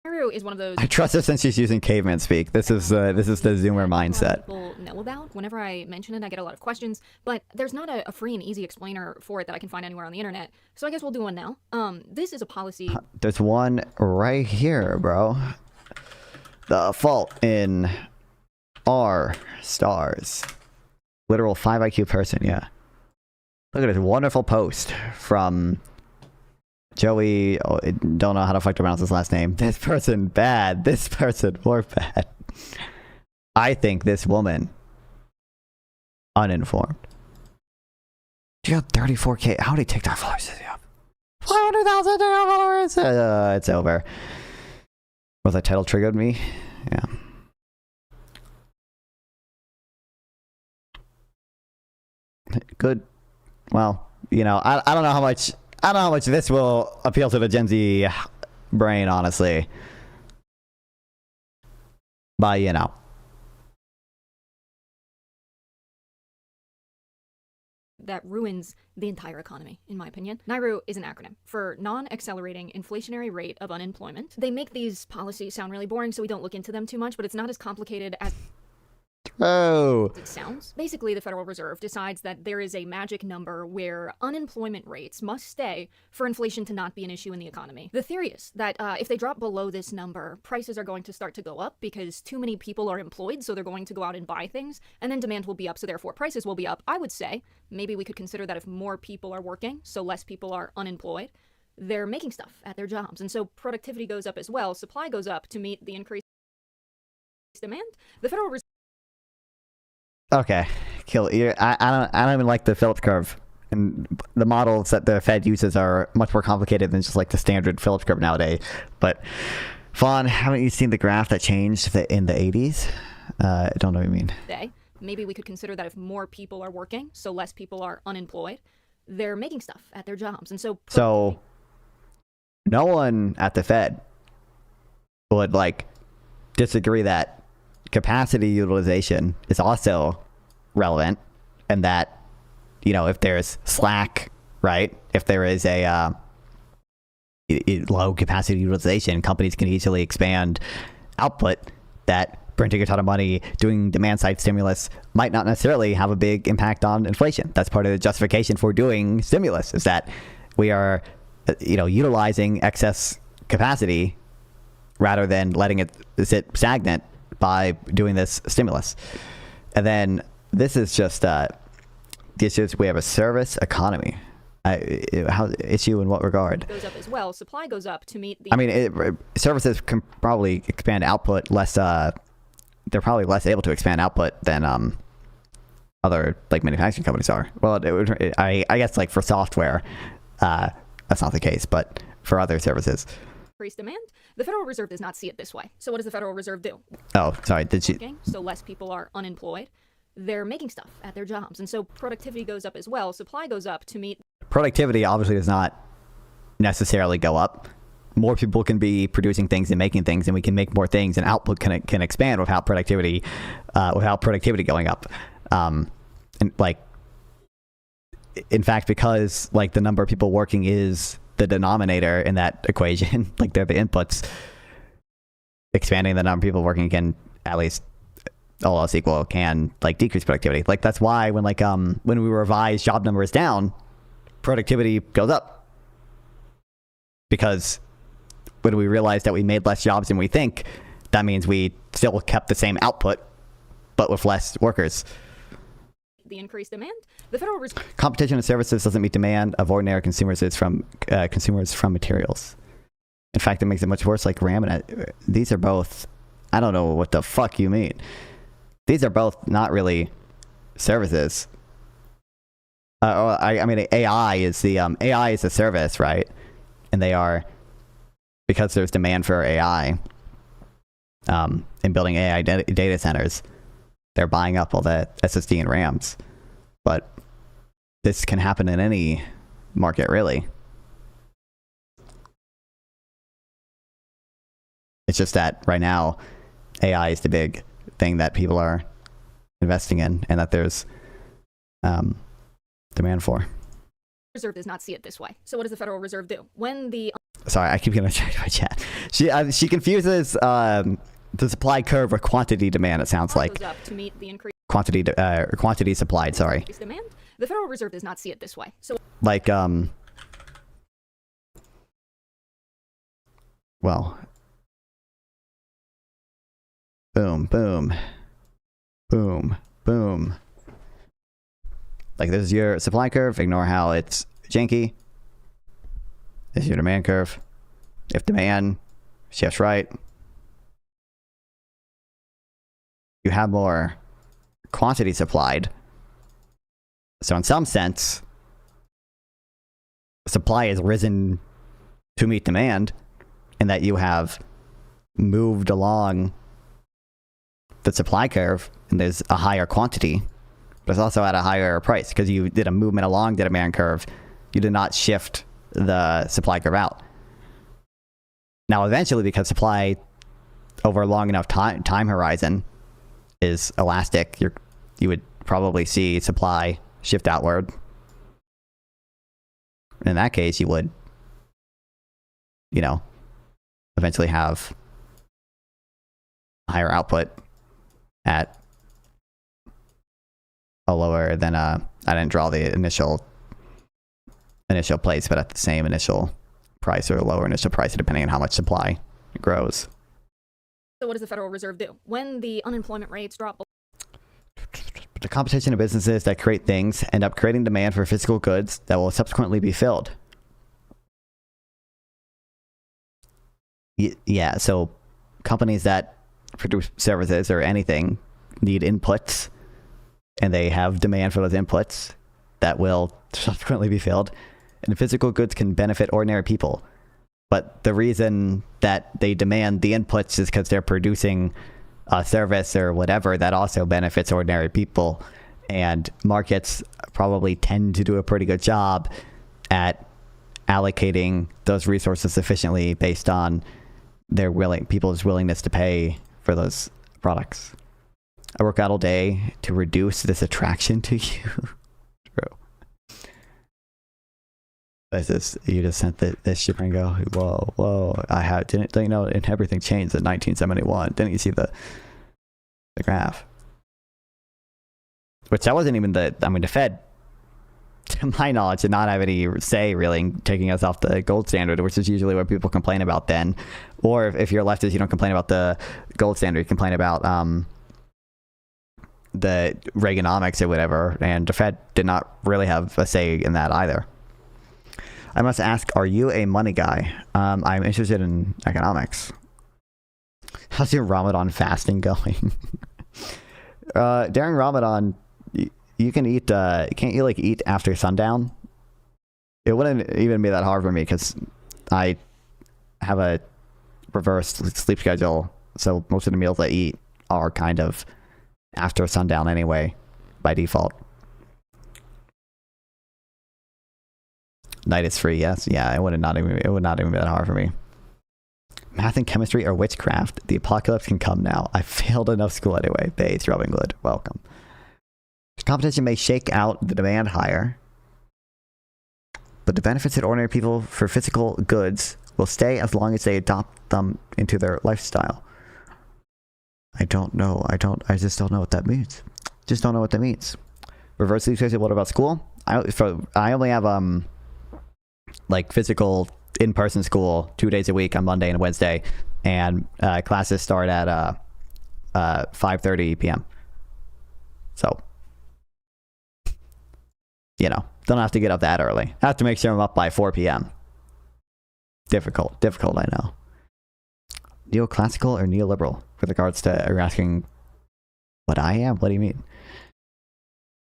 Nauru is one of those... I trust her since she's using caveman speak. This is the Zoomer mindset. People know about. Whenever I mention it, I get a lot of questions, but there's not a free and easy explainer for it that I can find anywhere on the internet. So I guess we'll do one now. This is a policy... There's one right here, bro. The fault in R stars. Literal 5 IQ person, yeah. Look at this wonderful post from Joey. Oh, I don't know how to fuck to pronounce his last name. This person bad. This person more bad. I think this woman uninformed. She got 34K. How many TikTok followers does he have? 500,000 TikTok followers. It's over. Was that title triggered me? Yeah. Good. Well, you know, I don't know how much this will appeal to the Gen Z brain, honestly. But you know. that ruins the entire economy, in my opinion. NAIRU is an acronym for Non-Accelerating Inflationary Rate of Unemployment. They make these policies sound really boring, so we don't look into them too much, but it's not as complicated as it sounds. Basically, the Federal Reserve decides that there is a magic number where unemployment rates must stay for inflation to not be an issue in the economy. The theory is that if they drop below this number, prices are going to start to go up because too many people are employed, so they're going to go out and buy things, and then demand will be up, so therefore prices will be up. I would say maybe we could consider that if more people are working, so less people are unemployed, they're making stuff at their jobs, and so productivity goes up as well. Supply goes up to meet the increased demand. The Federal Reserve... Okay, kill you. I don't even like the Phillips curve, and the models that the Fed uses are much more complicated than just like the standard Phillips curve nowadays. But Fawn, haven't you seen the graph that changed in the 80s? I don't know what you mean. Maybe we could consider that if more people are working, so less people are unemployed, they're making stuff at their jobs, and so... So, no one at the Fed would like disagree that capacity utilization is also relevant, and that, you know, if there's slack, right, if there is a low capacity utilization, companies can easily expand output. That printing a ton of money, doing demand side stimulus might not necessarily have a big impact on inflation. That's part of the justification for doing stimulus, is that we are, you know, utilizing excess capacity rather than letting it sit stagnant by doing this stimulus. And then this is just this is, we have a service economy. How issue in what regard? Goes up as well. Supply goes up to meet the... I mean, services can probably expand output less. They're probably less able to expand output than other like manufacturing companies are. Well, I guess like for software, that's not the case, but for other services. Increased demand. The Federal Reserve does not see it this way. So what does the Federal Reserve do? Oh, sorry. Did she? So less people are unemployed. They're making stuff at their jobs, and so productivity goes up as well. Supply goes up to meet... Productivity obviously does not necessarily go up. more people can be producing things and making things, and we can make more things, and output can expand without productivity going up. And like, in fact, because like the number of people working is the denominator in that equation, like they're the inputs, expanding the number of people working can, at least all else equal, can like decrease productivity. Like that's why when we revise job numbers down, productivity goes up, because when we realize that we made less jobs than we think, that means we still kept the same output but with less workers. The increased demand, the Federal Reserve. Competition of services doesn't meet demand of ordinary consumers from materials. In fact, it makes it much worse. Like RAM and these are both, I don't know what the fuck you mean. These are both not really services. I mean, AI is the service, right? And they are, because there's demand for AI, and building AI data centers, they're buying up all the SSD and RAMs. But this can happen in any market, really. It's just that right now, AI is the big thing that people are investing in, and that there's demand for. Reserve does not see it this way. So what does the Federal Reserve do? When the... Sorry, I keep getting checked my chat. She confuses the supply curve with quantity demand, it sounds like. Goes up to meet the increase Quantity supplied, sorry. demand. The Federal Reserve does not see it this way. So like, well, boom, boom, boom, boom. Like, this is your supply curve. Ignore how it's janky. This is your demand curve. If demand shifts right, you have more quantity supplied. So in some sense, supply has risen to meet demand, in that you have moved along the supply curve, and there's a higher quantity, but it's also at a higher price, because you did a movement along the demand curve. You did not shift the supply curve out. Now, eventually, because supply over a long enough time horizon is elastic, you would probably see supply shift outward. In that case, you would, eventually have higher output at a lower than I didn't draw the initial place, but at the same initial price or lower initial price, depending on how much supply grows. So what does the Federal Reserve do? When the unemployment rates drop... The competition of businesses that create things end up creating demand for physical goods that will subsequently be filled. Yeah, so companies that produce services or anything need inputs, and they have demand for those inputs that will subsequently be filled. And physical goods can benefit ordinary people. But the reason that they demand the inputs is because they're producing a service or whatever that also benefits ordinary people. And markets probably tend to do a pretty good job at allocating those resources sufficiently based on people's willingness to pay for those products. I work out all day to reduce this attraction to you. True. You just sent this ship and go, whoa. Didn't you know, and everything changed in 1971. Didn't you see the graph? Which that wasn't even the Fed, to my knowledge, did not have any say really in taking us off the gold standard, which is usually what people complain about then. Or if you're a leftist, you don't complain about the gold standard, you complain about the Reaganomics or whatever, and the Fed did not really have a say in that either. I must ask, are you a money guy? I'm interested in economics. How's your Ramadan fasting going? During Ramadan, you can eat, can't you eat after sundown? It wouldn't even be that hard for me because I have a reversed sleep schedule. So most of the meals I eat are kind of after sundown anyway, by default. Night is free, yes. Yeah, it would not even be that hard for me. math and chemistry are witchcraft. The apocalypse can come now. I failed enough school anyway. Bates, Robin Hood, welcome. Competition may shake out the demand higher, but the benefits that ordinary people for physical goods will stay as long as they adopt them into their lifestyle. I don't know. I just don't know what that means. Just don't know what that means. Reversely, what about school? I only have like physical in-person school 2 days a week on Monday and Wednesday, and classes start at 5:30 p.m. So, you know, don't have to get up that early. I have to make sure I'm up by 4 p.m. Difficult, I know. Neoclassical or neoliberal with regards to, are you asking what I am? What do you mean?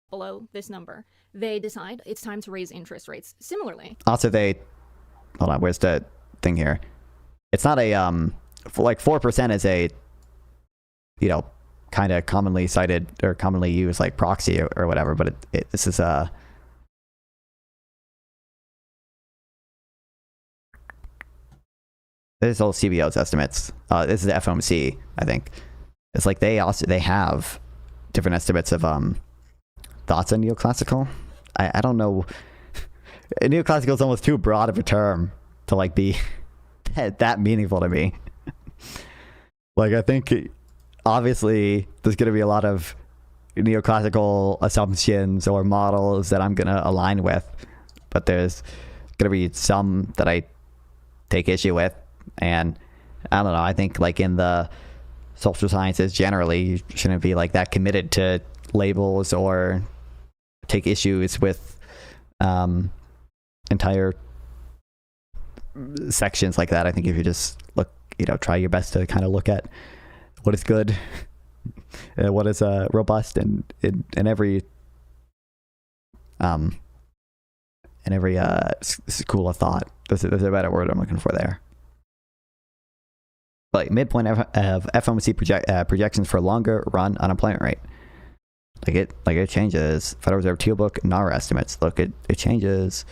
Below this number, they decide it's time to raise interest rates. Similarly, Also, hold on, where's the thing here? It's not a, like 4% is a, you know, kind of commonly cited or commonly used like proxy or whatever, but this is this is all CBO's estimates. This is the FOMC, I think. It's like they have different estimates of thoughts on neoclassical. I don't know. Neoclassical is almost too broad of a term to like be that meaningful to me. Like, I think obviously there's going to be a lot of neoclassical assumptions or models that I'm going to align with, but there's going to be some that I take issue with. And I don't know, I think like in the social sciences generally, you shouldn't be like that committed to labels or take issues with entire sections like that. I think if you just look, you know, try your best to kind of look at what is good and what is robust in every school of thought. There's a better word I'm looking for there. Like midpoint of FOMC projections for longer run unemployment rate. Like it changes. Federal Reserve Teal Book NAR estimates. Look, it changes.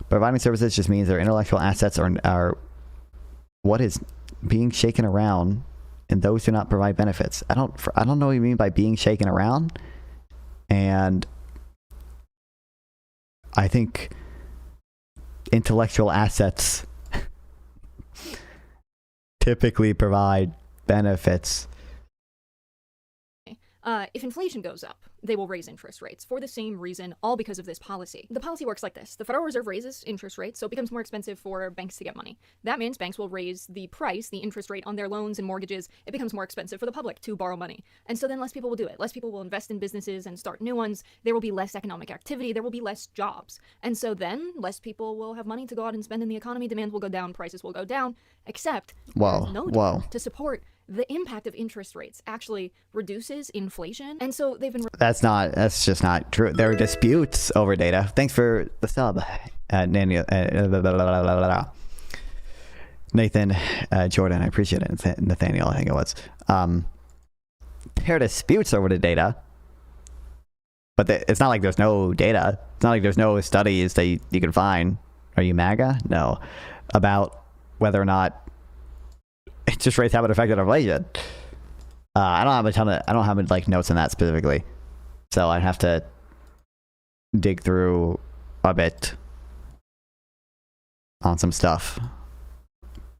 Providing services just means their intellectual assets are what is being shaken around, and those do not provide benefits. I don't know what you mean by being shaken around, and I think intellectual assets typically provide benefits. if inflation goes up, they will raise interest rates for the same reason, all because of this policy. The policy works like this. The Federal Reserve raises interest rates, so it becomes more expensive for banks to get money. That means banks will raise the price, the interest rate on their loans and mortgages. It becomes more expensive for the public to borrow money. And so then less people will do it. Less people will invest in businesses and start new ones. There will be less economic activity. There will be less jobs. And so then less people will have money to go out and spend in the economy. Demand will go down. There's no data to support the impact of interest rates actually reduces inflation. And so they've been... That's just not true. There are disputes over data. Thanks for the sub, Nathan Jordan. I appreciate it. Nathaniel, I think it was. There are disputes over the data, but it's not like there's no data. It's not like there's no studies that you can find. Are you MAGA? No. About whether or not interest rates have an effect on inflation. I don't have like notes on that specifically, so I'd have to dig through a bit on some stuff.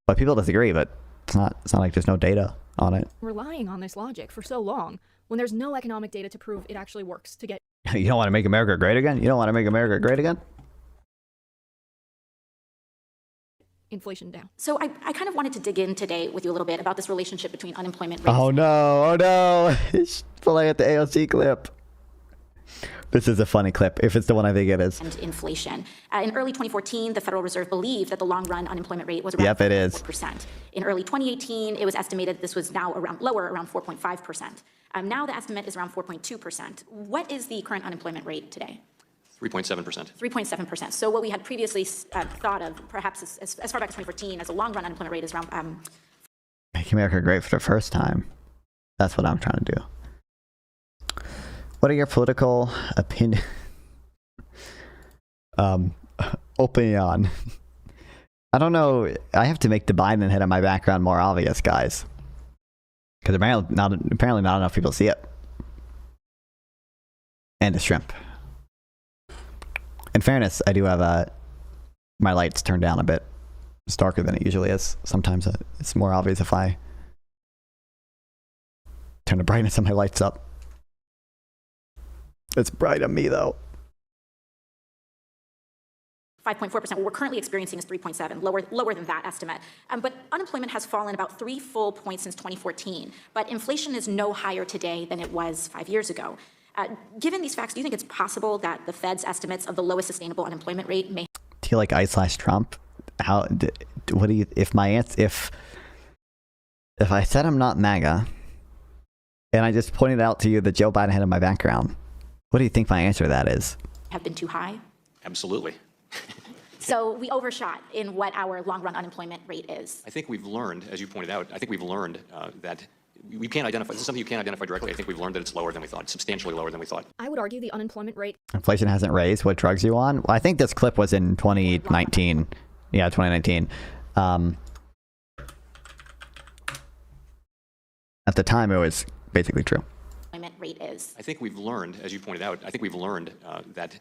But people disagree. But it's not like there's no data on it. Relying on this logic for so long when there's no economic data to prove it actually works to get. You don't want to make America great again? You don't want to make America great again? Inflation down. So I kind of wanted to dig in today with you a little bit about this relationship between unemployment rates. Oh no, it's pulling at the AOC clip. This is a funny clip, if it's the one I think it is. And inflation. In early 2014, the Federal Reserve believed that the long-run unemployment rate was around 4%. In early 2018, it was estimated this was now around 4.5%. Now the estimate is around 4.2%. What is the current unemployment rate today? 3.7%. 3.7%. So what we had previously thought of, perhaps as far back as 2014, as a long-run unemployment rate is around... Make America great for the first time. That's what I'm trying to do. What are your political opinion? Opinion. I don't know. I have to make the Biden hit on my background more obvious, guys. Because apparently not enough people see it. And the shrimp. In fairness, I do have my lights turned down a bit. It's darker than it usually is. Sometimes it's more obvious if I turn the brightness of my lights up. It's bright on me, though. 5.4%. What we're currently experiencing is 3.7, lower than that estimate. But unemployment has fallen about 3 full points since 2014. But inflation is no higher today than it was 5 years ago. Given these facts, do you think it's possible that the Fed's estimates of the lowest sustainable unemployment rate may... Do you like I/Trump? What do you... If I said I'm not MAGA, and I just pointed out to you that Joe Biden had in my background, what do you think my answer to that is? ...have been too high? Absolutely. So we overshot in what our long-run unemployment rate is. I think we've learned, as you pointed out, I think we've learned that we can't identify, this is something you can't identify directly. I think we've learned that it's lower than we thought, substantially lower than we thought. I would argue the unemployment rate... Inflation hasn't raised. What drugs you on? Well, I think this clip was in 2019. Yeah, 2019. At the time, it was basically true. Unemployment rate is. I think we've learned, as you pointed out, I think we've learned that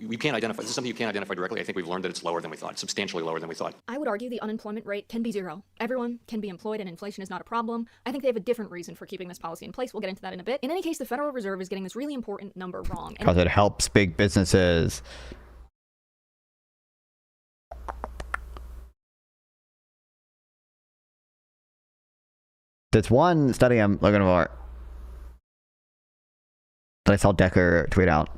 we can't identify, this is something you can't identify directly. I think we've learned that it's lower than we thought, substantially lower than we thought. I would argue the unemployment rate can be zero. Everyone can be employed and inflation is not a problem. I think they have a different reason for keeping this policy in place. We'll get into that in a bit. In any case, the Federal Reserve is getting this really important number wrong. Because it helps big businesses. There's one study I'm looking for that I saw Decker tweet out.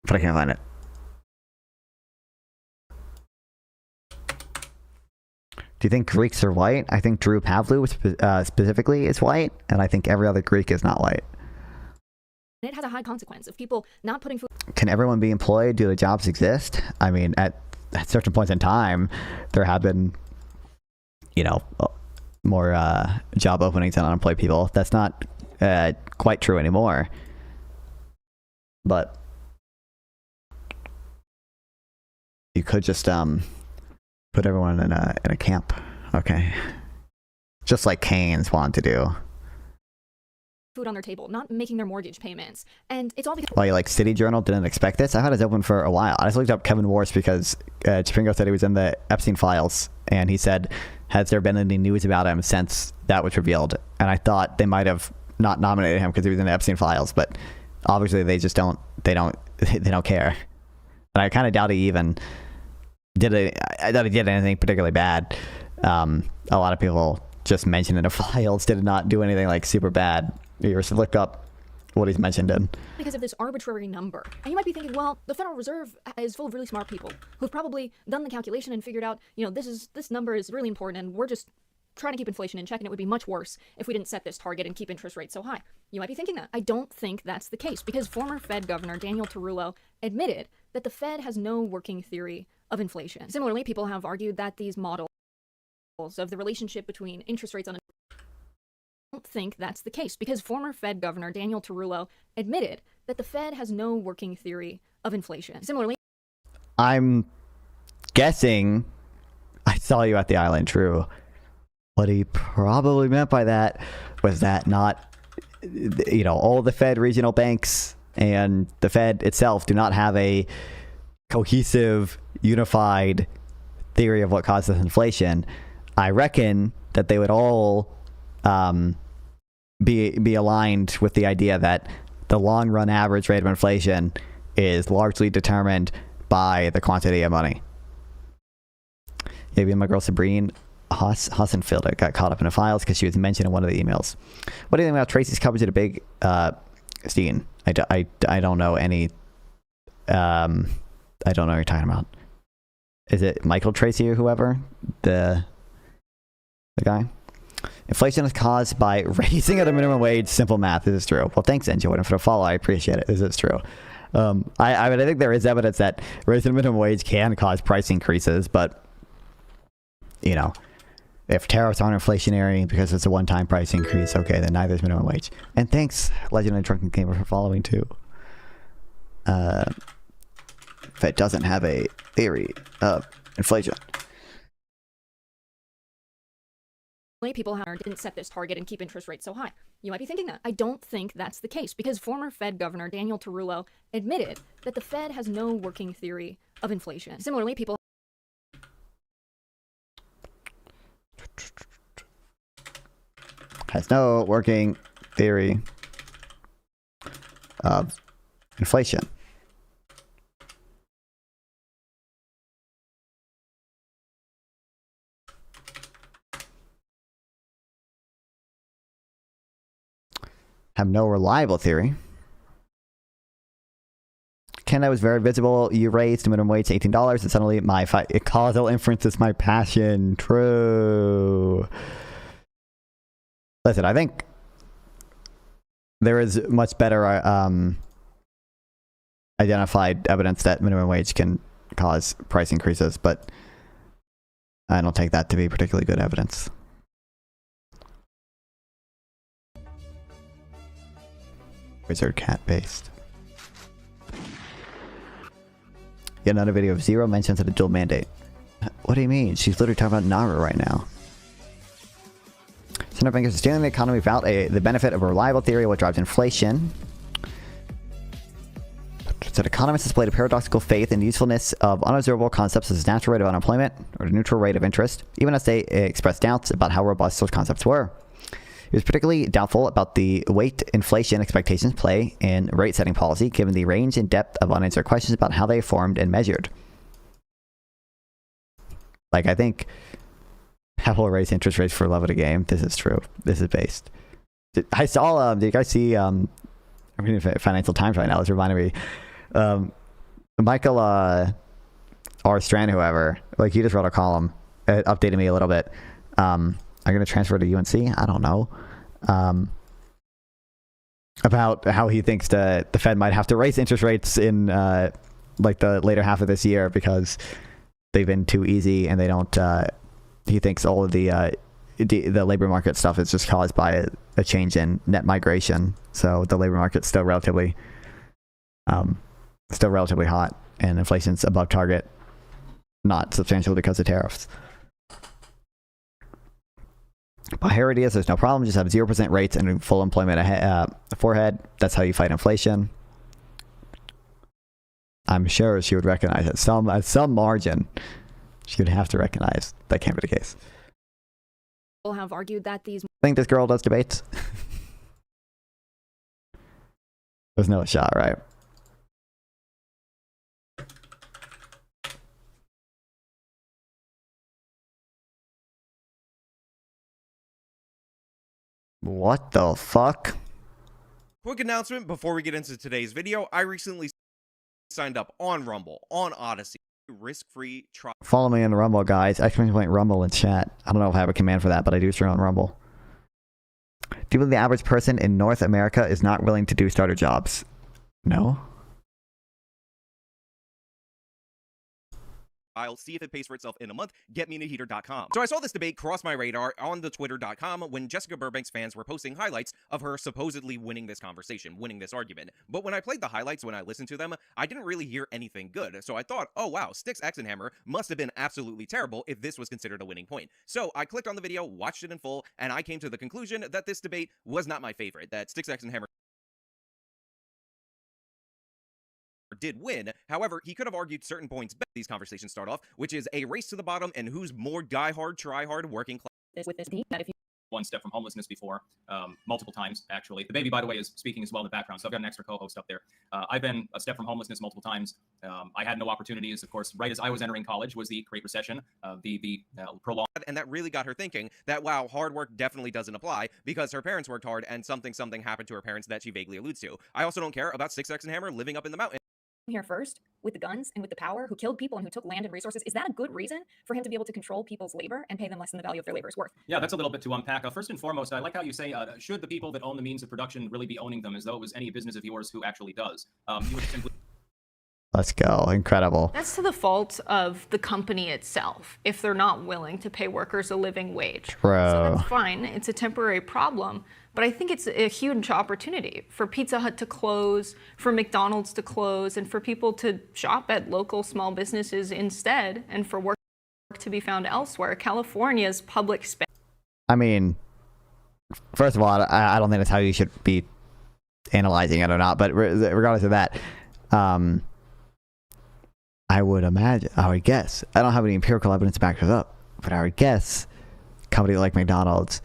But I can't find it. Do you think Greeks are white? I think Drew Pavlou specifically is white, and I think every other Greek is not white. It has a high consequence of people not putting food... Can everyone be employed? Do the jobs exist? I mean, at certain points in time, there have been, more job openings than unemployed people. That's not quite true anymore. But you could just put everyone in a camp, okay? Just like Keynes wanted to do. Food on their table, not making their mortgage payments, and it's all because... Well, like City Journal didn't expect this. I had it open for a while. I just looked up Kevin Warsh because Chapingo said he was in the Epstein files, and he said, has there been any news about him since that was revealed? And I thought they might have not nominated him because he was in the Epstein files, but obviously they just don't care. And I kind of doubt he even did it. I doubt he did anything particularly bad. A lot of people just mentioned in the files did not do anything like super bad. You just look up what he's mentioned in. Because of this arbitrary number. And you might be thinking, well, the Federal Reserve is full of really smart people who've probably done the calculation and figured out, this number is really important and we're just trying to keep inflation in check and it would be much worse if we didn't set this target and keep interest rates so high. You might be thinking that. I don't think that's the case because former Fed Governor Daniel Tarullo admitted that the Fed has no working theory of inflation. Similarly, people have argued that these models of the relationship between interest rates on I don't think that's the case because former Fed Governor Daniel Tarullo admitted that the Fed has no working theory of inflation. Similarly, I'm guessing I saw you at the island, true. What he probably meant by that was that not, all the Fed regional banks and the Fed itself do not have a cohesive, unified theory of what causes inflation. I reckon that they would all be aligned with the idea that the long run average rate of inflation is largely determined by the quantity of money. Maybe my girl Sabrine Hassenfelder got caught up in the files because she was mentioned in one of the emails. What do you think about Tracy's coverage of the big Steen? I don't know any. I don't know what you're talking about. Is it Michael Tracy or whoever? The guy? Inflation is caused by raising of the minimum wage. Simple math. This is true. Well, thanks, N. Jordan, for the follow. I appreciate it. This is true. I think there is evidence that raising the minimum wage can cause price increases, but if tariffs aren't inflationary because it's a one-time price increase, okay, then neither is minimum wage. And thanks, Legend and Drunken Gamer, for following too. Fed doesn't have a theory of inflation. People didn't set this target and keep interest rates so high. You might be thinking that. I don't think that's the case because former Fed Governor Daniel Tarullo admitted that the Fed has no working theory of inflation. Similarly, people has no working theory of inflation. Have no reliable theory. Canada was very visible. You raised the minimum wage to $18 and suddenly my causal inference is my passion. True. Listen, I think there is much better identified evidence that minimum wage can cause price increases, but I don't take that to be particularly good evidence. Wizard cat based. Yet another video of Zero mentions of a dual mandate. What do you mean? She's literally talking about Nauru right now. Central bankers are stealing the economy without the benefit of a reliable theory of what drives inflation. Said economists displayed a paradoxical faith in the usefulness of unobservable concepts such as natural rate of unemployment or the neutral rate of interest, even as they expressed doubts about how robust those concepts were. He was particularly doubtful about the weight inflation expectations play in rate setting policy, given the range and depth of unanswered questions about how they formed and measured. Like, I think Apple will raise interest rates for love of the game. This is true. This is based. I saw, did you guys see, I'm reading Financial Times right now. It's reminding me, Michael R. Strand, whoever, like, he just wrote a column, updated me a little bit. I'm going to transfer to UNC. I don't know. About how he thinks that the Fed might have to raise interest rates in like the later half of this year because they've been too easy and they don't. He thinks all of the labor market stuff is just caused by a change in net migration. So the labor market's still relatively hot and inflation's above target, not substantial because of tariffs. But here it is, there's no problem, just have 0% rates and full employment forehead. That's how you fight inflation. I'm sure she would recognize it. At some margin, she would have to recognize that can't be the case. People have argued that these... I think this girl does debates. There's no shot, right? What the fuck? Quick announcement before we get into today's video. I recently signed up on Rumble, on Odyssey, risk-free trial. Follow me on Rumble, guys. Exclamation point Rumble in chat. I don't know if I have a command for that, but I do stream on Rumble. Do you believe the average person in North America is not willing to do starter jobs? No. I'll see if it pays for itself in a month. GetMeInAHeater.com. So I saw this debate cross my radar on the Twitter.com when Jessica Burbank's fans were posting highlights of her supposedly winning this conversation, winning this argument. But when I played the highlights, when I listened to them, I didn't really hear anything good. So I thought, oh wow, Styx Exenhammer must have been absolutely terrible if this was considered a winning point. So I clicked on the video, watched it in full, and I came to the conclusion that this debate was not my favorite, that Styx Exenhammer did win. However, he could have argued certain points better. These conversations start off, which is a race to the bottom and who's more die-hard, try-hard, working class. With this deep, that if you one step from homelessness before, multiple times, actually. The baby, by the way, is speaking as well in the background, so I've got an extra co-host up there. I've been a step from homelessness multiple times. I had no opportunities, of course, right as I was entering college was the Great Recession, the prolonged. And that really got her thinking that, wow, hard work definitely doesn't apply because her parents worked hard and something happened to her parents that she vaguely alludes to. I also don't care about Styx Exenhammer living up in the mountain. Here first with the guns and with the power, who killed people and who took land and resources. Is that a good reason for him to be able to control people's labor and pay them less than the value of their labor is worth? Yeah, that's a little bit to unpack. First and foremost, I like how you say, should the people that own the means of production really be owning them, as though it was any business of yours who actually does? You would simply Let's go. Incredible. That's to the fault of the company itself if they're not willing to pay workers a living wage. True. So that's fine. It's a temporary problem. But I think it's a huge opportunity for Pizza Hut to close, for McDonald's to close, and for people to shop at local small businesses instead, and for work to be found elsewhere. California's public space. I mean, first of all, I don't think that's how you should be analyzing it or not, but regardless of that, I would guess, I don't have any empirical evidence to back it up, but I would guess a company like McDonald's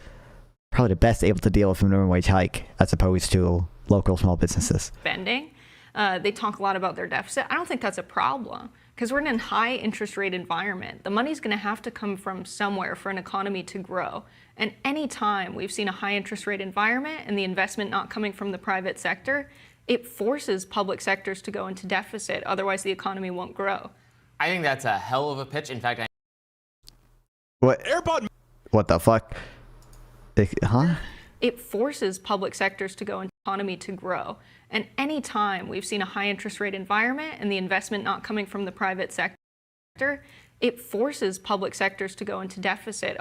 probably the best able to deal with a minimum wage hike as opposed to local small businesses. Spending. They talk a lot about their deficit. I don't think that's a problem because we're in a high interest rate environment. The money's going to have to come from somewhere for an economy to grow. And any time we've seen a high interest rate environment and the investment not coming from the private sector, it forces public sectors to go into deficit. Otherwise, the economy won't grow. I think that's a hell of a pitch. In fact, What? AirPod. What the fuck? Huh? It forces public sectors to go into the economy to grow. And any time we've seen a high interest rate environment and the investment not coming from the private sector, it forces public sectors to go into deficit.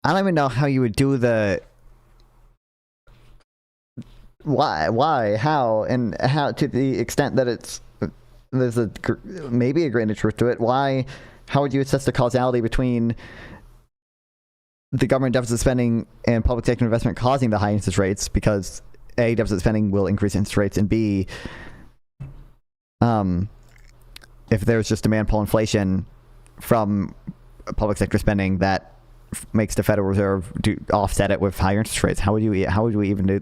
I don't even know how you would do the why, how, and how to the extent that there's maybe a grain of truth to it. Why? How would you assess the causality between the government deficit spending and public sector investment causing the high interest rates? Because A, deficit spending will increase interest rates, and B, if there's just demand pull inflation from public sector spending that makes the Federal Reserve offset it with higher interest rates. How would we even do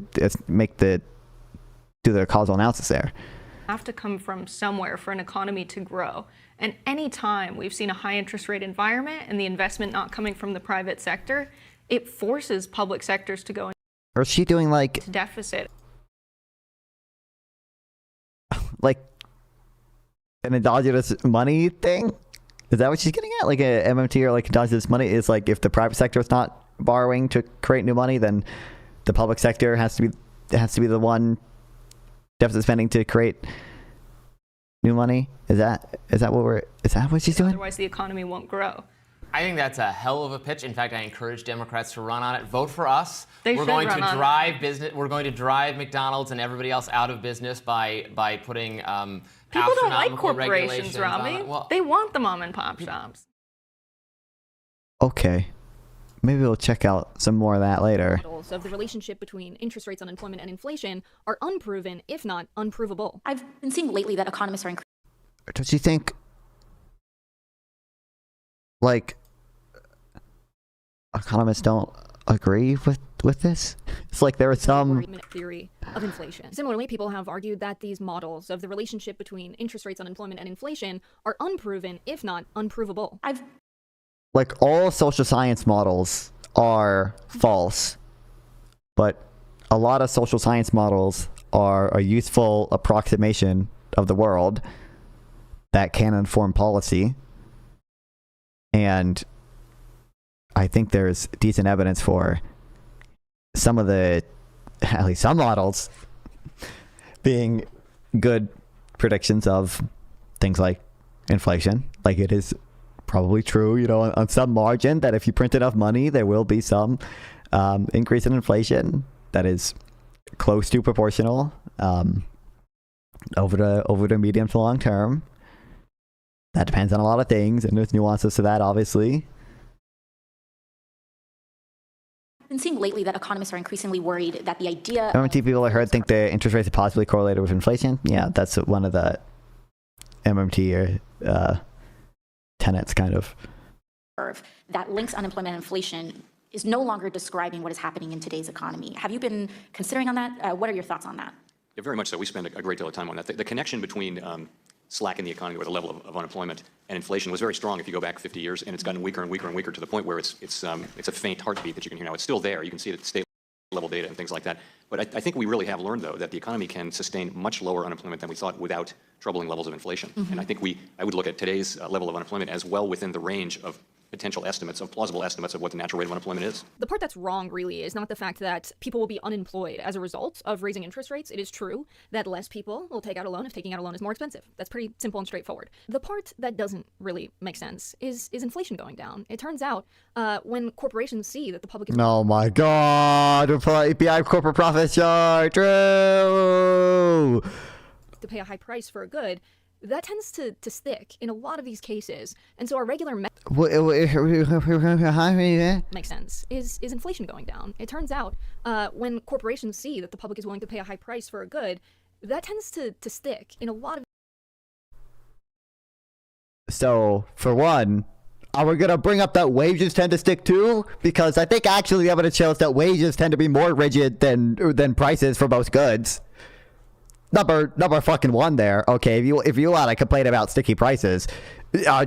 the causal analysis there? Have to come from somewhere for an economy to grow. And any time we've seen a high interest rate environment and the investment not coming from the private sector, it forces public sectors to go Or is she doing like into deficit. Like an endogenous money thing? Is that what she's getting at? Like a MMT or like endogenous money is like if the private sector is not borrowing to create new money, then the public sector has to be the one deficit spending to create new money. Is that what she's doing? Otherwise, the economy won't grow. I think that's a hell of a pitch. In fact, I encourage Democrats to run on it. Vote for us. We're going to drive business. We're going to drive McDonald's and everybody else out of business by putting people don't like corporations, Robbie. They want the mom and pop shops. Okay. Maybe we'll check out some more of that later. Models of the relationship between interest rates, unemployment, and inflation are unproven, if not unprovable. I've been seeing lately that economists are Don't you think, like, economists don't agree with this? It's like there are some theory of inflation. Similarly, people have argued that these models of the relationship between interest rates, unemployment, and inflation are unproven, if not unprovable. Like all social science models are false, but a lot of social science models are a useful approximation of the world that can inform policy. And I think there's decent evidence for at least some models being good predictions of things like inflation. Like it is probably true, on some margin that if you print enough money, there will be some increase in inflation that is close to proportional over the medium to long term. That depends on a lot of things, and there's nuances to that, obviously. I've been seeing lately that economists are increasingly worried that the idea MMT people I heard think the interest rates are possibly correlated with inflation. Yeah, that's one of the MMT tenets, kind of. That links unemployment and inflation is no longer describing what is happening in today's economy. Have you been considering on that? What are your thoughts on that? Yeah, very much so. We spend a great deal of time on that. The connection between slack in the economy or the level of unemployment and inflation was very strong if you go back 50 years, and it's gotten weaker and weaker and weaker to the point where it's a faint heartbeat that you can hear now. It's still there. You can see it at state level data and things like that. But I think we really have learned, though, that the economy can sustain much lower unemployment than we thought without troubling levels of inflation. And I think I would look at today's level of unemployment as well within the range of potential estimates, of plausible estimates of what the natural rate of unemployment is. The part that's wrong really is not the fact that people will be unemployed as a result of raising interest rates. It is true that less people will take out a loan if taking out a loan is more expensive. That's pretty simple and straightforward. The part that doesn't really make sense is inflation going down. It turns out when corporations see that the public is... Oh my god, API corporate profit chart, true! To pay a high price for a good, that tends to stick in a lot of these cases. And so our regular makes sense is inflation going down. It turns out when corporations see that the public is willing to pay a high price for a good, that tends to stick in a lot of... So, for one, are we going to bring up that wages tend to stick too? Because I think actually the evidence shows that wages tend to be more rigid than prices for most goods. Number fucking one there. Okay, if you want to complain about sticky prices,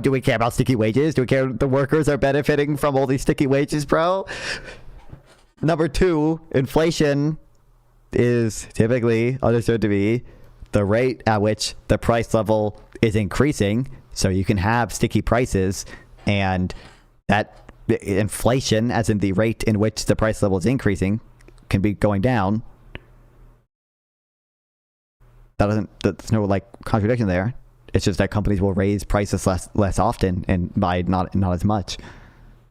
do we care about sticky wages? Do we care the workers are benefiting from all these sticky wages, bro? Number two, inflation is typically understood to be the rate at which the price level is increasing. So you can have sticky prices, and that inflation, as in the rate in which the price level is increasing, can be going down. There's no like contradiction there. It's just that companies will raise prices less often and by not as much.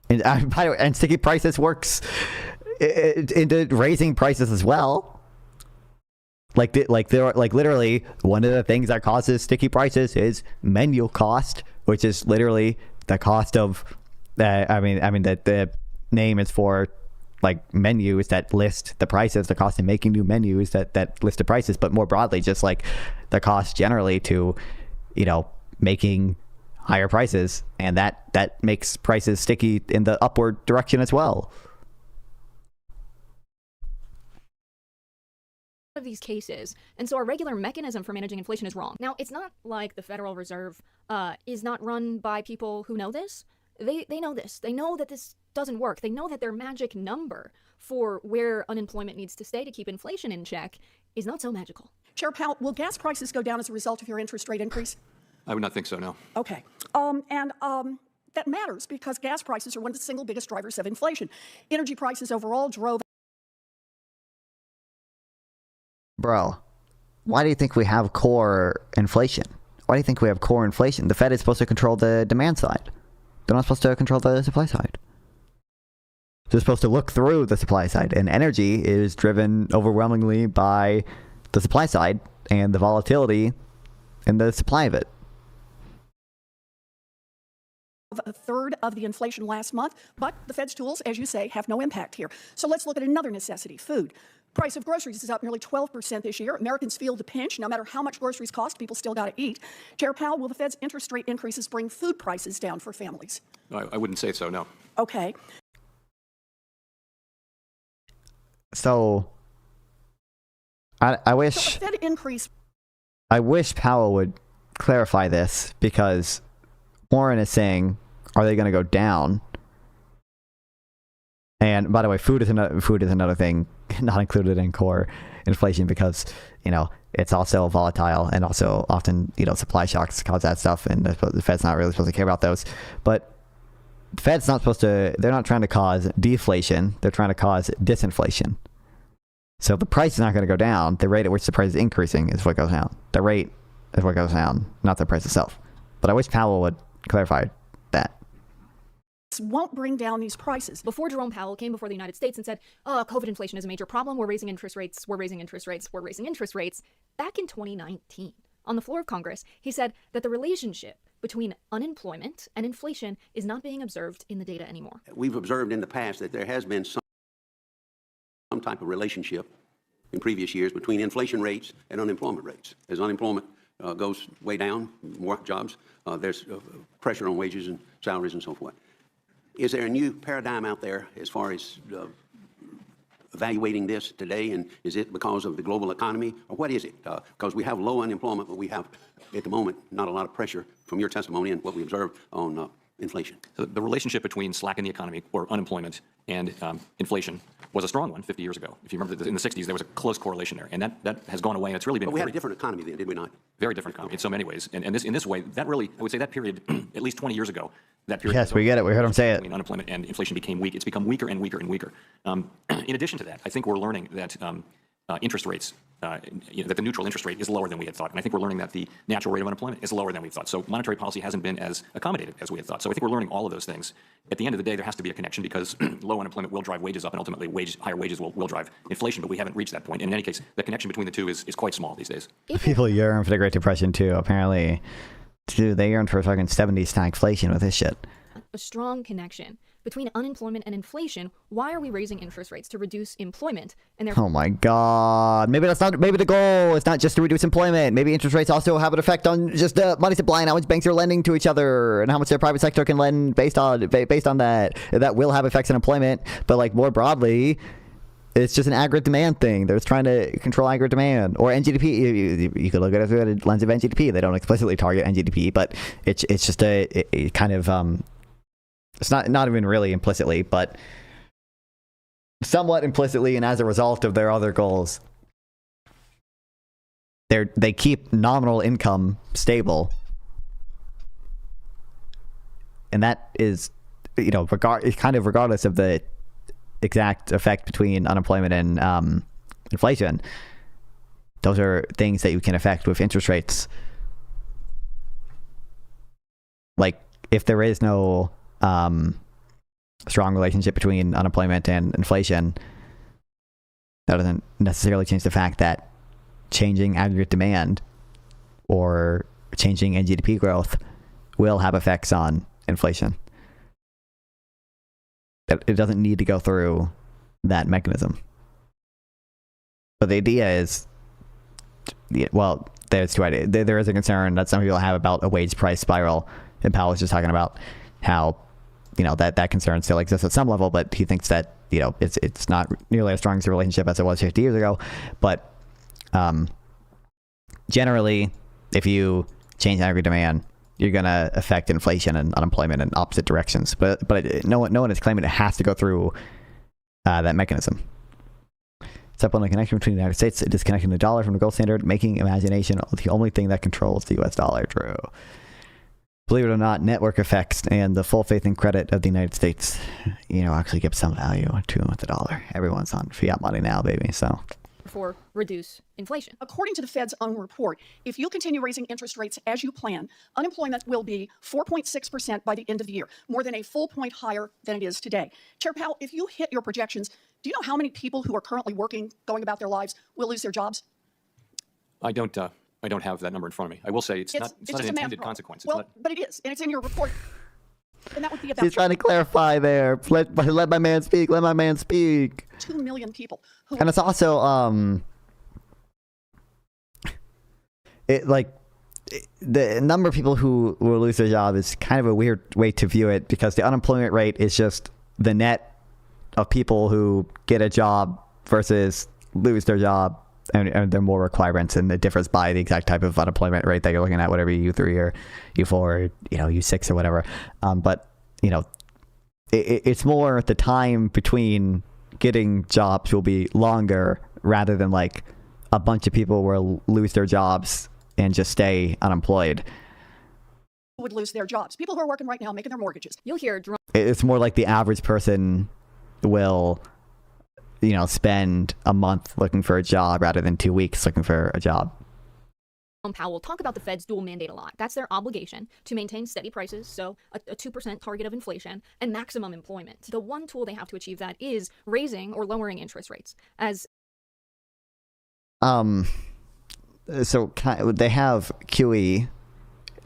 And by the way, and sticky prices works into raising prices as well. Literally one of the things that causes sticky prices is menu cost, which is literally the cost of the name is for like menus that list the prices, the cost of making new menus that list the prices, but more broadly, just like the cost generally to, making higher prices, and that makes prices sticky in the upward direction as well. Of these cases, and so our regular mechanism for managing inflation is wrong. Now, it's not like the Federal Reserve is not run by people who know this. They know this. They know that this doesn't work. They know that their magic number for where unemployment needs to stay to keep inflation in check is not so magical. Chair Powell, will gas prices go down as a result of your interest rate increase? I would not think so, no. Okay. That matters because gas prices are one of the single biggest drivers of inflation. Energy prices overall drove... Bro, why do you think we have core inflation? Why do you think we have core inflation? The Fed is supposed to control the demand side. They're not supposed to control the supply side. They're supposed to look through the supply side, and energy is driven overwhelmingly by the supply side and the volatility in the supply of it. A third of the inflation last month, but the Fed's tools, as you say, have no impact here. So let's look at another necessity, food. Price of groceries is up nearly 12% this year. Americans feel the pinch. No matter how much groceries cost, people still got to eat. Chair Powell, will the Fed's interest rate increases bring food prices down for families? I wouldn't say so, no. Okay. So, I wish... So a Fed increase... I wish Powell would clarify this, because Warren is saying, are they going to go down? And by the way, food is another thing not included in core inflation because, it's also volatile and also often, supply shocks cause that stuff, and the Fed's not really supposed to care about those. But the Fed's not supposed to, they're not trying to cause deflation, they're trying to cause disinflation. So the price is not going to go down. The rate at which the price is increasing is what goes down. The rate is what goes down, not the price itself. But I wish Powell would clarify that. Won't bring down these prices. Before Jerome Powell came before the United States and said, COVID inflation is a major problem, we're raising interest rates, we're raising interest rates, we're raising interest rates, back in 2019, on the floor of Congress, he said that the relationship between unemployment and inflation is not being observed in the data anymore. We've observed in the past that there has been some type of relationship in previous years between inflation rates and unemployment rates. As unemployment goes way down, more jobs, there's pressure on wages and salaries and so forth. Is there a new paradigm out there as far as evaluating this today, and is it because of the global economy, or what is it? Because we have low unemployment, but we have, at the moment, not a lot of pressure from your testimony and what we observed on inflation? So the relationship between slack in the economy, or unemployment, and inflation was a strong one 50 years ago. If you remember, in the 60s, there was a close correlation there. And that has gone away, and it's really been But we had a different economy then, did we not? very different economy in so many ways. And in this way, that really, I would say that period, at least 20 years ago, that period. Yes, we get it. We heard him say it. Between unemployment and inflation became weak. It's become weaker and weaker and weaker. In addition to that, I think we're learning that interest rates, that the neutral interest rate is lower than we had thought. And I think we're learning that the natural rate of unemployment is lower than we thought. So monetary policy hasn't been as accommodative as we had thought. So I think we're learning all of those things. At the end of the day, there has to be a connection because low unemployment will drive wages up, and ultimately higher wages will drive inflation, but we haven't reached that point. And in any case, the connection between the two is quite small these days. People yearn for the Great Depression too, apparently. Dude, they yearn for fucking 70s stagflation with this shit. A strong connection between unemployment and inflation. Why are we raising interest rates? To reduce employment, and Oh my god. Maybe that's not, maybe the goal is not just to reduce employment. Maybe interest rates also have an effect on just the money supply and how much banks are lending to each other and how much their private sector can lend based on that. That will have effects on employment, but like more broadly, it's just an aggregate demand thing. They're just trying to control aggregate demand. Or NGDP. You could look at it through the lens of NGDP. They don't explicitly target NGDP, but it's just a kind of it's not even really implicitly, but somewhat implicitly, and as a result of their other goals, they keep nominal income stable, and that is, kind of regardless of the exact effect between unemployment and inflation. Those are things that you can affect with interest rates. Like, if there is no strong relationship between unemployment and inflation, that doesn't necessarily change the fact that changing aggregate demand or changing GDP growth will have effects on inflation. It doesn't need to go through that mechanism. But the idea is, well, there's two ideas. There is a concern that some people have about a wage price spiral, and Powell was just talking about how that concern still exists at some level, but he thinks that it's not nearly as strong as a relationship as it was 50 years ago. But generally, if you change aggregate demand, you're going to affect inflation and unemployment in opposite directions. But no one is claiming it has to go through that mechanism. Step on the connection between the United States, disconnecting the dollar from the gold standard, making imagination the only thing that controls the U.S. dollar. True. Believe it or not, network effects and the full faith and credit of the United States, actually give some value to the dollar. Everyone's on fiat money now, baby. So. For reduce inflation. According to the Fed's own report, if you continue raising interest rates as you plan, unemployment will be 4.6% by the end of the year, more than a full point higher than it is today. Chair Powell, if you hit your projections, do you know how many people who are currently working, going about their lives, will lose their jobs? I don't have that number in front of me. I will say it's not an intended consequence. Well, but it is, and it's in your report. And that would be about. He's trying to clarify there. Let my man speak. Let my man speak. 2 million people. And it's also the number of people who will lose their job is kind of a weird way to view it, because the unemployment rate is just the net of people who get a job versus lose their job. And there are more requirements, and it differs by the exact type of unemployment rate that you're looking at, whatever U3 or U4 or U6 or whatever. But it's more the time between getting jobs will be longer, rather than like a bunch of people will lose their jobs and just stay unemployed. Would lose their jobs. People who are working right now, making their mortgages. You'll hear. It's more like the average person will spend a month looking for a job rather than 2 weeks looking for a job. Powell talk about the Fed's dual mandate a lot. That's their obligation to maintain steady prices, so a 2% target of inflation, and maximum employment. The one tool they have to achieve that is raising or lowering interest rates. So they have QE.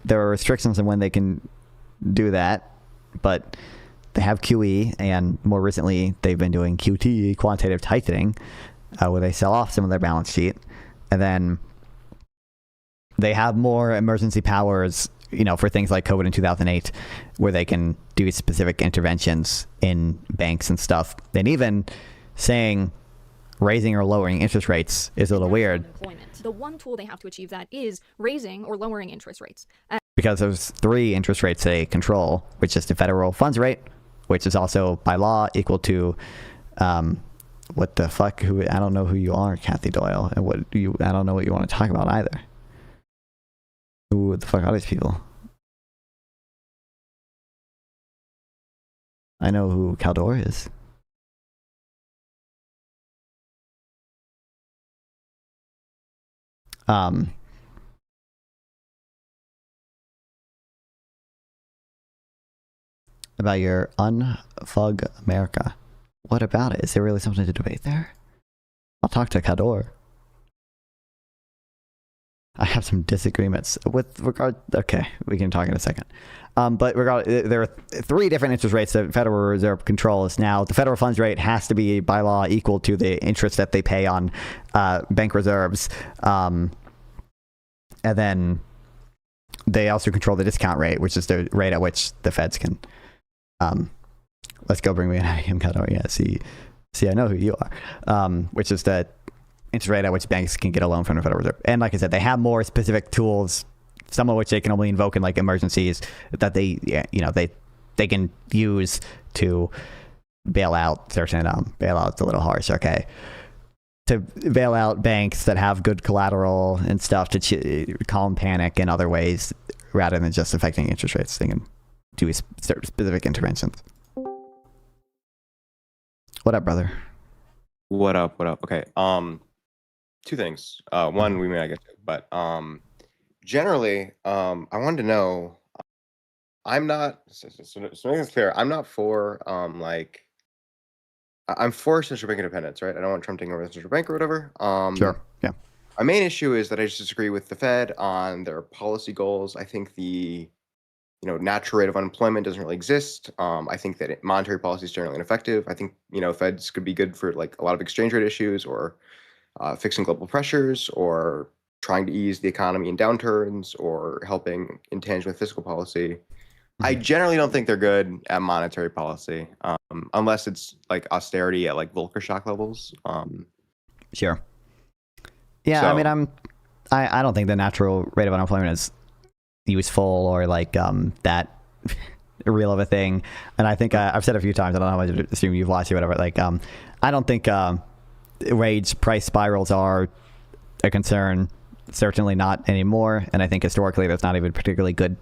There are restrictions on when they can do that, but they have QE, and more recently they've been doing QT, quantitative tightening, where they sell off some of their balance sheet, and then they have more emergency powers, for things like COVID in 2008, where they can do specific interventions in banks and stuff. And even saying raising or lowering interest rates is a little weird. The one tool they have to achieve that is raising or lowering interest rates. because there's 3 interest rates they control, which is the federal funds rate, which is also by law equal to what the fuck? I don't know who you are, Kathy Doyle, and I don't know what you want to talk about either. Who the fuck are these people? I know who Caldor is. About your Unfug America. What about it? Is there really something to debate there? I'll talk to Caldor. I have some disagreements with regard. Okay, we can talk in a second. But there are 3 different interest rates that Federal Reserve controls. Now, the federal funds rate has to be by law equal to the interest that they pay on bank reserves, and then they also control the discount rate, which is the rate at which the Feds can. Let's go bring me an him Caldor. Yeah, see, I know who you are. Which is the interest rate at which banks can get a loan from the Federal Reserve. And like I said, they have more specific tools, some of which they can only invoke in like emergencies that they can use to bail out certain bailouts. A little harsh, okay, to bail out banks that have good collateral and stuff to calm panic in other ways rather than just affecting interest rates. They can do specific interventions. What up, brother? What up? Okay. 2 things. One we may not get to, but generally, I wanted to know. I'm not. So make this clear. I'm not for I'm for central bank independence, right? I don't want Trump taking over the central bank or whatever. Sure. Yeah. My main issue is that I just disagree with the Fed on their policy goals. I think the natural rate of unemployment doesn't really exist. I think that monetary policy is generally ineffective. I think Feds could be good for like a lot of exchange rate issues or fixing global pressures or trying to ease the economy in downturns or helping in tangent with fiscal policy. I generally don't think they're good at monetary policy, unless it's like austerity at like Volcker shock levels. Sure. Yeah, so, I mean, I don't think the natural rate of unemployment is useful or like that real of a thing. And I think I've said a few times, I don't know how much assume you've watched it or whatever, like I don't think wage price spirals are a concern. Certainly not anymore. And I think historically there's not even particularly good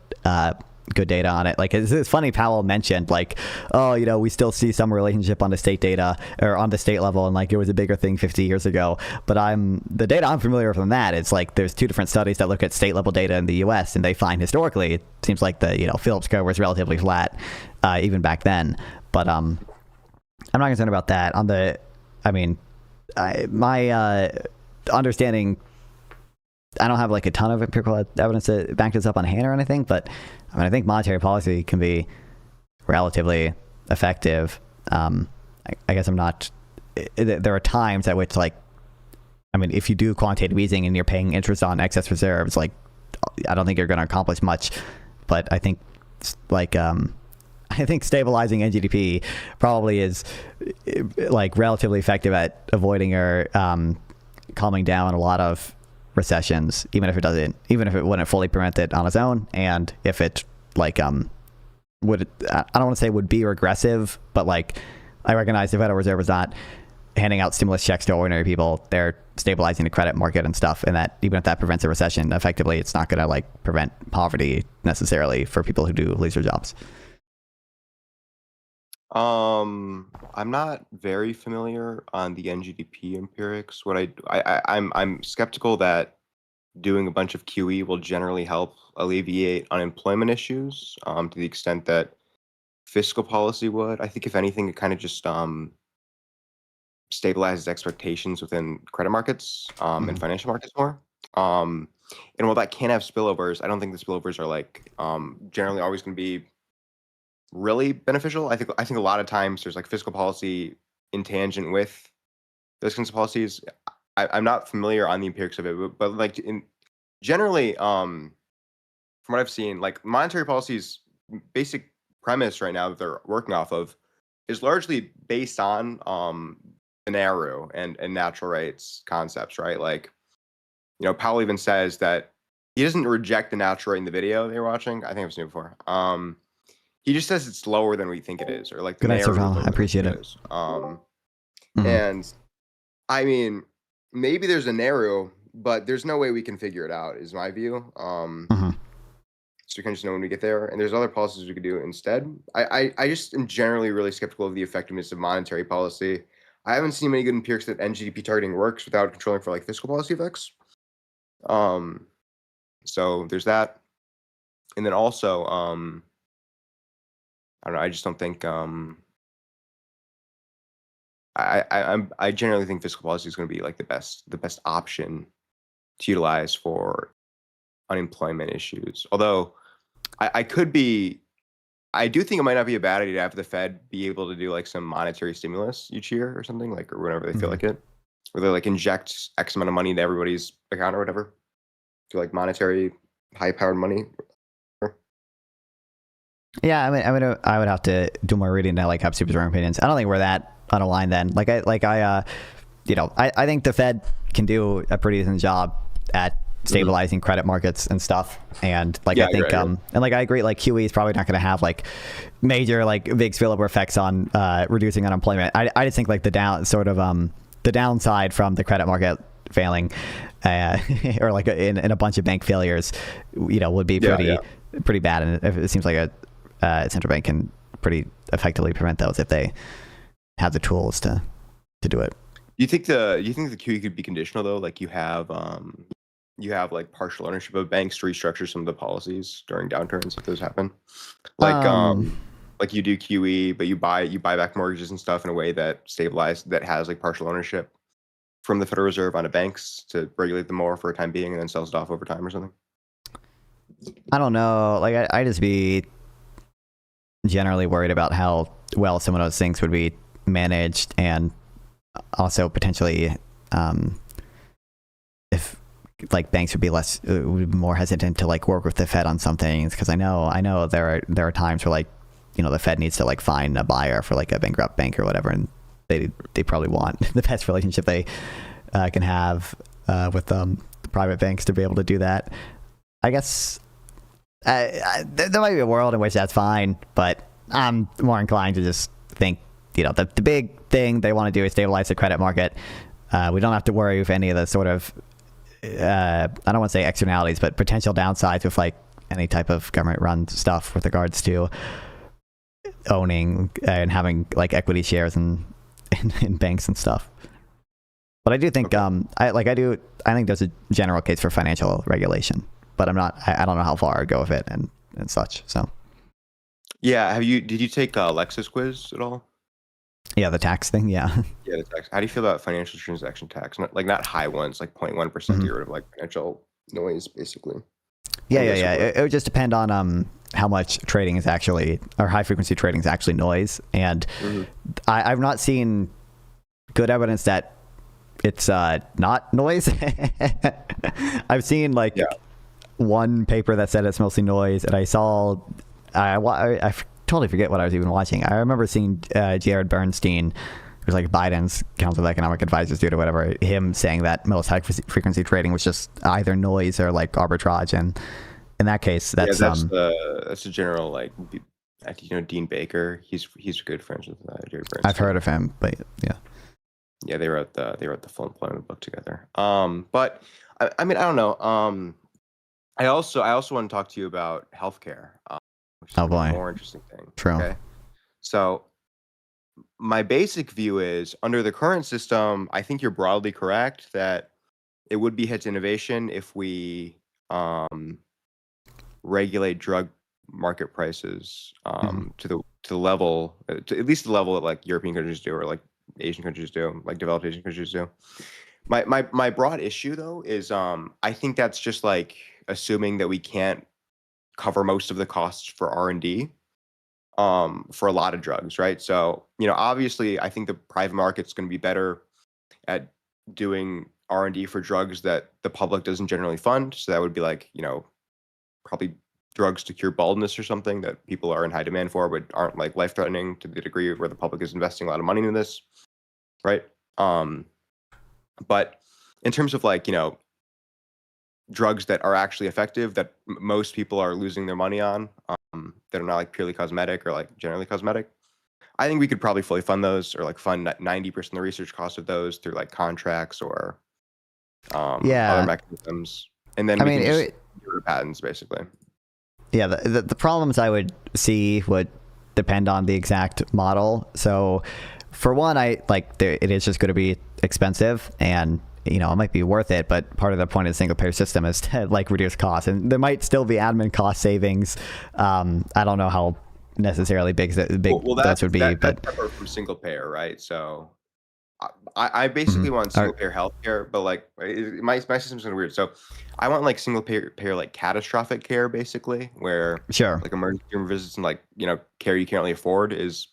data on it. Like it's funny, Powell mentioned like, oh, we still see some relationship on the state data or on the state level, and like it was a bigger thing 50 years ago. But the data I'm familiar with from that, it's like there's 2 different studies that look at state level data in the U.S. and they find historically it seems like the Phillips curve was relatively flat even back then. But I'm not concerned about that. My understanding, I don't have like a ton of empirical evidence to back this up on hand or anything, but I think monetary policy can be relatively effective. I guess I'm not. There are times at which, like, if you do quantitative easing and you're paying interest on excess reserves, like, I don't think you're going to accomplish much. But I think, like, I think stabilizing NGDP probably is like relatively effective at avoiding or calming down a lot of recessions, even if it wouldn't fully prevent it on its own, and if it like I don't want to say would be regressive, but like I recognize the Federal Reserve is not handing out stimulus checks to ordinary people. They're stabilizing the credit market and stuff, and that even if that prevents a recession, effectively it's not going to like prevent poverty necessarily for people who do lose their jobs. I'm not very familiar on the NGDP empirics. I'm skeptical that doing a bunch of QE will generally help alleviate unemployment issues to the extent that fiscal policy would. I think if anything, it kind of just stabilizes expectations within credit markets and financial markets more. And while that can have spillovers, I don't think the spillovers are like generally always going to be really beneficial. I think a lot of times there's like fiscal policy in tangent with those kinds of policies. I'm not familiar on the empirics of it, but like generally, from what I've seen, like monetary policy's basic premise right now that they're working off of is largely based on the narrow and natural rates concepts, right? Like, Powell even says that he doesn't reject the natural rate in the video they were watching. I think I've seen it before. He just says it's lower than we think it is, or like the Good night, narrative Zorhan. is lower I than we appreciate think it. is. Mhm. And I mean, maybe there's a narrow, but there's no way we can figure it out, is my view. Mhm. So we can just know when we get there. And there's other policies we could do instead. I just am generally really skeptical of the effectiveness of monetary policy. I haven't seen many good empirics that NGDP targeting works without controlling for like fiscal policy effects. So there's that. And then also, I don't know, I just don't think I generally think fiscal policy is going to be like the best option to utilize for unemployment issues. Although I do think it might not be a bad idea to have the Fed be able to do like some monetary stimulus each year or something, like, or whenever they feel like it, where they like inject X amount of money into everybody's account or whatever, to like monetary high-powered money. Yeah, I would have to do more reading to like have super strong opinions. I don't think we're that unaligned then. I think the Fed can do a pretty decent job at stabilizing credit markets and stuff. And like I think and like I agree, like QE is probably not going to have like major like big spillover effects on reducing unemployment. I just think like the downside from the credit market failing or like in a bunch of bank failures, would be pretty bad. And it seems like a central bank can pretty effectively prevent those if they have the tools to do it. You think the QE could be conditional though? Like you have like partial ownership of banks to restructure some of the policies during downturns if those happen. Like you do QE, but you buy back mortgages and stuff in a way that has like partial ownership from the Federal Reserve onto banks to regulate them more for a time being, and then sells it off over time or something. I don't know. Like I just be generally worried about how well some of those things would be managed, and also potentially if like banks would be more hesitant to like work with the Fed on some things, because I know there are times where like the Fed needs to like find a buyer for like a bankrupt bank or whatever, and they probably want the best relationship they can have with the private banks to be able to do that. I guess there might be a world in which that's fine, but I'm more inclined to just think, the big thing they want to do is stabilize the credit market. We don't have to worry with any of the sort of, I don't want to say externalities, but potential downsides with like any type of government-run stuff with regards to owning and having like equity shares in banks and stuff. But I do think, I think there's a general case for financial regulation, but I don't know how far I'd go with it and such. So, yeah. Did you take Lexus quiz at all? Yeah, the tax thing. Yeah. Yeah, the tax. How do you feel about financial transaction tax? Not high ones, like 0.1% to get rid of like financial noise, basically. Yeah. It would just depend on how much trading is actually, or high frequency trading is actually noise. And I've not seen good evidence that it's not noise. I've seen like one paper that said it's mostly noise, and I saw I totally forget what I was even watching. I remember seeing Jared Bernstein, who's like Biden's Council of Economic Advisors dude or whatever, him saying that most high frequency trading was just either noise or like arbitrage, and in that case that's a general like Dean Baker. He's good friends with Jared Bernstein. I've heard of him, but yeah, they wrote the full employment book together. But I mean, I don't know. I also want to talk to you about healthcare, which is a more interesting thing. True. Okay. So my basic view is, under the current system, I think you're broadly correct that it would be hit to innovation if we regulate drug market prices to the level, to at least the level that like European countries do, or like Asian countries do, like developed Asian countries do. My broad issue though is I think that's just like assuming that we can't cover most of the costs for R&D for a lot of drugs, right? So, obviously I think the private market's going to be better at doing R&D for drugs that the public doesn't generally fund. So that would be like, probably drugs to cure baldness or something that people are in high demand for, but aren't like life-threatening to the degree where the public is investing a lot of money into this, right? But in terms of like, drugs that are actually effective that most people are losing their money on, that are not like purely cosmetic or like generally cosmetic. I think we could probably fully fund those, or like fund 90% of the research cost of those through like contracts or other mechanisms, and then we can just get rid of patents basically. Yeah, the problems I would see would depend on the exact model. So for one, it is just going to be expensive, and it might be worth it, but part of the point of the single payer system is to like reduce costs, and there might still be admin cost savings. I don't know how necessarily big those would be, but that's from single payer, right? So I basically want single payer healthcare, but like my system's kind of weird. So I want like single payer like catastrophic care, basically, where like emergency room visits and like care you can't really afford is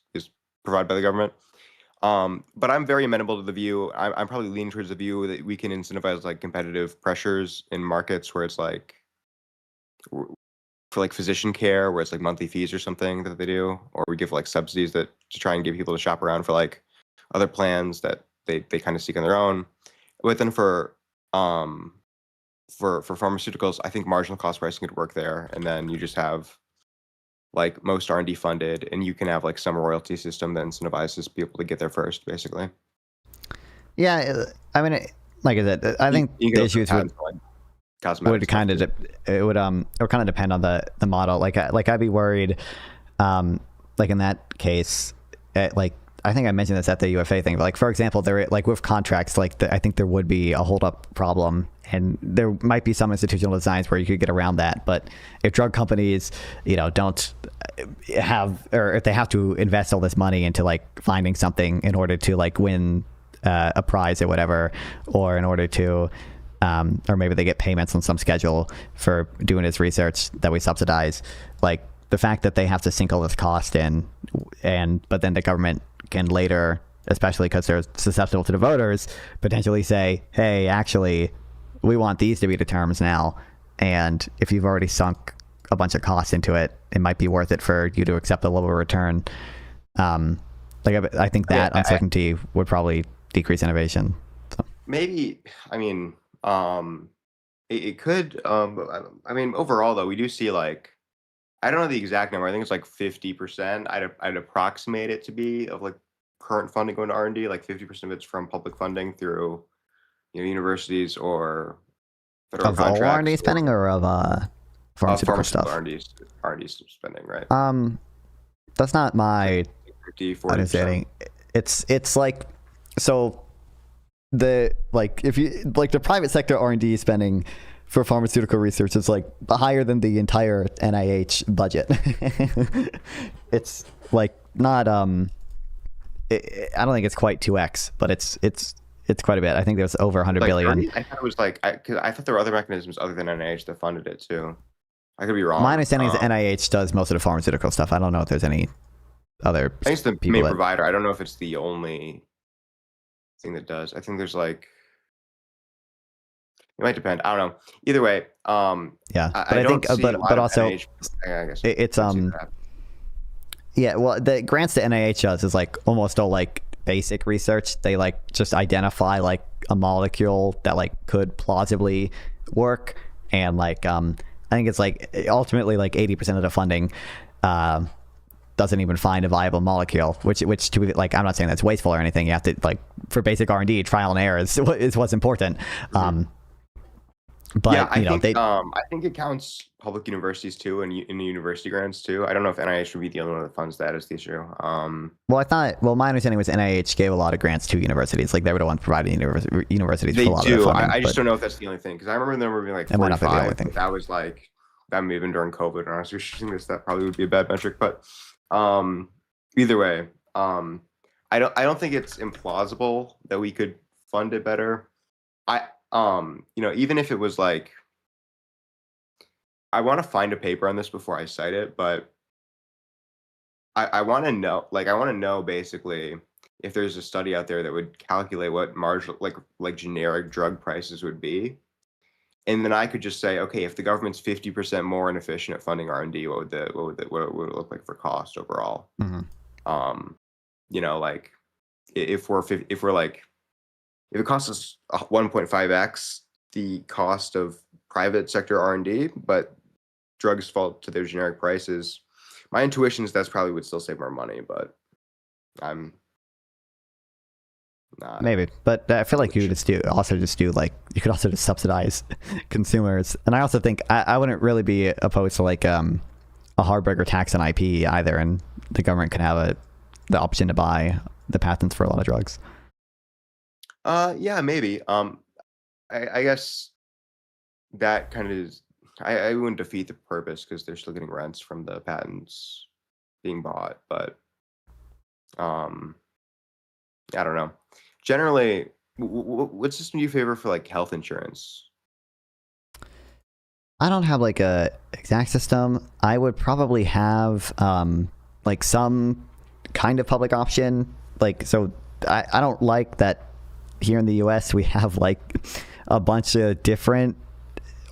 provided by the government. But I'm very amenable to the view. I'm probably leaning towards the view that we can incentivize like competitive pressures in markets where it's like for like physician care, where it's like monthly fees or something that they do, or we give like subsidies to try and get people to shop around for like other plans that they kind of seek on their own. But then for pharmaceuticals, I think marginal cost pricing could work there, and then you just have like most R&D funded, and you can have like some royalty system that incentivizes people to get there first, basically. Yeah, I mean, like I said, I think the issues would kind of depend on the model. Like I'd be worried, like in that case, I think I mentioned this at the UFA thing, but like, for example, there, like with contracts, like I think there would be a holdup problem, and there might be some institutional designs where you could get around that. But if drug companies, don't have, or if they have to invest all this money into like finding something in order to like win a prize or whatever, or in order to, or maybe they get payments on some schedule for doing this research that we subsidize, like the fact that they have to sink all this cost in, but then the government can later, especially because they're susceptible to the voters, potentially say, hey, actually, we want these to be the terms now. And if you've already sunk a bunch of costs into it, it might be worth it for you to accept a lower return. I think that uncertainty would probably decrease innovation. So. Maybe, I mean, it could, I mean, overall though, we do see like, I don't know the exact number. I think it's like 50%. I'd approximate it to be of like current funding going to R&D. Like 50% of it's from public funding through, universities or federal contracts. Of all R&D spending or of pharmaceutical stuff? R&D spending, right? That's not my 50-40%. understanding. It's like, so the like if you like the private sector R&D spending for pharmaceutical research is like higher than the entire NIH budget. It's like not I don't think it's quite 2x, but it's quite a bit. I think there's over 100 billion. I thought it was like I thought there were other mechanisms other than NIH that funded it too. I could be wrong. My understanding is the NIH does most of the pharmaceutical stuff. I don't know if there's any other. I think it's the main provider. I don't know if it's the only thing that does. I think there's like. It might depend. I don't know. Either way, yeah. But I think, but also, NIH, I guess it's yeah. Well, the grants that NIH does is like almost all like basic research. They like just identify like a molecule that like could plausibly work, and like I think it's like ultimately like 80% of the funding doesn't even find a viable molecule, which to be like, I'm not saying that's wasteful or anything. You have to like for basic R&D, trial and error is what's important. But yeah, I think it counts public universities too, and in the university grants too. I don't know if NIH would be the only one that funds that is the issue. Well, my understanding was NIH gave a lot of grants to universities. Like they were the ones providing universities with a lot of their funding. I just don't know if that's the only thing, because I remember them being like 45. That was like that may have been during COVID, and I was researching this. That probably would be a bad metric, but either way, I don't think it's implausible that we could fund it better. Even if it was like, I want to find a paper on this before I cite it, but I want to know basically if there's a study out there that would calculate what marginal, like generic drug prices would be. And then I could just say, okay, if the government's 50% more inefficient at funding R&D, what would it look like for cost overall? Mm-hmm. Like if it costs us 1.5x the cost of private sector R&D, but drugs fall to their generic prices. My intuition is that's probably would still save more money, but I'm not. Maybe, but I feel like you could just do like you could also just subsidize consumers, and I also think I wouldn't really be opposed to like a hardbreaker tax on IP either, and the government could have the option to buy the patents for a lot of drugs. Yeah, maybe. I guess that kind of is. I wouldn't defeat the purpose because they're still getting rents from the patents being bought, but I don't know. Generally, what system do you favor for like health insurance? I don't have like a exact system. I would probably have like some kind of public option. Like, so I don't like that here in the US we have like a bunch of different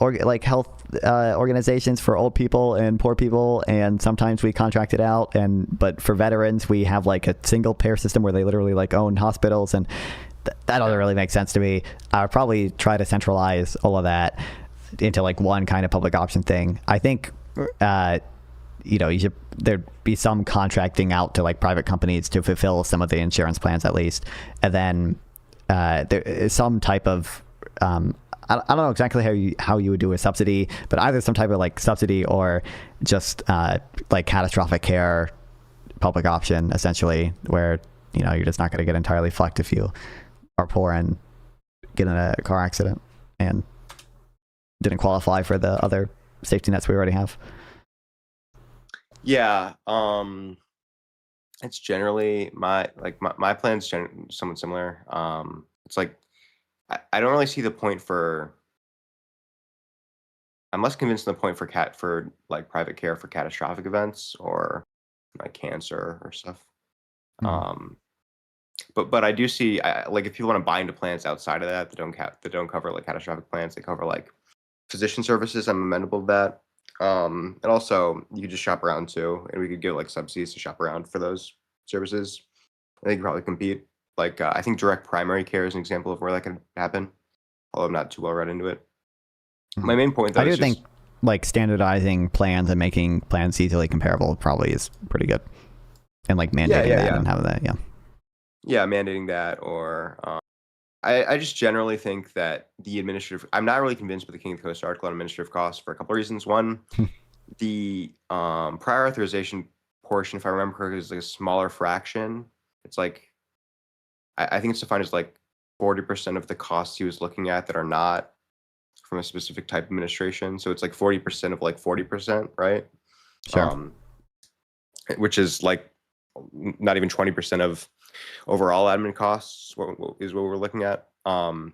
like health organizations for old people and poor people, and sometimes we contract it out, but for veterans we have like a single payer system where they literally like own hospitals, and that doesn't really make sense to me. I would probably try to centralize all of that into like one kind of public option thing. I think there'd be some contracting out to like private companies to fulfill some of the insurance plans at least, and then there is some type of I don't know exactly how you would do a subsidy, but either some type of like subsidy or just like catastrophic care public option, essentially, where you're just not going to get entirely fucked if you are poor and get in a car accident and didn't qualify for the other safety nets we already have. Yeah, it's generally my plan's somewhat similar. It's like I don't really see the point for. I'm less convinced of the point for like private care for catastrophic events or like cancer or stuff. But I do see like if people want to buy into plans outside of that don't cover like catastrophic plans, they cover like physician services. I'm amenable to that. And also you could just shop around too, and we could give like subsidies to shop around for those services. I think probably compete. Like I think direct primary care is an example of where that could happen, although I'm not too well read into it. My main point though I do think like standardizing plans and making plans easily comparable probably is pretty good, and like mandating that and having that. Yeah, mandating that, or I just generally think that the administrative. I'm not really convinced with the King of the Coast article on administrative costs for a couple of reasons. One, the prior authorization portion, if I remember correctly, is like a smaller fraction. It's like I think it's defined as like 40% of the costs he was looking at that are not from a specific type of administration. So it's like 40% of like 40%, right? Sure. Which is like not even 20% of overall admin costs is what we're looking at. And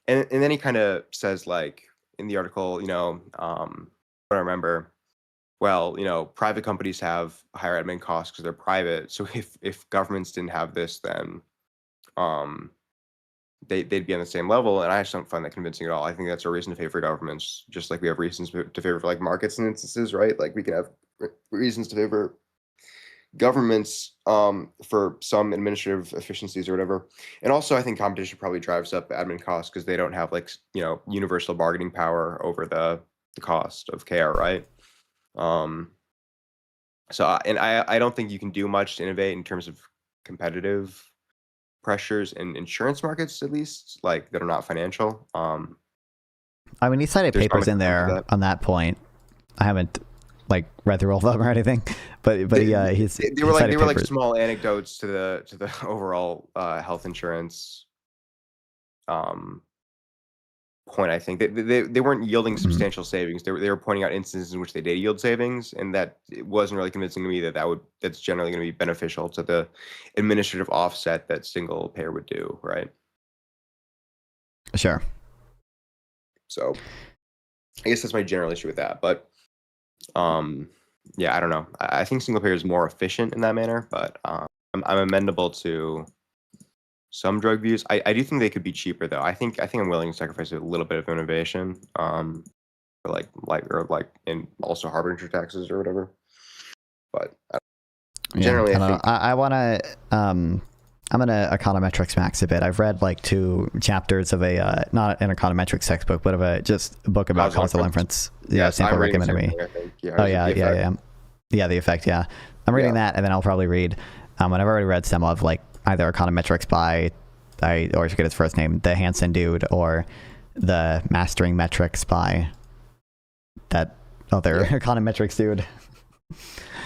then he kind of says like in the article, what I remember, well, private companies have higher admin costs because they're private. So if governments didn't have this, then they'd be on the same level, and I just don't find that convincing at all. I think that's a reason to favor governments, just like we have reasons to favor like markets in instances, right? Like we can have reasons to favor governments for some administrative efficiencies or whatever. And also, I think competition probably drives up admin costs because they don't have like universal bargaining power over the cost of care, right? So I don't think you can do much to innovate in terms of competitive pressures in insurance markets, at least like that are not financial. I mean, he cited papers in there on that point. I haven't like read through all of them or anything, but yeah, they were like small anecdotes to the overall health insurance point. I think they weren't yielding substantial savings. They were pointing out instances in which they did yield savings, and that it wasn't really convincing to me that's generally going to be beneficial to the administrative offset that single payer would do, right? Sure. So I guess that's my general issue with that. But yeah, I don't know. I think single payer is more efficient in that manner, but I'm amendable to some drug views. I do think they could be cheaper though. I think I'm willing to sacrifice a little bit of innovation, for like in also harbinger taxes or whatever. But generally, I want to I'm gonna econometrics max a bit. I've read like 2 chapters of a not an econometrics textbook, but of a book about causal inference. Yeah, Sample recommended me. The effect. Yeah, I'm reading that, and then I'll probably read. I've already read some of like either econometrics by I always forget his first name, the Hansen dude, or the Mastering Metrics by that other econometrics dude.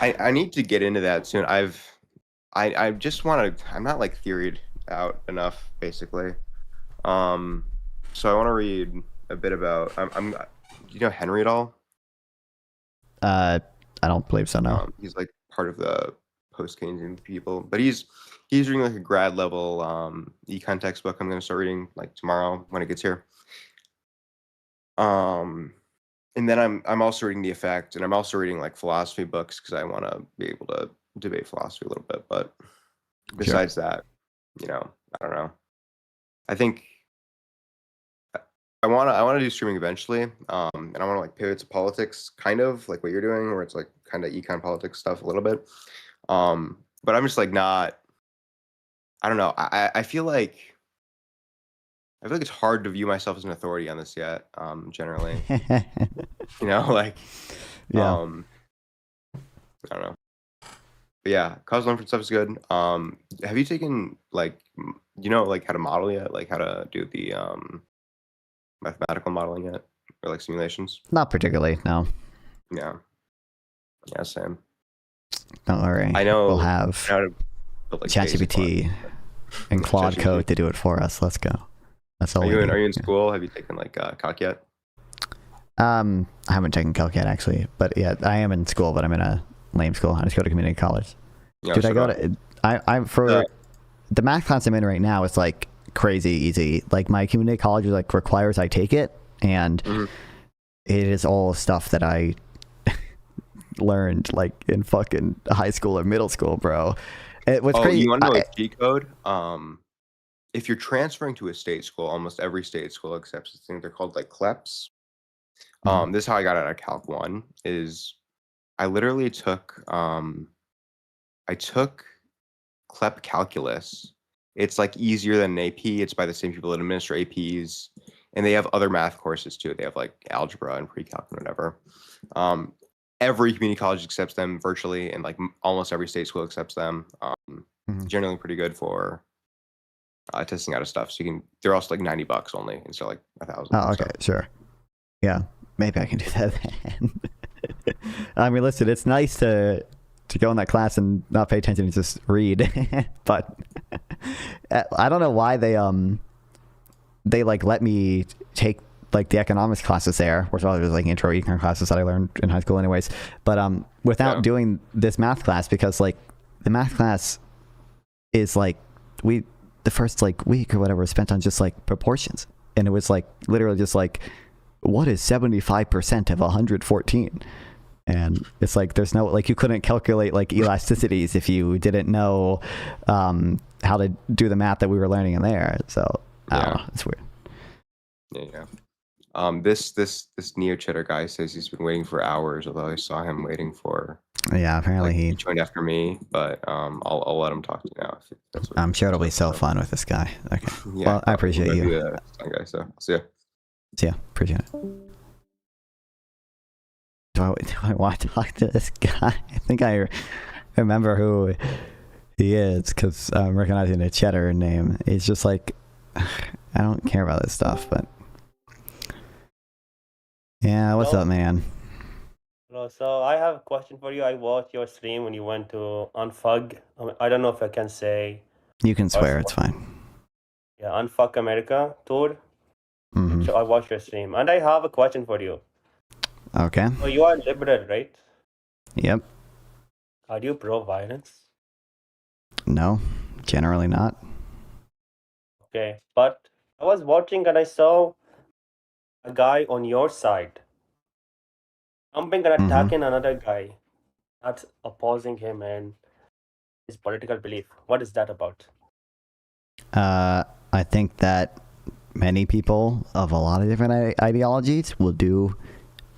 I need to get into that soon. I just want to. I'm not like theoried out enough, basically. So I want to read a bit about. Do you know Henry at all? I don't believe so. No. He's like part of the post-Keynesian people, but he's reading like a grad level econ textbook. I'm going to start reading like tomorrow when it gets here. And then I'm also reading The Effect, and I'm also reading like philosophy books because I want to be able to debate philosophy a little bit. But besides that, I don't know. I think I want to do streaming eventually, and I want to like pivot to politics, kind of like what you're doing, where it's like kind of econ politics stuff a little bit. But I'm just like not. I don't know. I feel like it's hard to view myself as an authority on this yet. Generally, like, I don't know. But yeah, causal inference stuff is good. Have you taken like, like how to model yet? Like how to do the mathematical modeling yet, or like simulations? Not particularly. No. Yeah. Yeah. Same. Don't worry. I know. We'll have ChatGPT and Claude Code to do it for us. Let's go. That's all. Are you in school? Have you taken like Calc yet? I haven't taken Calc yet actually, but yeah, I am in school, but I'm in a lame school. I just go to community college. Yeah, Dude, I go to. I'm for the math class I'm in right now. It's like crazy easy. Like my community college like requires I take it, and it is all stuff that I learned like in fucking high school or middle school, bro. What's crazy? You want to know a cheat code? If you're transferring to a state school, almost every state school accepts this thing. They're called like CLEPs. This is how I got out of Calc 1. Is I literally took CLEP calculus. It's like easier than an AP. It's by the same people that administer APs, and they have other math courses too. They have like algebra and pre-calc and whatever. Every community college accepts them virtually, and like almost every state school accepts them. Generally pretty good for testing out of stuff. So they're also like $90 only instead of like 1,000. Oh, okay, sure. Yeah, maybe I can do that then. I mean, listen, it's nice to go in that class and not pay attention and just read, but I don't know why they like let me take like the economics classes there, which was like intro econ classes that I learned in high school anyways, but without doing this math class, because like the math class is like the first like week or whatever was spent on just like proportions, and it was like literally just like, what is 75% of 114? And it's like there's no like you couldn't calculate like elasticities if you didn't know how to do the math that we were learning in there. So I don't know, it's weird. Yeah. This Neo Cheddar guy says he's been waiting for hours, although I saw him waiting for. Yeah, apparently he joined after me, but I'll let him talk to you now. If that's what I'm sure it'll be so fun with this guy. Okay. Yeah, well, I appreciate you. Okay, so see ya. See ya. Appreciate it. Do I want to talk to this guy? I think I remember who he is because I'm recognizing the Cheddar name. He's just like, I don't care about this stuff, but yeah, what's up, man? Hello, so I have a question for you. I watched your stream when you went to Unfug. I don't know if I can say. You can swear, it's fine. Yeah, Unfuck America tour. Mm-hmm. So I watched your stream, and I have a question for you. Okay. So you are liberal, right? Yep. Are you pro-violence? No, generally not. Okay, but I was watching and I saw a guy on your side jumping and attacking another guy, that's opposing him and his political belief. What is that about? I think that many people of a lot of different ideologies will do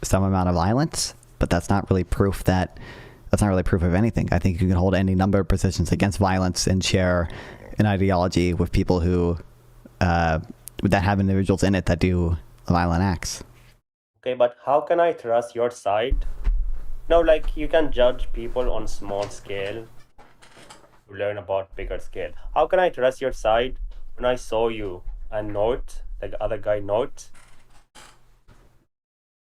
some amount of violence, but that's not really proof of anything. I think you can hold any number of positions against violence and share an ideology with people who that have individuals in it that do violent acts. Okay, but how can I trust your side? No, like you can judge people on small scale to learn about bigger scale. How can I trust your side when I saw you and Note, the other guy Note,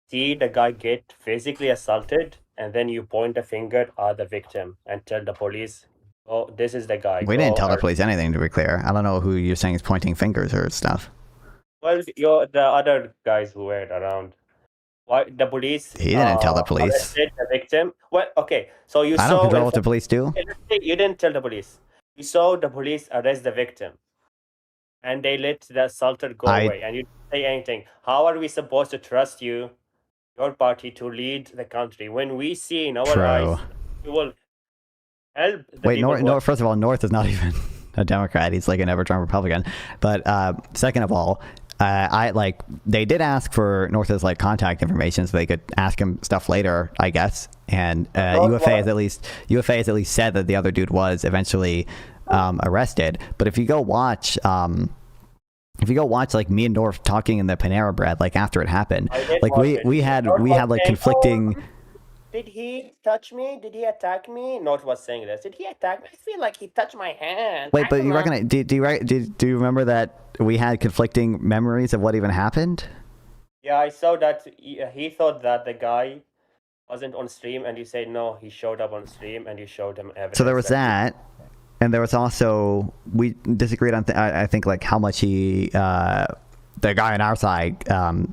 see the guy get physically assaulted, and then you point a finger at the victim and tell the police, oh, this is the guy. We didn't tell the police anything, to be clear. I don't know who you're saying is pointing fingers or stuff. Well, the other guys who were around. Why the police? He didn't tell the police. Arrested the victim. Well, okay. So you I saw. don't control what the police do. You didn't tell the police. You saw the police arrest the victim, and they let the assaulter go away, and you didn't say anything. How are we supposed to trust you, your party, to lead the country when we see in our eyes you will help? Wait, North. First of all, North is not even a Democrat. He's like an ever-Trump Republican. But second of all, they did ask for North's like contact information so they could ask him stuff later, I guess. And UFA has at least said that the other dude was eventually arrested. But if you go watch like me and North talking in the Panera Bread like after it happened, like we had like conflicting. Did he touch me? Did he attack me? North was saying this. Did he attack me? I feel like he touched my hand. Wait, but you reckon? Do you remember that we had conflicting memories of what even happened? Yeah, I saw that he thought that the guy wasn't on stream, and you said no, he showed up on stream, and you showed him evidence. So there was that, and there was also we disagreed on I think like how much the guy on our side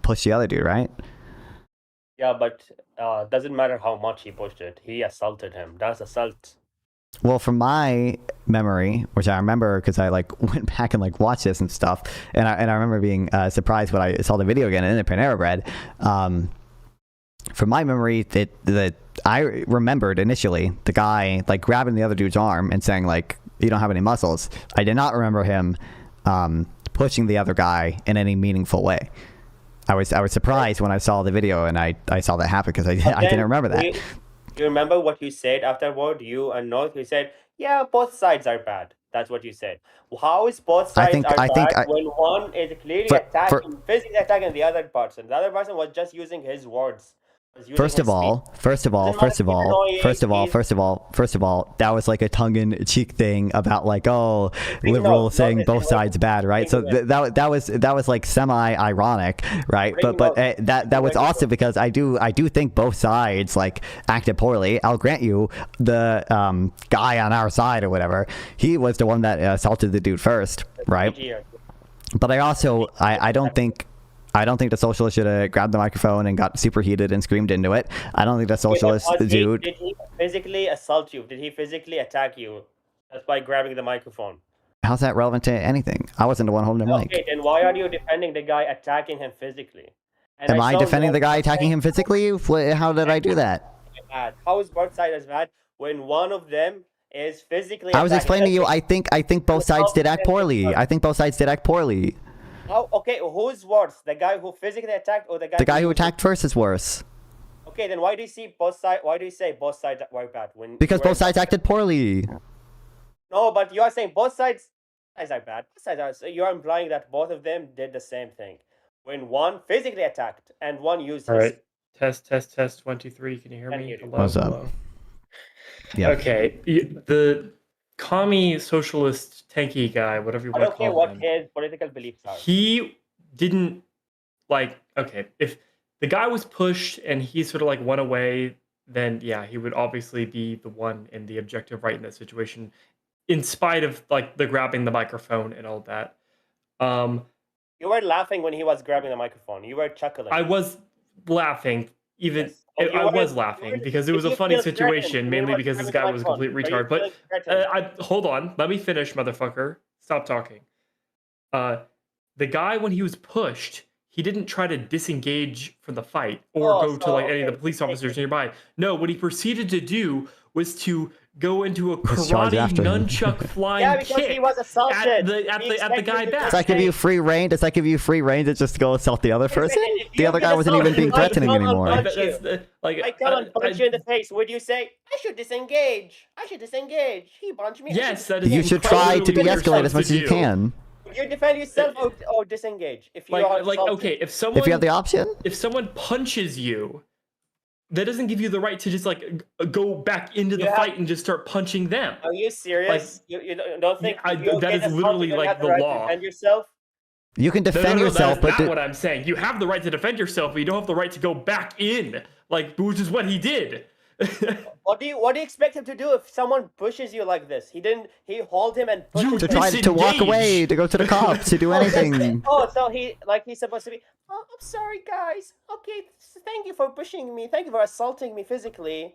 pushed the other dude, right? Yeah, but doesn't matter how much he pushed it. He assaulted him. That's assault. Well, from my memory, which I remember because I like went back and like watched this and stuff, and I remember being surprised when I saw the video again in the Panera Bread. From my memory, that I remembered initially the guy like grabbing the other dude's arm and saying like, "You don't have any muscles." I did not remember him pushing the other guy in any meaningful way. I was surprised when I saw the video and I saw that happen because I didn't remember that. You remember what you said afterward? You and North, you said, "Yeah, both sides are bad." That's what you said. How is both sides bad when one is clearly physically attacking the other person? The other person was just using his words. First of all, that was like a tongue-in-cheek thing about like, oh, liberals saying both sides bad, right? So that was like semi-ironic, right? But that was also because I do think both sides like acted poorly. I'll grant you the guy on our side or whatever, he was the one that assaulted the dude first, right? But I don't think the socialist should have grabbed the microphone and got super heated and screamed into it. I don't think the socialist dude... Did he physically assault you? Did he physically attack you? Just by grabbing the microphone? How's that relevant to anything? I wasn't the one holding the mic. Okay, then why are you defending the guy attacking him physically? And Am I defending the guy attacking him physically? How did I do that? How is both sides bad when one of them is physically I was explaining to you, I think both sides did act poorly. I think both sides did act poorly. Oh, okay, who's worse? The guy who physically attacked or the guy who attacked first is worse. Okay, then why do you say both sides were bad? Because both sides acted poorly. No, but you are saying both sides are bad. So you are implying that both of them did the same thing. When one physically attacked and one used All right. Test 1 2 3. Can you hear me? Hello, what's up? hello. Yeah. Okay. The commie socialist tanky guy, whatever you want to call him. I don't care what his political beliefs are. He didn't if the guy was pushed and he sort of like went away, then yeah, he would obviously be the one in the objective right in that situation, in spite of like the grabbing the microphone and all that. You were laughing when he was grabbing the microphone. You were chuckling. I was laughing, even I was laughing because it was a funny situation, mainly because this guy was a complete retard. But hold on, let me finish, motherfucker. Stop talking. The guy, when he was pushed, he didn't try to disengage from the fight or go to like any of the police officers nearby. No, what he proceeded to do was to go into a Let's charge karate after him. nunchuck flying Yeah, because kick he was assaulted. at the guy back? Does that give you free reign? Does that give you free reign to just go assault the other person? The other guy wasn't even being threatening anymore. I come and punch you in the face. Would you say, I should disengage? I should disengage. He punched me. Yes, that is You should try to incredibly de-escalate as much as you do. can. Would you defend yourself or disengage? If you are assaulted? Okay, if someone If you have the option? if someone punches you, that doesn't give you the right to just go back into the fight and just start punching them. Are you serious? You don't think that is literally like the law. Defend yourself? You can defend yourself, that's but not what I'm saying. You have the right to defend yourself, but you don't have the right to go back in, which is what he did. What do you expect him to do if someone pushes you like this? He didn't. He hauled him and pushed him. to try to walk away, to go to the cops, to do anything. So he's supposed to be. Oh, I'm sorry, guys. Okay, thank you for pushing me. Thank you for assaulting me physically.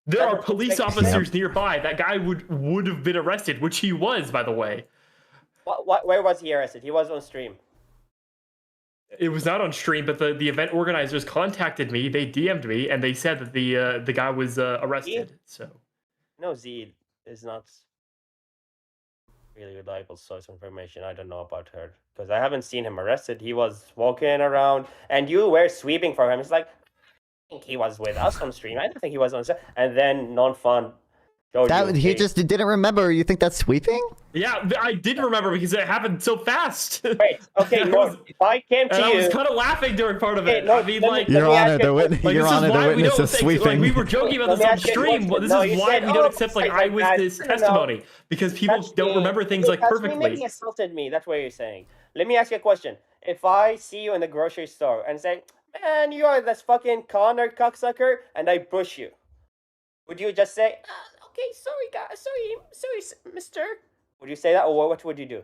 There are police officers nearby. That guy would have been arrested, which he was, by the way. Where was he arrested? He was on stream. It was not on stream, but the event organizers contacted me. They DM'd me, and they said that the guy was arrested. So, no, Z is not really reliable source of information. I don't know about her because I haven't seen him arrested. He was walking around, and you were sweeping for him. It's like, I think he was with us on stream. I don't think he was on stream. And then non-fun. He just didn't remember. You think that's sweeping? Yeah, I did remember because it happened so fast. Wait, okay, if I came to you... I was kind of laughing during part of it. No, I mean, Your Honor, the witness is sweeping. We were joking about this on stream. This is why we don't accept eyewitness testimony, because people don't remember things perfectly. Maybe assaulted me. That's what you're saying. Let me ask you a question. If I see you in the grocery store and say, man, you are this fucking Connor cocksucker, and I push you, would you just say, okay, sorry, guys, sorry, mister? Would you say that, or what would you do?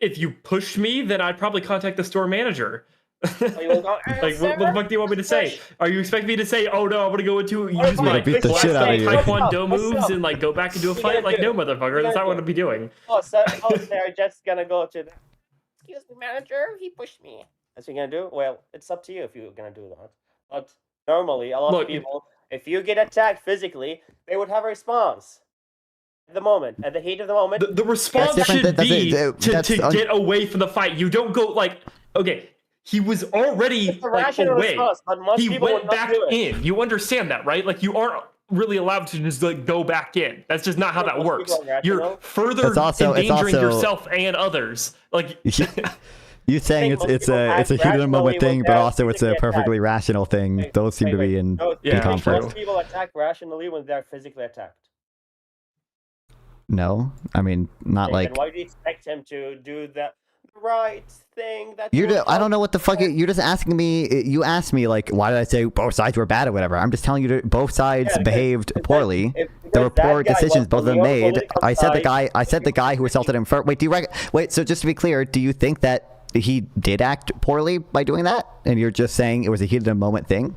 If you pushed me, then I'd probably contact the store manager. What the fuck do you want me to say? Are you expecting me to say, oh no, I want to go into use my taekwondo moves and go back into a fight? No, motherfucker, that's not what I'd be doing. They're just gonna go to the, excuse me, manager, he pushed me. That's what you're gonna do? Well, it's up to you if you're gonna do that. But normally, a lot of people, if you get attacked physically, they would have a response. At the heat of the moment. The response should be to get away from the fight. You don't go okay, he was already away. He went back in. You understand that, right? You aren't really allowed to just go back in. That's just not how that works. You're further endangering yourself and others. You saying it's a heat of the moment thing, but also it's a perfectly rational thing. Those seem to be in conflict. Most people attack rationally when they're physically attacked. No, I mean not Then why do you expect him to do the right thing? I don't know what the fuck. You're just asking me. You asked me why did I say both sides were bad or whatever? I'm just telling you both sides behaved poorly. There were poor decisions both of them made. I said the guy who assaulted him first. Wait. So just to be clear, do you think that he did act poorly by doing that, and you're just saying it was a heat of the moment thing?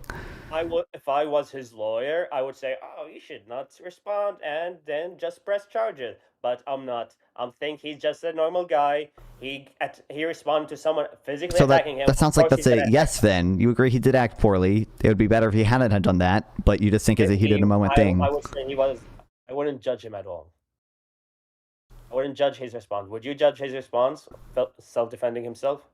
If I was his lawyer, I would say, oh, you should not respond and then just press charges. But I'm not. I think he's just a normal guy. He responded to someone physically attacking him. That sounds like that's a yes then. You agree he did act poorly. It would be better if he hadn't done that, but you just think it's a heat of the moment thing. I would say I wouldn't judge him at all. I wouldn't judge his response. Would you judge his response? Self-defending himself?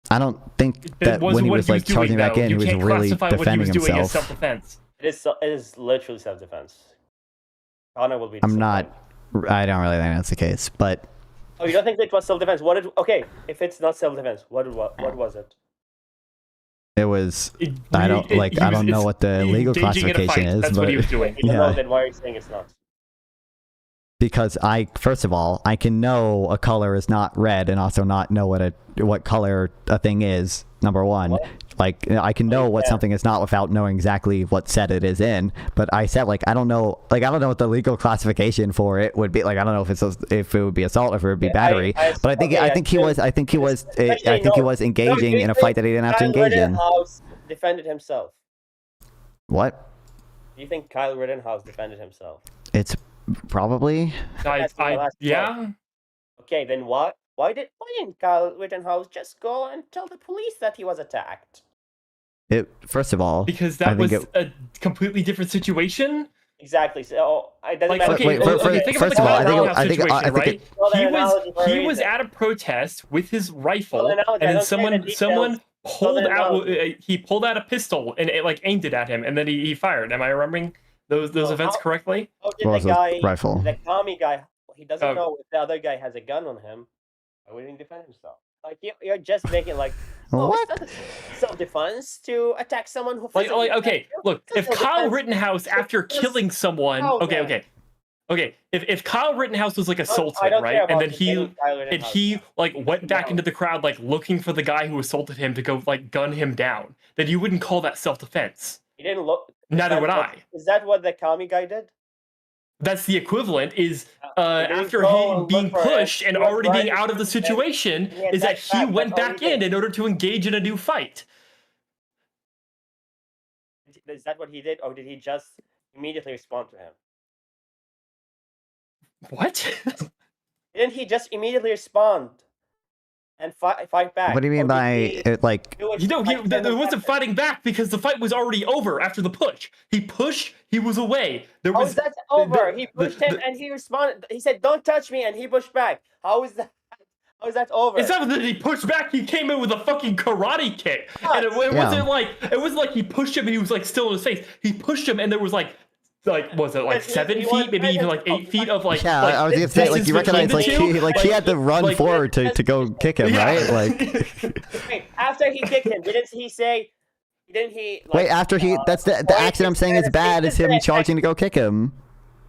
I don't think that when he was charging back in, he was really defending himself. Self-defense. It is literally self-defense. Connor will be. I don't really think that's the case, but. Oh, you don't think it was self-defense? Okay, if it's not self-defense, what was it? It was. I don't know what the legal classification is, that's but what he was doing. Then why are you saying it's not? Because first of all, I can know a color is not red and also not know what color a thing is. Number one, I can know what something is not without knowing exactly what set it is in. But I said I don't know what the legal classification for it would be. I don't know if it would be assault or if it would be battery. But I think he was engaging in a fight that he didn't have to engage in. Rittenhouse defended himself. What? Do you think Kyle Rittenhouse defended himself? It's probably. Yeah. Okay, then what? Why didn't Kyle Rittenhouse just go and tell the police that he was attacked? First of all, because that was a completely different situation. Exactly. So it doesn't Like, matter. okay, think about the Kyle Rittenhouse situation, right? He was at a protest with his rifle, and then someone pulled out. He pulled out a pistol and it like aimed it at him, and then he fired. Am I remembering those events correctly? How did the commie guy, he doesn't know if the other guy has a gun on him. Why wouldn't he defend himself? Like you're just making like self-defense to attack someone who. Okay, look, if Kyle Rittenhouse after killing someone, if Kyle Rittenhouse was like assaulted, right, and then he like went back into the crowd like looking for the guy who assaulted him to go like gun him down, then you wouldn't call that self-defense. He didn't look. Neither would I. Is that what the commie guy did? That's the equivalent. Is after he being pushed and already being out of the situation, is that he went back in order to engage in a new fight. Is that what he did, or did he just immediately respond to him? What? Didn't he just immediately respond and fight back? What do you mean by like? There wasn't fighting back because the fight was already over after the push. He pushed. He was away. How is that over? He pushed him and he responded. He said, "Don't touch me," and he pushed back. How is that? How is that over? It's not that he pushed back. He came in with a fucking karate kick, and it wasn't like he pushed him and he was like still in his face. He pushed him and there was like was it like 7 feet, maybe even like 8 feet of like. Yeah, I was gonna say like you recognize like he had to run forward to go kick him, right? Like. Wait, after he kicked him, didn't he say? Didn't he? Wait, after he that's the action I'm saying is bad is him charging to go kick him.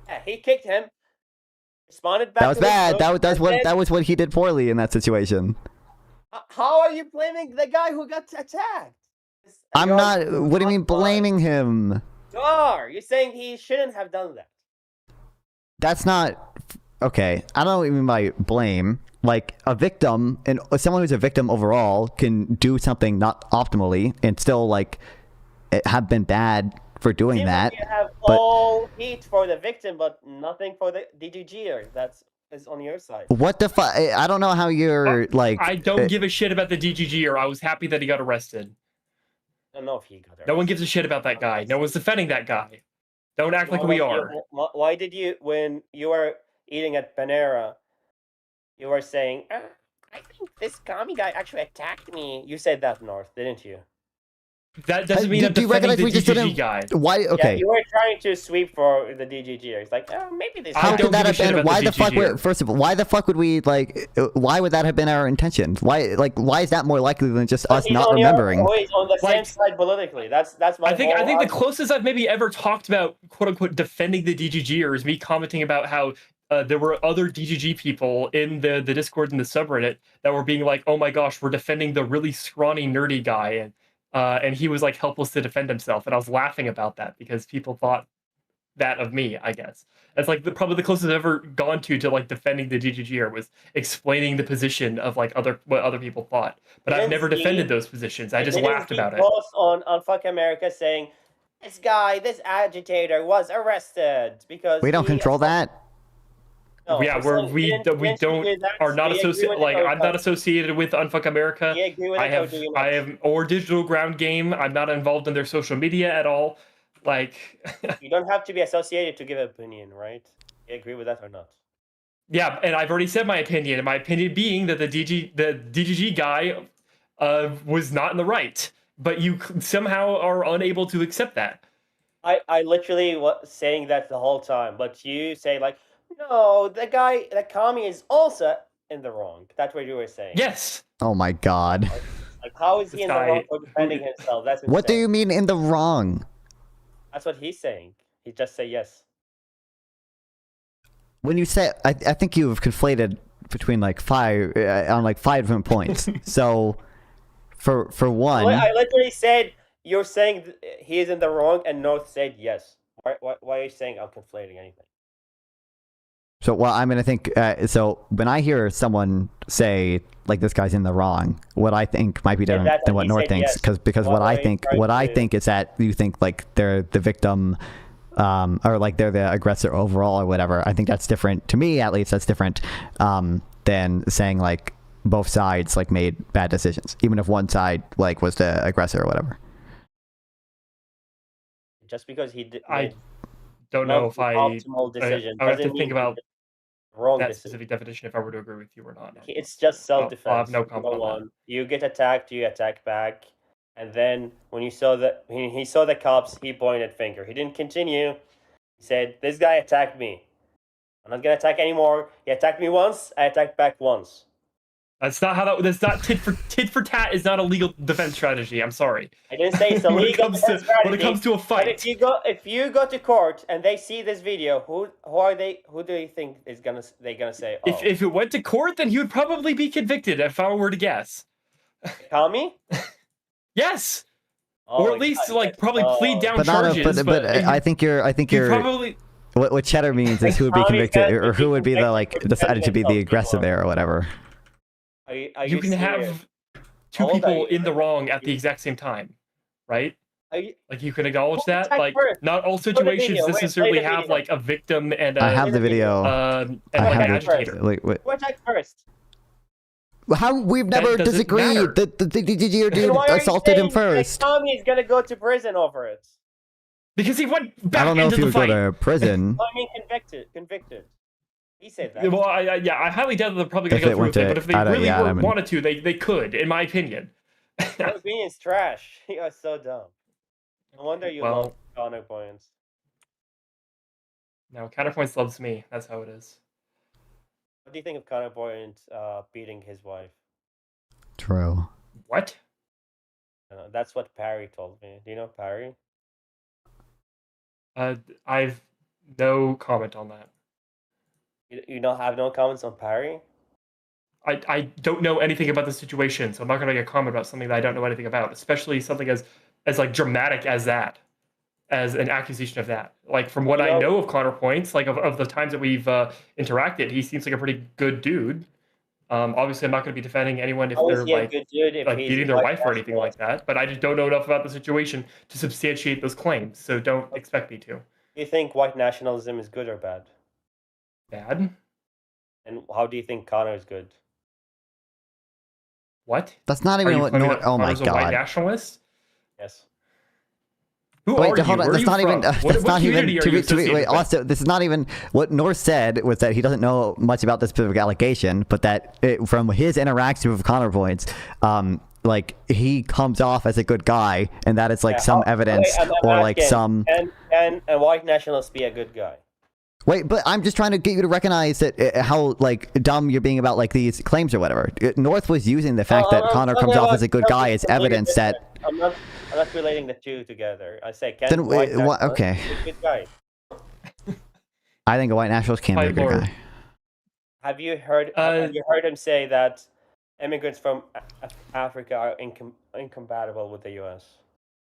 Yeah, he kicked him. Responded back. That was bad. That was what he did poorly in that situation. How are you blaming the guy who got attacked? I'm not. What do you mean blaming him? You are. You're saying he shouldn't have done that. That's not okay. I don't know what you mean by blame. Like a victim and someone who's a victim overall can do something not optimally and still like have been bad for doing that. You have all heat for the victim, but nothing for the DGGer. That's is on your side. What the fuck? I don't know how you're like. I don't give a shit about the DGGer. I was happy that he got arrested. I don't know if he got arrested. No one gives a shit about that guy. No one's defending that guy. Don't act like we are. Why did you, when you were eating at Panera, you were saying, I think this commie guy actually attacked me. You said that, North, didn't you? That doesn't mean I'm defending the DGG guy. Why? Okay. Yeah, you were trying to sweep for the DGG. It's like, maybe this. How could that have been? Why the fuck? First of all, why the fuck would we like? Why would that have been our intention? Why is that more likely than just us not remembering? Always on the same side politically. That's my. I think the closest I've maybe ever talked about quote unquote defending the DGG is me commenting about how. There were other DGG people in the Discord and the subreddit that were being like, "Oh my gosh, we're defending the really scrawny, nerdy guy," and he was like helpless to defend himself, and I was laughing about that because people thought that of me. I guess that's like probably the closest I've ever gone to like defending the DGG was explaining the position of like what other people thought. But I've never defended those positions. I just laughed about it. Post on Fuck America saying this agitator was arrested because we don't control that. No, yeah, we are not associated. Like I'm not associated with Unfuck America. I have or Digital Ground Game. I'm not involved in their social media at all. Like you don't have to be associated to give an opinion, right? You agree with that or not? Yeah, and I've already said my opinion. And my opinion being that the DGG guy was not in the right, but you somehow are unable to accept that. I literally was saying that the whole time, but you say like. No, the commie is also in the wrong. That's what you were saying. Yes. Oh my god. Like how is he in the wrong for defending himself? That's insane. What do you mean in the wrong? That's what he's saying. He just say yes. When you say, I think you've conflated between like five different points. So, for one, I literally said you're saying he is in the wrong, and North said yes. Why are you saying I'm conflating anything? So, well, I'm gonna think. So, when I hear someone say like this guy's in the wrong, what I think might be different than what North thinks, because what I think is that you think like they're the victim, or like they're the aggressor overall or whatever. I think that's different to me, at least. That's different than saying like both sides like made bad decisions, even if one side like was the aggressor or whatever. Just because he did. don't know if optimal decision. I would have to Doesn't think mean about wrong that decision. specific definition if I were to agree with you or not. It's just self-defense. I'll have no comment on that. You get attacked, you attack back, and then when you saw that he saw the cops, he pointed finger. He didn't continue. He said, "This guy attacked me. I'm not gonna attack anymore. He attacked me once. I attacked back once." That's not how that. That's not tit for tat is not a legal defense strategy. I'm sorry. I didn't say it's a when legal when it comes to a fight. But if you go to court and they see this video, who are they? Who do you think is gonna say? Oh, If it went to court, then he would probably be convicted. If I were to guess. Tommy? Yes. Oh, or at least like probably plead down But charges. but I think you're probably. What cheddar means is who would be convicted or who would be the like decided to be the aggressor there or whatever. Are you can have two people in the wrong at the exact same time, right? Like you can acknowledge that. Like not all situations necessarily have like a victim and a. I have the video. And I like have an the agitator. Who attacked first? How we've never doesn't disagreed. matter. The dude Then why are you assaulted him saying, first. Like, Tommy's gonna go to prison over it. Because he went back I don't know into if he the would fight. go to prison. I mean, convicted. He said that. Well, I highly doubt that they're probably If gonna it go through went with it. to- But if they I don't- really yeah, I were, mean- wanted to, they could, in my opinion. My opinion's trash. You are so dumb. No wonder you love counterpoints. No, counterpoints loves me. That's how it is. What do you think of counterpoint beating his wife? True. What? That's what Parry told me. Do you know Parry? I've no comment on that. You don't have no comments on Parry? I don't know anything about the situation, so I'm not going to make a comment about something that I don't know anything about, especially something as like dramatic as that, as an accusation of that. Like from what I know of counterpoints, like of the times that we've interacted, he seems like a pretty good dude. Obviously, I'm not going to be defending anyone if How is they're he a like, good dude if he's beating a their white wife or anything like nationalist? that, but I just don't know enough about the situation to substantiate those claims, so don't expect me to. Do you think white nationalism is good or bad? Bad? And how do you think Connor is good? What? That's not Are even you what. claiming No, that oh my Connor's a white god. nationalist? Yes. Who Wait, are you? hold on. Where are That's you not from? even. What That's not even. community are you Wait, associated with? also, this is not even what North said. Was that he doesn't know much about this specific allegation, but that from his interaction with counterpoints, like he comes off as a good guy, and that is like some evidence I'm or like asking, some. Can a white nationalist be a good guy? Wait, but I'm just trying to get you to recognize that how like dumb you're being about like these claims or whatever. North was using the fact that Connor comes off as a good guy as evidence that. I'm not relating the two together. I say can Then white what? nationalist Okay. be a good guy? I think a white nationalist can be a good Lord. guy. Have you heard him say that immigrants from Africa are incompatible with the U.S.?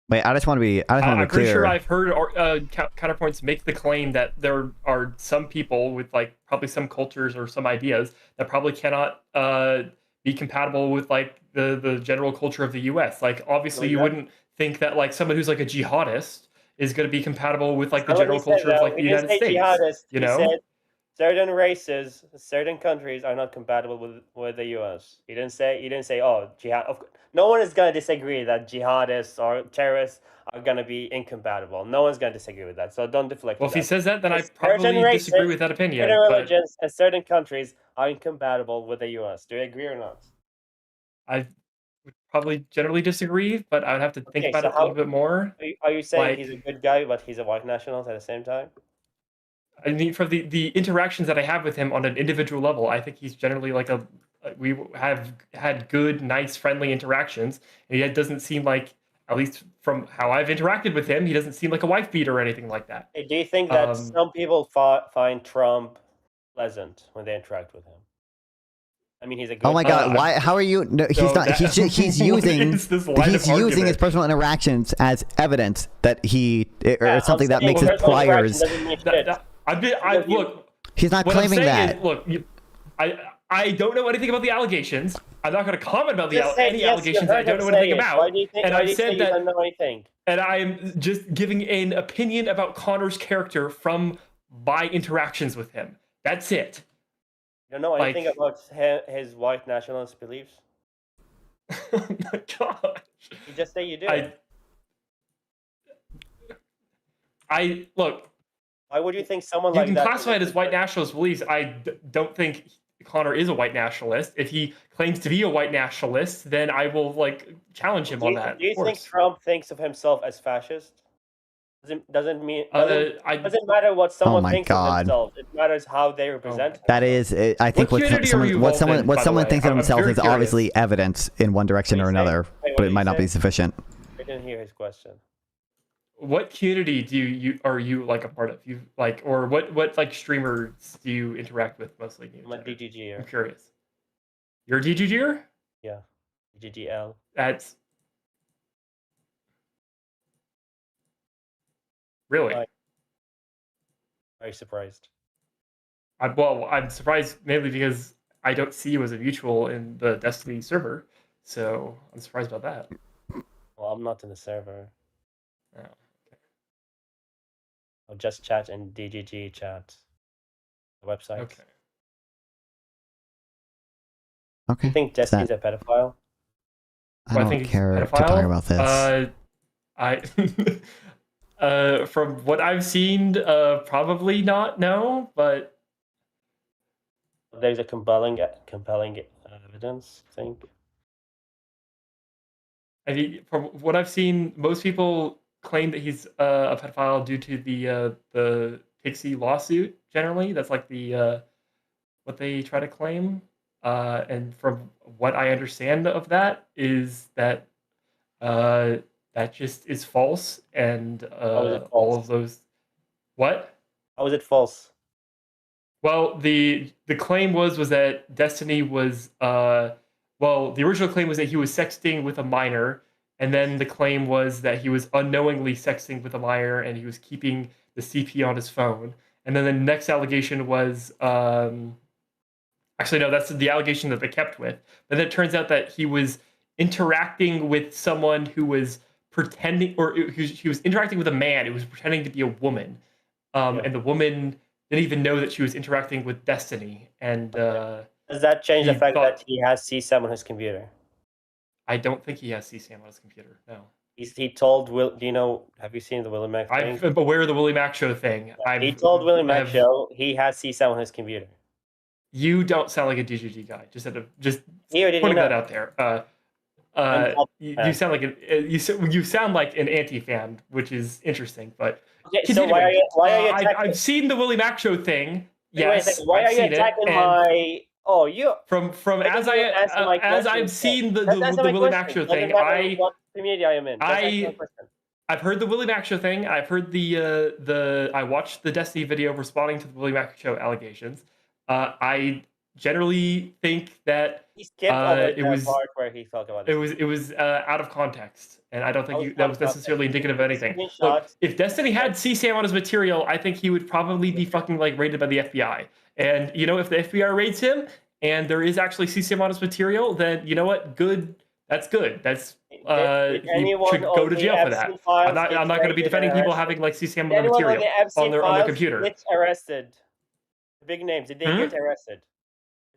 Wait, I just want to be. I just want to I'm be clear. pretty sure I've heard counterpoints make the claim that there are some people with like probably some cultures or some ideas that probably cannot be compatible with like the general culture of the U.S. Like obviously you wouldn't think that like someone who's like a jihadist is going to be compatible with like the general culture of like the United States. Jihadist. You He know? said certain races, certain countries are not compatible with the U.S. He didn't say oh jihad. No one is going to disagree that jihadists or terrorists are going to be incompatible. No one's going to disagree with that. So don't deflect. Well, if he that. says that, then I Certain probably races, disagree with that opinion. Certain But religions and certain countries are incompatible with the U.S. Do you agree or not? I would probably generally disagree, but I would have to think Okay, about so it a little bit more. Are you saying Like- he's a good guy, but he's a white nationalist at the same time? I mean, from the interactions that I have with him on an individual level, I think he's generally like we have had good, nice, friendly interactions, and he doesn't seem like, at least from how I've interacted with him, he doesn't seem like a wife beater or anything like that. Hey, do you think that some people find Trump pleasant when they interact with him? I mean, he's a good. Oh my God! Why? How are you? No, he's So not. that- He's what using. is this line of He's using his argument? personal interactions as evidence that he or Yeah, something that I'm makes saying his personal priors. interaction doesn't mean shit. Look. He's not What I'm claiming saying that. is, look, I don't know anything about the allegations. I'm not going to comment about Just say any yes, you allegations that I heard don't know him say anything it. about. Why do you think? And Why I've do you say said you that, don't know anything? and I'm just giving an opinion about Connor's character from my interactions with him. That's it. You don't know Like- anything about his white nationalist beliefs? Oh my gosh. You just say you do. I look. Why would you think someone You like can that? classify it as white nationalist beliefs. I don't think Connor is a white nationalist. If he claims to be a white nationalist, then I will challenge him on that. Do you think Trump thinks of himself as fascist? Doesn't matter what someone thinks of themselves. It matters how they represent. That is, I think what someone thinks of themselves is obviously evidence in one direction or another, but it might not be sufficient. I didn't hear his question. What community are you a part of? Or what streamers do you interact with mostly? I'm a DGGer. I'm curious. You're a DGGer? Yeah, DGGL. That's really. Very surprised. I'm surprised mainly because I don't see you as a mutual in the Destiny server, so I'm surprised about that. Well, I'm not in the server. Oh, okay. I'll just chat in DGG chat. The website. Okay. Okay. You think Destiny's a pedophile? I don't care to talk about this. From what I've seen, probably not. No, but there's a compelling evidence. I think. I mean, from what I've seen, most people claim that he's a pedophile due to the Pixie lawsuit. Generally, that's like the what they try to claim. And from what I understand of that is that that just is false, and all of those. What? How is it false? Well, the claim was that Destiny was the original claim was that he was sexting with a minor, and then the claim was that he was unknowingly sexting with a minor and he was keeping the CP on his phone. And then the next allegation was actually no, that's the allegation that they kept with. But then it turns out that he was interacting with someone who was pretending, or he was interacting with a man who was pretending to be a woman, and the woman didn't even know that she was interacting with Destiny. And does that change the fact that he has CSAM on his computer? I don't think he has CSAM on his computer. No. He told Will. Do you know? Have you seen the Willie Mac thing? I'm aware of the Willie Mac show thing. He told Willie Mac show he has CSAM on his computer. You don't sound like a DGG guy. Just Here, putting that out there. You sound like you sound like an anti-fan, which is interesting. But okay, so why are you attacking? I've seen the Willie Mac show thing. Yes, why are you attacking my? Oh, you from as I've seen the Willie Mac show thing. What community I am in? I've heard the Willie Mac show thing. I've heard I watched the Destiny video responding to the Willie Mac show allegations. I generally think that he skipped over the part where he talked about it. It was out of context, and I don't think that was necessarily indicative of anything. Look, if Destiny had CSAM on his material, I think he would probably be fucking raided by the FBI. And if the FBI raids him and there is actually CSAM on his material, then you know what? Good. That's good. That's he should go to jail for that. I'm not going to be defending people having CSAM on their material on their computer. Gets arrested. The big names. Did they get arrested?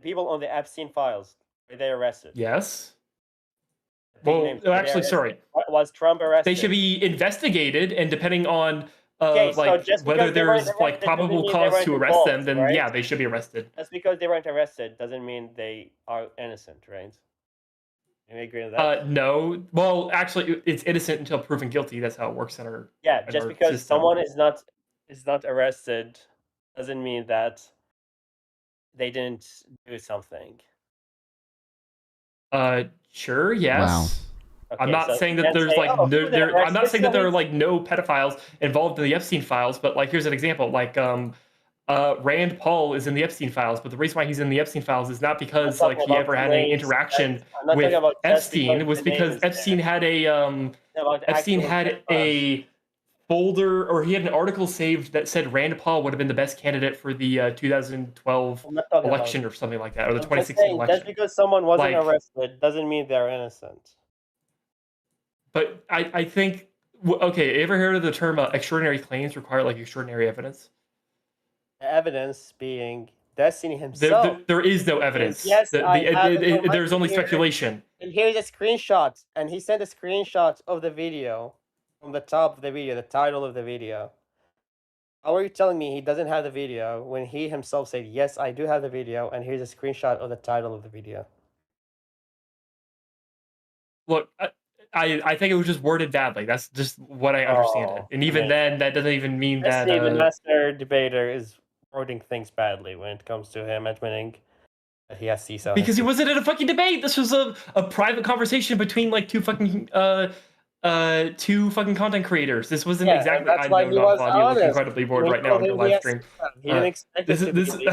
People on the Epstein files, were they arrested? Yes. Well, actually, sorry. Was Trump arrested? They should be investigated, and depending on whether there's probable cause to arrest them, then right? Yeah, they should be arrested. Just because they weren't arrested doesn't mean they are innocent, right? Can we agree on that? No. Well, actually, it's innocent until proven guilty. That's how it works in our just because system. Someone is not arrested doesn't mean that they didn't do something. Sure, yes. Wow. Okay, I'm not saying that there's I'm not saying that there are no pedophiles involved in the Epstein files, but here's an example. Rand Paul is in the Epstein files, but the reason why he's in the Epstein files is not because he ever had any interaction with Epstein. It was because Epstein had a folder, or he had an article saved that said Rand Paul would have been the best candidate for the 2012 election or something like that, or the 2016 election. Just because someone wasn't arrested doesn't mean they're innocent. But I think, okay, ever heard of the term extraordinary claims require extraordinary evidence? The evidence being Destiny himself. There is no evidence. Yes, there's only speculation. And here's a screenshot, and he sent a screenshot of the video from the top of the video, the title of the video. How are you telling me he doesn't have the video when he himself said, yes, I do have the video, and here's a screenshot of the title of the video? Look, I think it was just worded badly. That's just what I understand it. And even then, that doesn't even mean that. The master debater is wording things badly when it comes to him admitting that he has CISA. Because he wasn't in a fucking debate. This was a private conversation between like two fucking content creaters. This wasn't exactly. That's why he was Claudia looks honest. incredibly bored right now in the live stream. He didn't expect this it is to be.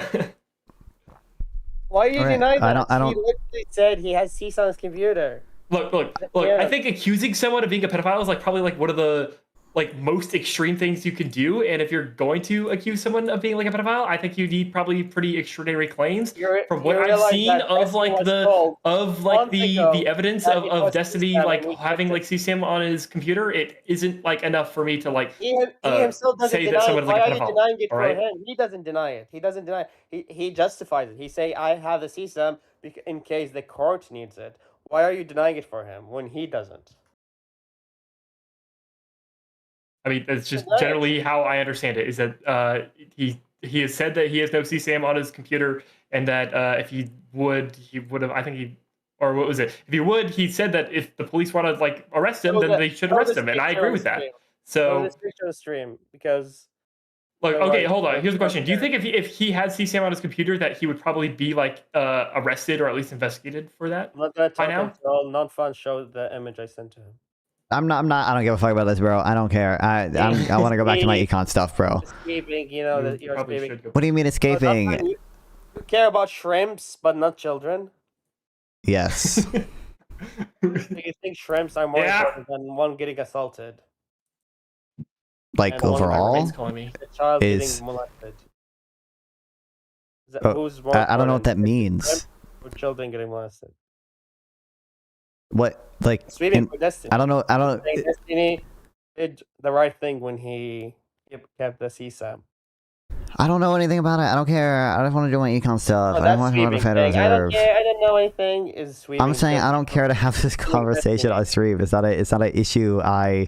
Why are you denying that? I don't. He literally said he has CISA on his computer. Look. I think accusing someone of being a pedophile is like probably like one of the like most extreme things you can do. And if you're going to accuse someone of being like a pedophile, I think you need probably pretty extraordinary claims. From what I've seen of like the evidence of Destiny like having like CSAM on his computer, it isn't like enough for me to like He himself doesn't say deny that it. someone's Why like a are you pedophile. denying it all for right? him? He doesn't deny it. He doesn't deny it. He justifies it. He say, I have the CSAM in case the court needs it. Why are you denying it for him when he doesn't? I mean, that's just generally how I understand it. Is that he has said that he has no CSAM on his computer, and that if he would have. I think he, or what was it? If he would, he said that if the police want to like arrest him, then they should arrest him, and I agree with that. So this picture on the stream because. Look, okay, hold on. Here's the question: do you think if he had CSAM on his computer, that he would probably be like arrested or at least investigated for that? I'm not gonna by talk now. until non-fun show the image I sent to him. I'm not. I don't give a fuck about this, bro. I don't care. I want to go back to my econ stuff, bro. Escaping, you know that you're escaping. What do you mean escaping? You care about shrimps, but not children. Yes. Do you think shrimps are more important than one getting assaulted? Like And overall, the child is getting molested. oh, I don't know what that means. Or children getting molested. What like? Sweeping for Destiny. I don't know. I don't. Destiny did the right thing when he kept the CSAM. I don't know anything about it. I don't care. I just want to do my econ stuff. I don't want to go to Federal I don't Reserve. care. I don't know anything. Is sweeping. I'm saying I don't care to have this conversation on stream. It's not an issue I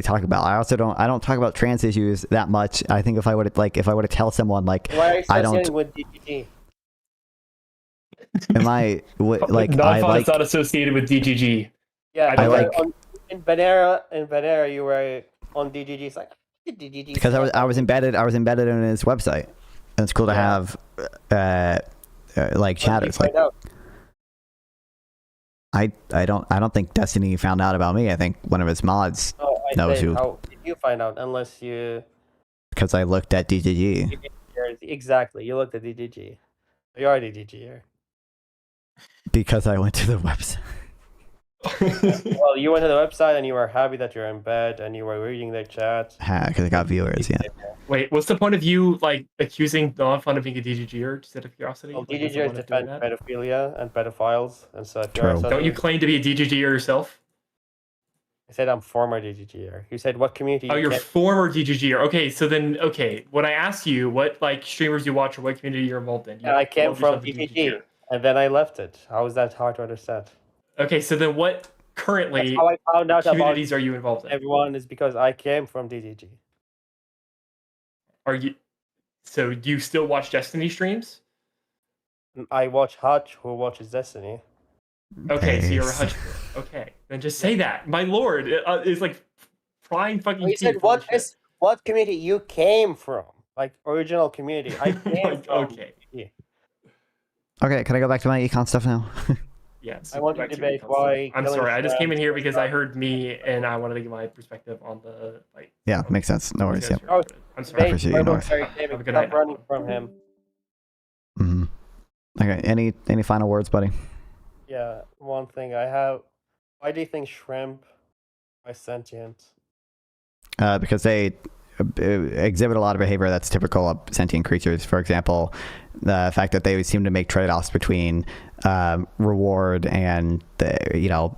talk about. I also don't talk about trans issues that much. I think if I were to tell someone like Why are you I don't associating with DGG? am I like non I like not associated with DGG. Yeah, I like in Banera you were on DGG. It's like DGG because I was embedded in his website. And it's cool to have like chatters like I don't think Destiny found out about me. I think one of his mods knows who. How did you find out unless you Because I looked at DGG. Exactly. You looked at DGG. You are DGG. Because I went to the website. Well, you went to the website and you were happy that you're in bed and you were reading their chat. Because I got viewers, yeah. Wait, what's the point of you like accusing non-fun of being a DGGer just out of curiosity? Well, Like, DGGers defend pedophilia and pedophiles, and so if True. Don't you claim to be a DGGer yourself? I said I'm former DGGer. You said what community? Oh, you're former DGGer. Okay, so then when I asked you what like streamers you watch or what community you're involved in, I came from DGG and then I left it. How is that hard to understand? Okay, so then what currently That's how I found out communities about are you involved in? Everyone is because I came from DGG. Are you? So do you still watch Destiny streams? I watch Hutch, who watches Destiny. Okay, so you're a Hutch. Okay, then just say that. My lord, it's like frying fucking. You said what community you came from? Like original community. I came from. Okay. Okay, can I go back to my econ stuff now? Yes. I want to debate why. I'm sorry, I just came in here because I heard me and I wanted to give my perspective on the like. Yeah, makes sense. No worries. Yeah. Oh, I'm sorry. I appreciate you, North. Have a good night. Stop running from him. Mm-hmm. Okay. Any final words, buddy? Yeah, one thing I have. Why do you think shrimp are sentient? Because they exhibit a lot of behavior that's typical of sentient creatures. For example, the fact that they seem to make trade-offs between reward and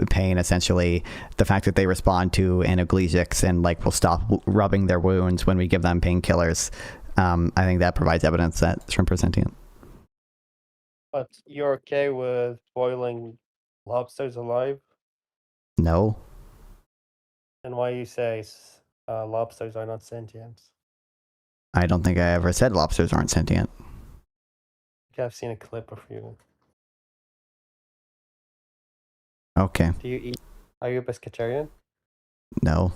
pain. Essentially, the fact that they respond to analgesics and like will stop rubbing their wounds when we give them painkillers. I think that provides evidence that shrimp are sentient. But you're okay with boiling lobsters alive? No. And why you say lobsters are not sentient? I don't think I ever said lobsters aren't sentient. Yeah, I've seen a clip of you. Okay. Do you eat? Are you a pescatarian? No.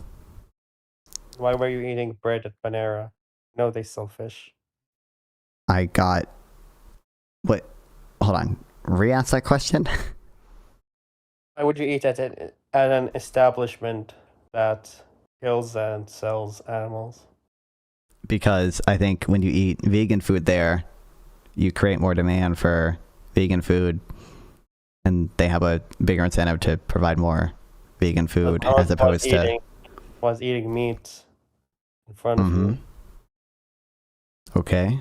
Why were you eating bread at Panera? No, they sell fish. I got... What? Hold on. Re-ask that question? Why would you eat at an establishment that kills and sells animals? Because I think when you eat vegan food there, you create more demand for vegan food, and they have a bigger incentive to provide more vegan food as opposed to... Was eating meat in front of you. Okay.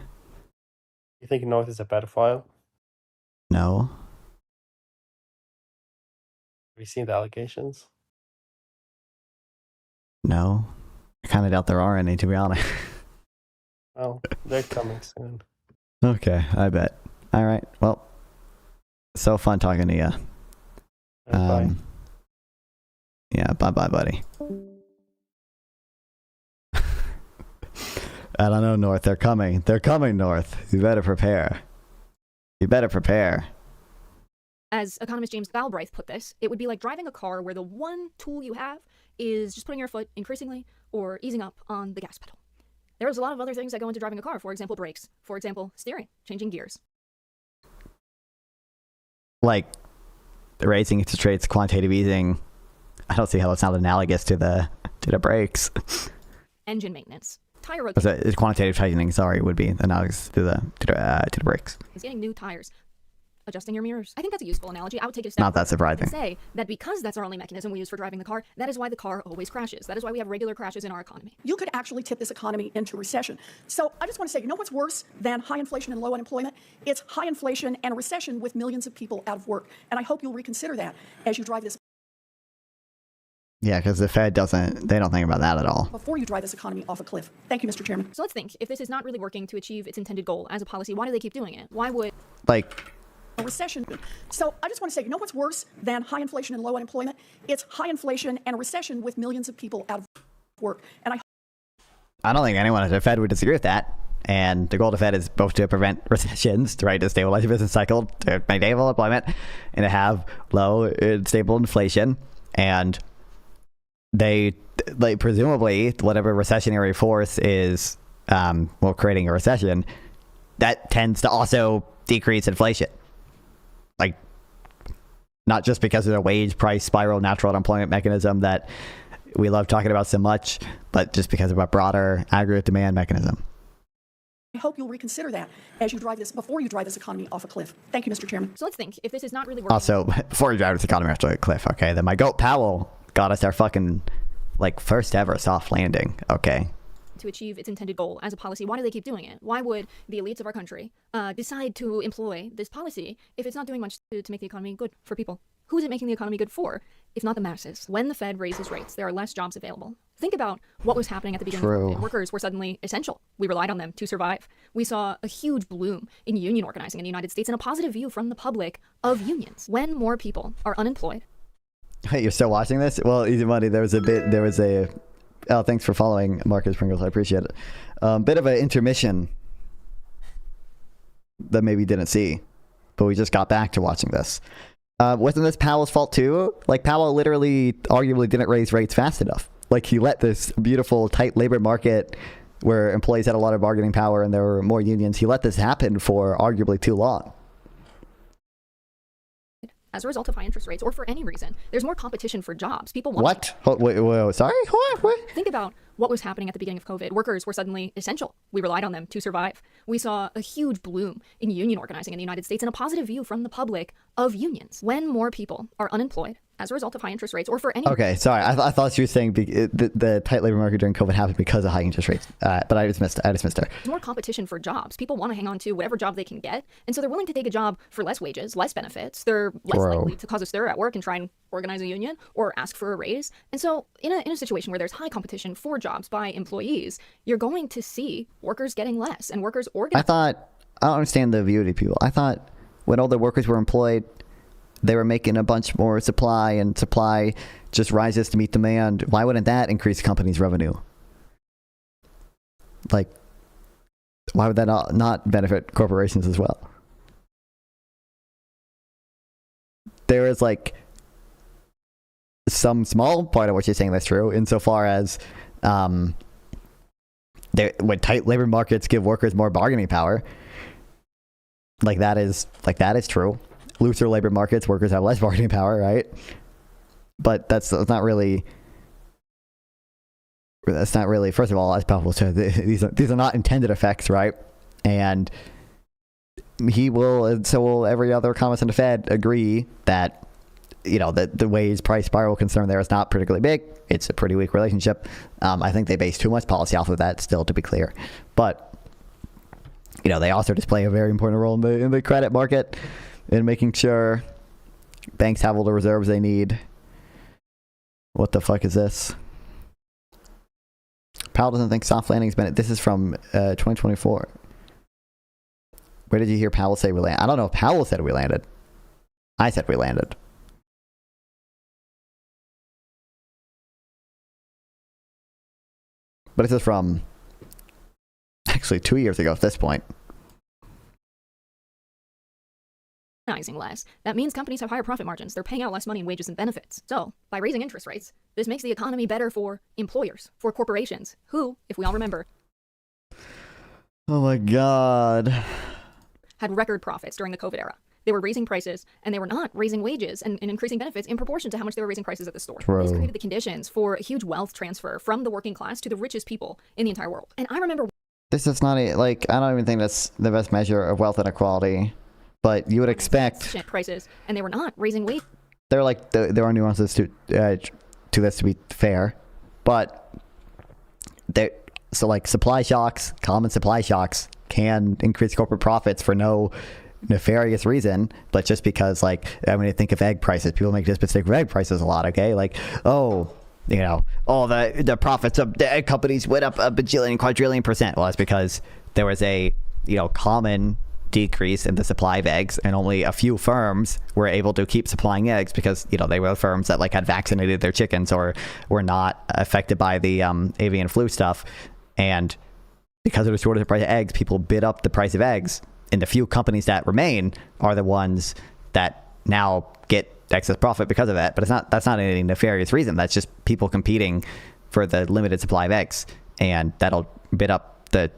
You think North is a pedophile? No. Have you seen the allegations? No. I kind of doubt there are any, to be honest. Well, they're coming soon. Okay, I bet. All right. Well, so fun talking to you. Bye. Yeah, bye-bye, buddy. I don't know, North. They're coming. They're coming, North. You better prepare. You better prepare. As economist James Galbraith put this, it would be like driving a car where the one tool you have is just putting your foot increasingly or easing up on the gas pedal. There's a lot of other things that go into driving a car. For example, brakes. For example, steering, changing gears. Like, raising interest rates, quantitative easing. I don't see how it's not analogous to the brakes. Engine maintenance. Tire rotation. So, quantitative tightening, sorry, would be analogous to the brakes. Getting new tires. Adjusting your mirrors. I think that's a useful analogy. I would take it a step Not that surprising. and say that because that's our only mechanism we use for driving the car, that is why the car always crashes. That is why we have regular crashes in our economy. You could actually tip this economy into recession. So I just want to say, you know what's worse than high inflation and low unemployment? It's high inflation and a recession with millions of people out of work. And I hope you'll reconsider that as you drive this. Yeah, because the Fed they don't think about that at all. Before you drive this economy off a cliff. Thank you, Mr. Chairman. So let's think, if this is not really working to achieve its intended goal as a policy, why do they keep doing it? Why would... Like... A recession. So I just want to say, you know what's worse than high inflation and low unemployment? It's high inflation and a recession with millions of people out of work. And I don't think anyone at the Fed would disagree with that. And the goal of the Fed is both to prevent recessions, right, to stabilize the business cycle, to maintain full employment, and to have low and stable inflation. And they, like, presumably, whatever recessionary force is, creating a recession, that tends to also decrease inflation. Like, not just because of the wage price spiral natural unemployment mechanism that we love talking about so much, but just because of a broader aggregate demand mechanism. I hope you'll reconsider that as you drive this, before you drive this economy off a cliff. Thank you, Mr. Chairman. So let's think, if this is not really working... Also, before you drive this economy off a cliff, okay, then my goat Powell got us our fucking, first ever soft landing, okay? To achieve its intended goal as a policy, why do they keep doing it? Why would the elites of our country decide to employ this policy if it's not doing much to make the economy good for people? Who is it making the economy good for, if not the masses? When the Fed raises rates, there are less jobs available. Think about what was happening at the beginning of COVID. Workers were suddenly essential. We relied on them to survive. We saw a huge bloom in union organizing in the United States and a positive view from the public of unions. When more people are unemployed. Hey, you're still watching this? Well, Easy Money, there was a oh, thanks for following, Marcus Pringles. I appreciate it. Bit of an intermission that maybe you didn't see, but we just got back to watching this. Wasn't this Powell's fault too? Like, Powell literally, arguably didn't raise rates fast enough. Like, he let this beautiful, tight labor market where employees had a lot of bargaining power and there were more unions, he let this happen for arguably too long. As a result of high interest rates, or for any reason, there's more competition for jobs. People want... What? Oh, wait, sorry? What? Think about what was happening at the beginning of COVID. Workers were suddenly essential. We relied on them to survive. We saw a huge bloom in union organizing in the United States and a positive view from the public of unions. When more people are unemployed as a result of high interest rates, or for any... Okay, sorry. I thought you were saying the tight labor market during COVID happened because of high interest rates, but I just missed her. There's more competition for jobs. People want to hang on to whatever job they can get, and so they're willing to take a job for less wages, less benefits. They're less likely to cause a stir at work and try and organize a union or ask for a raise. And so in a situation where there's high competition for jobs by employees, you're going to see workers getting less and workers organizing. I don't understand the view of people. I thought when all the workers were employed, they were making a bunch more supply, and supply just rises to meet demand. Why wouldn't that increase companies' revenue? Like, Why would that not benefit corporations as well? There is like some small part of what you're saying that's true, insofar as when tight labor markets give workers more bargaining power. Like that is true. Looser labor markets, workers have less bargaining power, right? But that's not really. First of all, as Powell said, these are not intended effects, right? And he will, and so will every other economist in the Fed, agree that, that the wage price spiral concern there is not particularly big. It's a pretty weak relationship. I think they base too much policy off of that, still, to be clear. But they also display a very important role in the credit market in making sure banks have all the reserves they need. What the fuck is this? Powell doesn't think soft landing's been. This is from 2024. Where did you hear Powell say we landed? I don't know if Powell said we landed. I said we landed. But this is from actually 2 years ago at this point. Less. That means companies have higher profit margins. They're paying out less money in wages and benefits. So, by raising interest rates, this makes the economy better for employers, for corporations, who, if we all remember, oh my God, had record profits during the COVID era. They were raising prices, and they were not raising wages and increasing benefits in proportion to how much they were raising prices at the store. True. This created the conditions for a huge wealth transfer from the working class to the richest people in the entire world. And I remember... This is not I don't even think that's the best measure of wealth inequality. But you would expect prices, and they were not raising wages. There are nuances to this, to be fair, but supply shocks, common supply shocks, can increase corporate profits for no nefarious reason, but just because think of egg prices. People make this mistake with egg prices a lot. Okay, the profits of the egg companies went up a bajillion, quadrillion %. Well, that's because there was a common decrease in the supply of eggs, and only a few firms were able to keep supplying eggs because they were firms that had vaccinated their chickens or were not affected by the avian flu stuff. And because of the shortage of price of eggs, people bid up the price of eggs, and the few companies that remain are the ones that now get excess profit because of that. But that's not any nefarious reason. That's just people competing for the limited supply of eggs, and that'll bid up the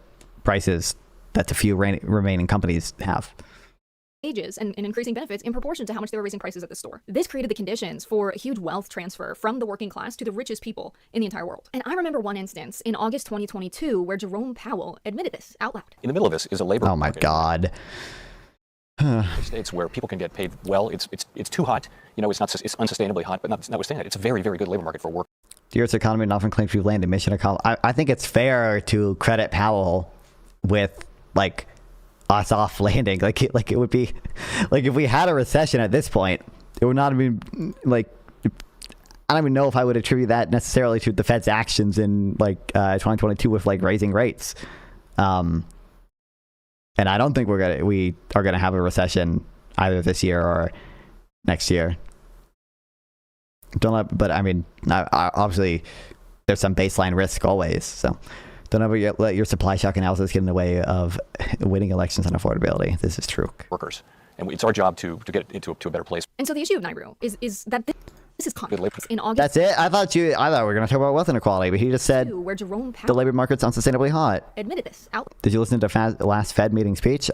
prices that the few remaining companies have. Wages and increasing benefits in proportion to how much they were raising prices at the store. This created the conditions for a huge wealth transfer from the working class to the richest people in the entire world. And I remember one instance in August 2022 where Jerome Powell admitted this out loud. In the middle of this is a labor market. Oh my God. States where people can get paid well. It's too hot. It's unsustainably hot, but notwithstanding that, it's a very, very good labor market for work. The Earth's economy often claims to be landed mission economy. I think it's fair to credit Powell with a soft landing. It would be if we had a recession at this point, it would not have been I don't even know if I would attribute that necessarily to the Fed's actions in 2022 with raising rates. And I don't think we are gonna have a recession either this year or next year. But obviously there's some baseline risk always, so don't ever let your supply shock analysis get in the way of winning elections on affordability. This is true. Workers, and it's our job to get into a better place. And so the issue of Nairu is that this is constant. In August. That's it. I thought we were going to talk about wealth inequality, but he just said where Jerome Powell the labor market's unsustainably hot. Admitted this out. Did you listen to last Fed meeting speech?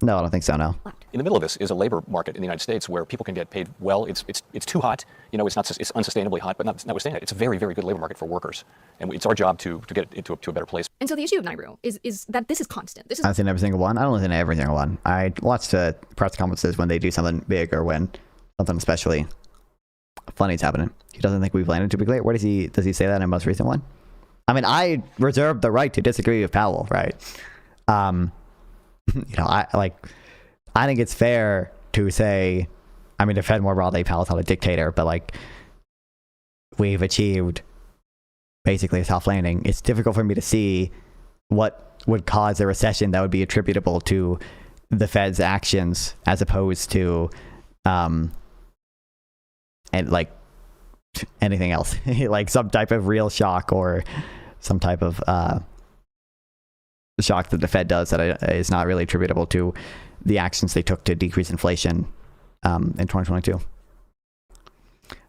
No, I don't think so. No. In the middle of this is a labor market in the United States where people can get paid well. It's too hot. It's unsustainably hot, but notwithstanding that, it's a very, very good labor market for workers, and it's our job to get into a better place. And so the issue of Nairu is that this is constant. This is. I listen to every single one. I don't listen to every single one. I watch the press conferences when they do something big or when something especially funny is happening. He doesn't think we've landed, to be clear. Where does he say that in the most recent one? I reserve the right to disagree with Powell, right? I think it's fair to say, to Fed more broadly, Powell's not a dictator, but we've achieved basically a soft landing. It's difficult for me to see what would cause a recession that would be attributable to the Fed's actions as opposed to anything else, some type of real shock or some type of shock that the Fed does that is not really attributable to the actions they took to decrease inflation in 2022.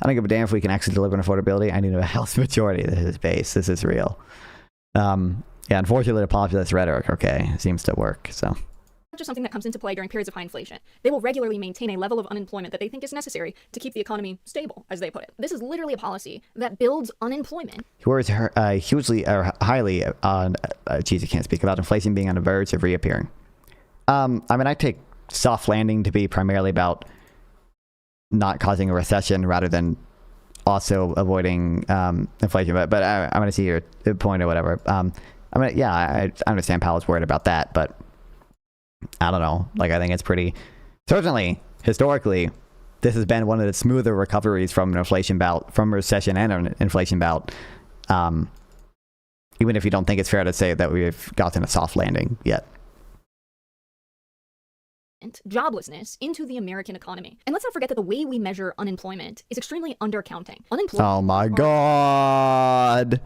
I don't give a damn if we can actually deliver an affordability. I need a health majority. This is base. This is real. Yeah, unfortunately, the populist rhetoric, seems to work. So. Just something that comes into play during periods of high inflation. They will regularly maintain a level of unemployment that they think is necessary to keep the economy stable, as they put it. This is literally a policy that builds unemployment. He worries hugely or highly on, I can't speak about inflation being on the verge of reappearing. I mean, I take soft landing to be primarily about not causing a recession rather than also avoiding inflation. But I'm going to see your point or whatever. I understand Powell's worried about that, but I don't know. Like, I think it's pretty... Certainly, historically, this has been one of the smoother recoveries from an inflation bout, from a recession and an inflation bout. Even if you don't think it's fair to say that we've gotten a soft landing yet. Joblessness into the American economy. And let's not forget that the way we measure unemployment is extremely undercounting. Oh my God.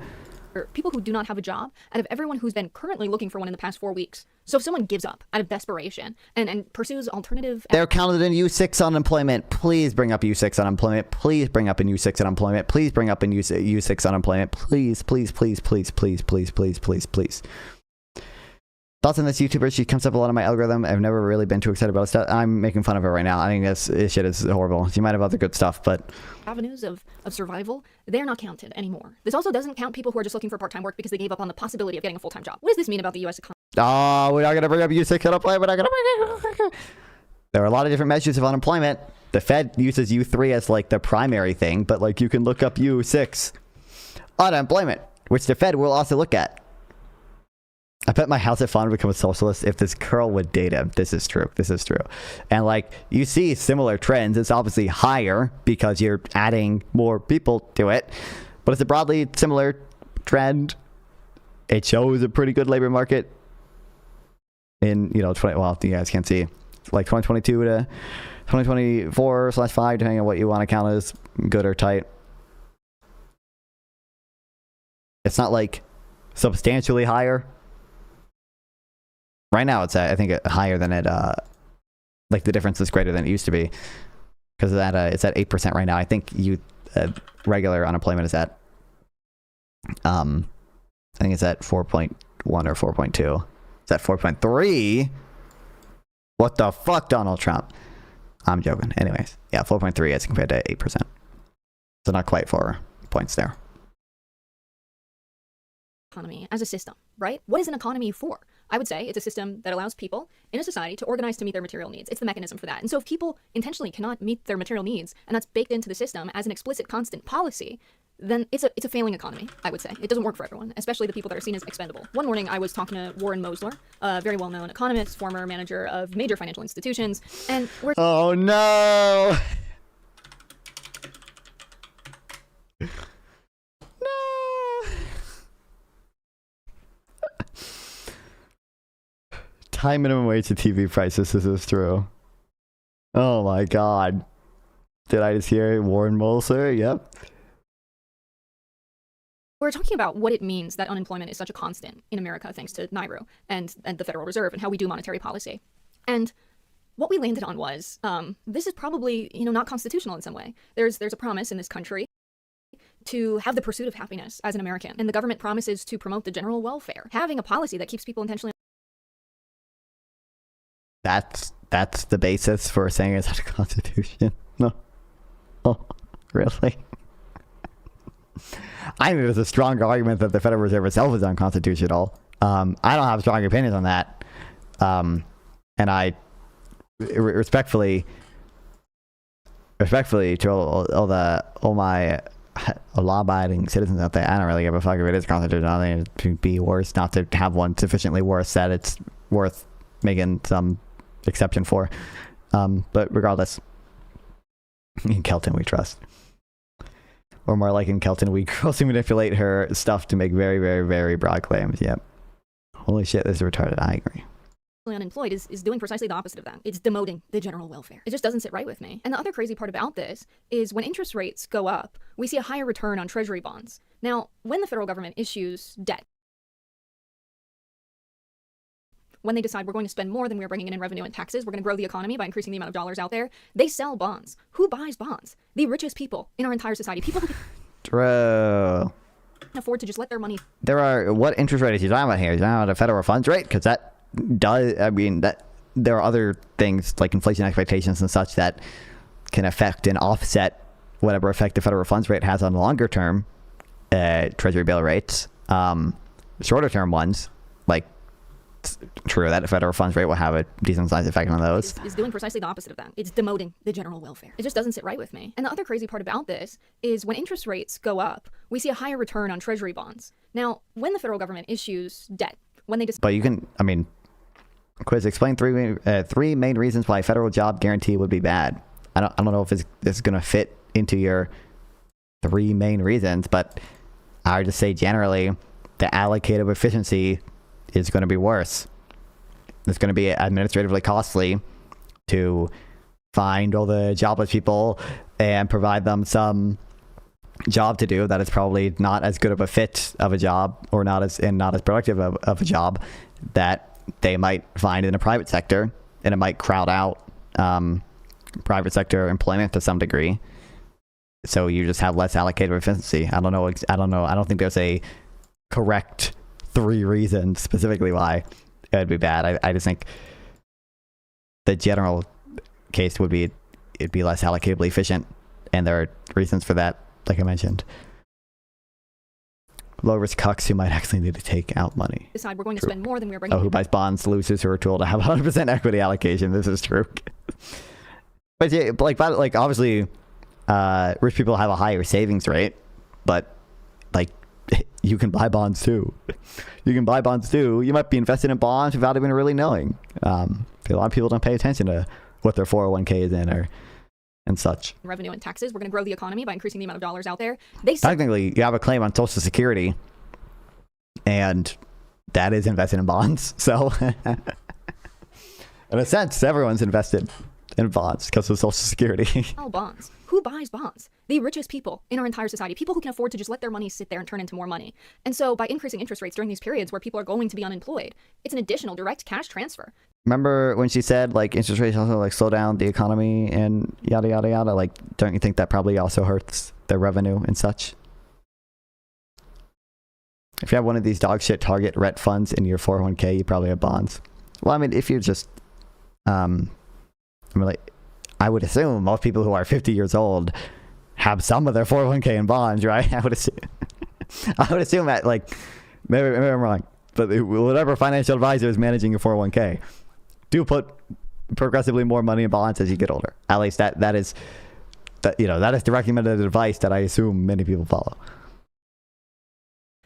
People who do not have a job out of everyone who's been currently looking for one in the past 4 weeks. So if someone gives up out of desperation and pursues alternative... They're counted in U6 unemployment. Please bring up U6 unemployment. Please bring up in U6 unemployment. Please bring up in U6 unemployment. Please, please, please, please, please, please, please, please, please. Thoughts on this YouTuber? She comes up a lot in my algorithm. I've never really been too excited about stuff. I'm making fun of her right now. I think this shit is horrible. She might have other good stuff, but... Avenues of survival, they're not counted anymore. This also doesn't count people who are just looking for part-time work because they gave up on the possibility of getting a full-time job. What does this mean about the U.S. economy? Oh, we're not going to bring up U6 unemployment. We're not going to bring it. There are a lot of different measures of unemployment. The Fed uses U3 as like the primary thing, but like you can look up U6 unemployment, which the Fed will also look at. I bet my house at Fund would become a socialist if this girl would date him. This is true. This is true. And like you see similar trends. It's obviously higher because you're adding more people to it, but it's a broadly similar trend. It shows a pretty good labor market in, you guys can't see, like 2022 to 2024/5, depending on what you want to count as good or tight. It's not like substantially higher. Right now, it's at, I think, higher than it, like the difference is greater than it used to be. Because of that, it's at 8% right now. I think regular unemployment is at, I think it's at 4.1 or 4.2. It's at 4.3. What the fuck, Donald Trump? I'm joking. Anyways, yeah, 4.3 as compared to 8%. So not quite 4 points there. Economy as a system, right? What is an economy for? I would say it's a system that allows people in a society to organize to meet their material needs. It's the mechanism for that. And so if people intentionally cannot meet their material needs, and that's baked into the system as an explicit constant policy, then it's a failing economy, I would say. It doesn't work for everyone, especially the people that are seen as expendable. One morning, I was talking to Warren Mosler, a very well-known economist, former manager of major financial institutions, and we're... Oh, no! High minimum wage to TV prices. This is true. Oh my God. Did I just hear Warren Mosler? Yep. We're talking about what it means that unemployment is such a constant in America thanks to NAIRU and the Federal Reserve and how we do monetary policy. And what we landed on was, this is probably, not constitutional in some way. There's a promise in this country to have the pursuit of happiness as an American, and the government promises to promote the general welfare. Having a policy that keeps people intentionally... That's the basis for saying it's not a constitution. No. Oh, really? I think there's a stronger argument that the Federal Reserve itself is unconstitutional. I don't have strong opinions on that. And I respectfully to all my law-abiding citizens out there, I don't really give a fuck if it is constitutional. I think it would be worse not to have one sufficiently worse that it's worth making some exception for. But regardless, in Kelton we trust. Or more like in Kelton, we grossly manipulate her stuff to make very, very, very broad claims. Yep. Holy shit, this is retarded. I agree. Unemployed is doing precisely the opposite of that. It's demoting the general welfare. It just doesn't sit right with me. And the other crazy part about this is when interest rates go up, we see a higher return on treasury bonds. Now, when the federal government issues debt, when they decide we're going to spend more than we're bringing in revenue and taxes, we're going to grow the economy by increasing the amount of dollars out there, they sell bonds. Who buys bonds? The richest people in our entire society. People who True. can afford to just let their money. There are, what interest rate is you talking about here? Is that about a federal funds rate? Because that does, I mean, that there are other things like inflation expectations and such that can affect and offset whatever effect the federal funds rate has on longer term treasury bill rates. Shorter term ones, like, true that the federal funds rate will have a decent sized effect on those. Is doing precisely the opposite of that. It's demoting the general welfare. It just doesn't sit right with me. And the other crazy part about this is when interest rates go up, we see a higher return on treasury bonds. Now, when the federal government issues debt, when they But you can, I mean, Quiz, explain three main reasons why federal job guarantee would be bad. I don't know if this is going to fit into your three main reasons, but I would just say generally the allocative efficiency is going to be worse. It's going to be administratively costly to find all the jobless people and provide them some job to do that is probably not as good of a fit of a job or not as productive of a job that they might find in a private sector, and it might crowd out private sector employment to some degree. So you just have less allocated efficiency. I don't know. I don't think there's a correct three reasons specifically why it would be bad. I just think the general case would be it'd be less allocatably efficient, and there are reasons for that, like I mentioned. Low risk cucks who might actually need to take out money. Decide we're going to spend more than we're bringing. Oh, who buys bonds? Losers who are told to have 100% equity allocation. This is true. But yeah, like obviously, rich people have a higher savings rate, but like you can buy bonds too. You can buy bonds too. You might be invested in bonds without even really knowing. A lot of people don't pay attention to what their 401k is in or and such. Revenue and taxes. We're going to grow the economy by increasing the amount of dollars out there. Technically, you have a claim on Social Security, and that is invested in bonds. So, in a sense, everyone's invested in bonds because of Social Security. Bonds. Who buys bonds? The richest people in our entire society. People who can afford to just let their money sit there and turn into more money. And so, by increasing interest rates during these periods where people are going to be unemployed, it's an additional direct cash transfer. Remember when she said like interest rates also like slow down the economy and yada yada yada? Like, don't you think that probably also hurts their revenue and such? If you have one of these dog shit target RET funds in your 401k, you probably have bonds. Well, I mean, if you just, I mean, like, I would assume most people who are 50 years old have some of their 401k in bonds, right? I would assume that, like, maybe I'm wrong, but whatever financial advisor is managing your 401k, do put progressively more money in bonds as you get older. At least that is recommended advice that I assume many people follow.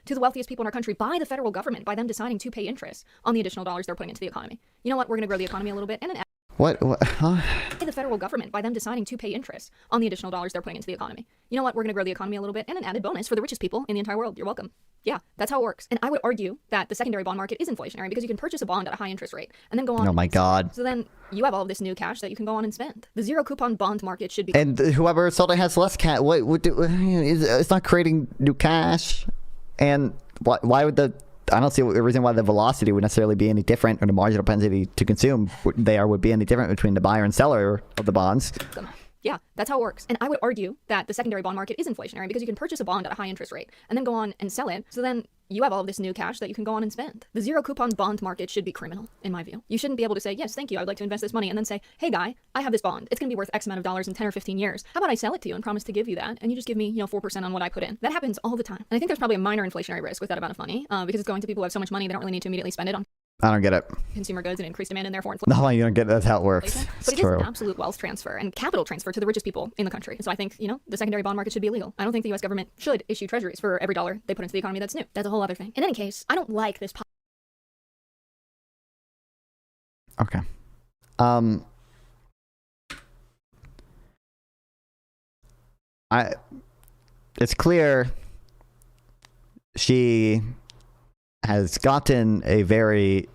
To the wealthiest people in our country by the federal government, by them deciding to pay interest on the additional dollars they're putting into the economy. You know what? We're going to grow the economy a little bit. And What? Huh? The federal government by them deciding to pay interest on the additional dollars they're putting into the economy. You know what? We're going to grow the economy a little bit, and an added bonus for the richest people in the entire world. You're welcome. Yeah, that's how it works. And I would argue that the secondary bond market is inflationary because you can purchase a bond at a high interest rate and then go on. Oh my God. So then you have all of this new cash that you can go on and spend. The zero coupon bond market should be. And whoever sold it has less cash. It's not creating new cash. And why would I don't see a reason why the velocity would necessarily be any different, or the marginal propensity to consume would be any different between the buyer and seller of the bonds. Yeah, that's how it works. And I would argue that the secondary bond market is inflationary because you can purchase a bond at a high interest rate and then go on and sell it. So then you have all of this new cash that you can go on and spend. The zero coupon bond market should be criminal, in my view. You shouldn't be able to say, yes, thank you, I would like to invest this money, and then say, hey guy, I have this bond. It's going to be worth X amount of dollars in 10 or 15 years. How about I sell it to you and promise to give you that, and you just give me, 4% on what I put in. That happens all the time. And I think there's probably a minor inflationary risk with that amount of money because it's going to people who have so much money they don't really need to immediately spend it on I don't get it. consumer goods and increased demand and therefore inflation. No, you don't get it. That's how it works. But it is an absolute wealth transfer and capital transfer to the richest people in the country. So I think, the secondary bond market should be illegal. I don't think the US government should issue treasuries for every dollar they put into the economy that's new. That's a whole other thing. In any case, I don't like this. Okay. It's clear she has gotten a very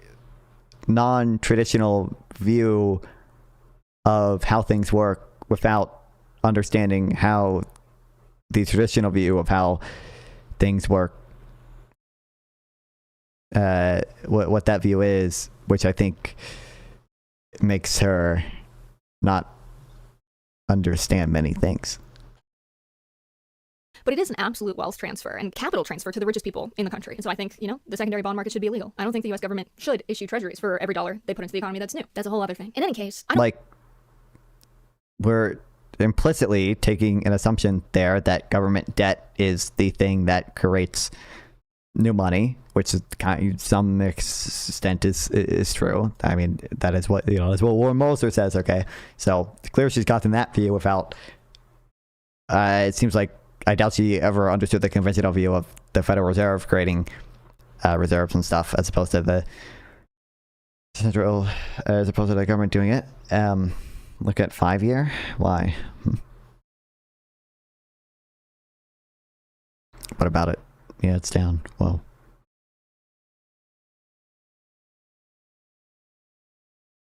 non-traditional view of how things work without understanding how the traditional view of how things work, what that view is, which I think makes her not understand many things. But it is an absolute wealth transfer and capital transfer to the richest people in the country. And so I think, the secondary bond market should be illegal. I don't think the US government should issue treasuries for every dollar they put into the economy that's new. That's a whole other thing. In any case, we're implicitly taking an assumption there that government debt is the thing that creates new money, which is kind of, some extent is true. I mean, that is what, that's what Warren Moser says, okay? So it's clear she's gotten that view without, it seems like, I doubt she ever understood the conventional view of the Federal Reserve creating reserves and stuff, as opposed to the government doing it. Look at 5-year. Why? What about it? Yeah, it's down. Whoa.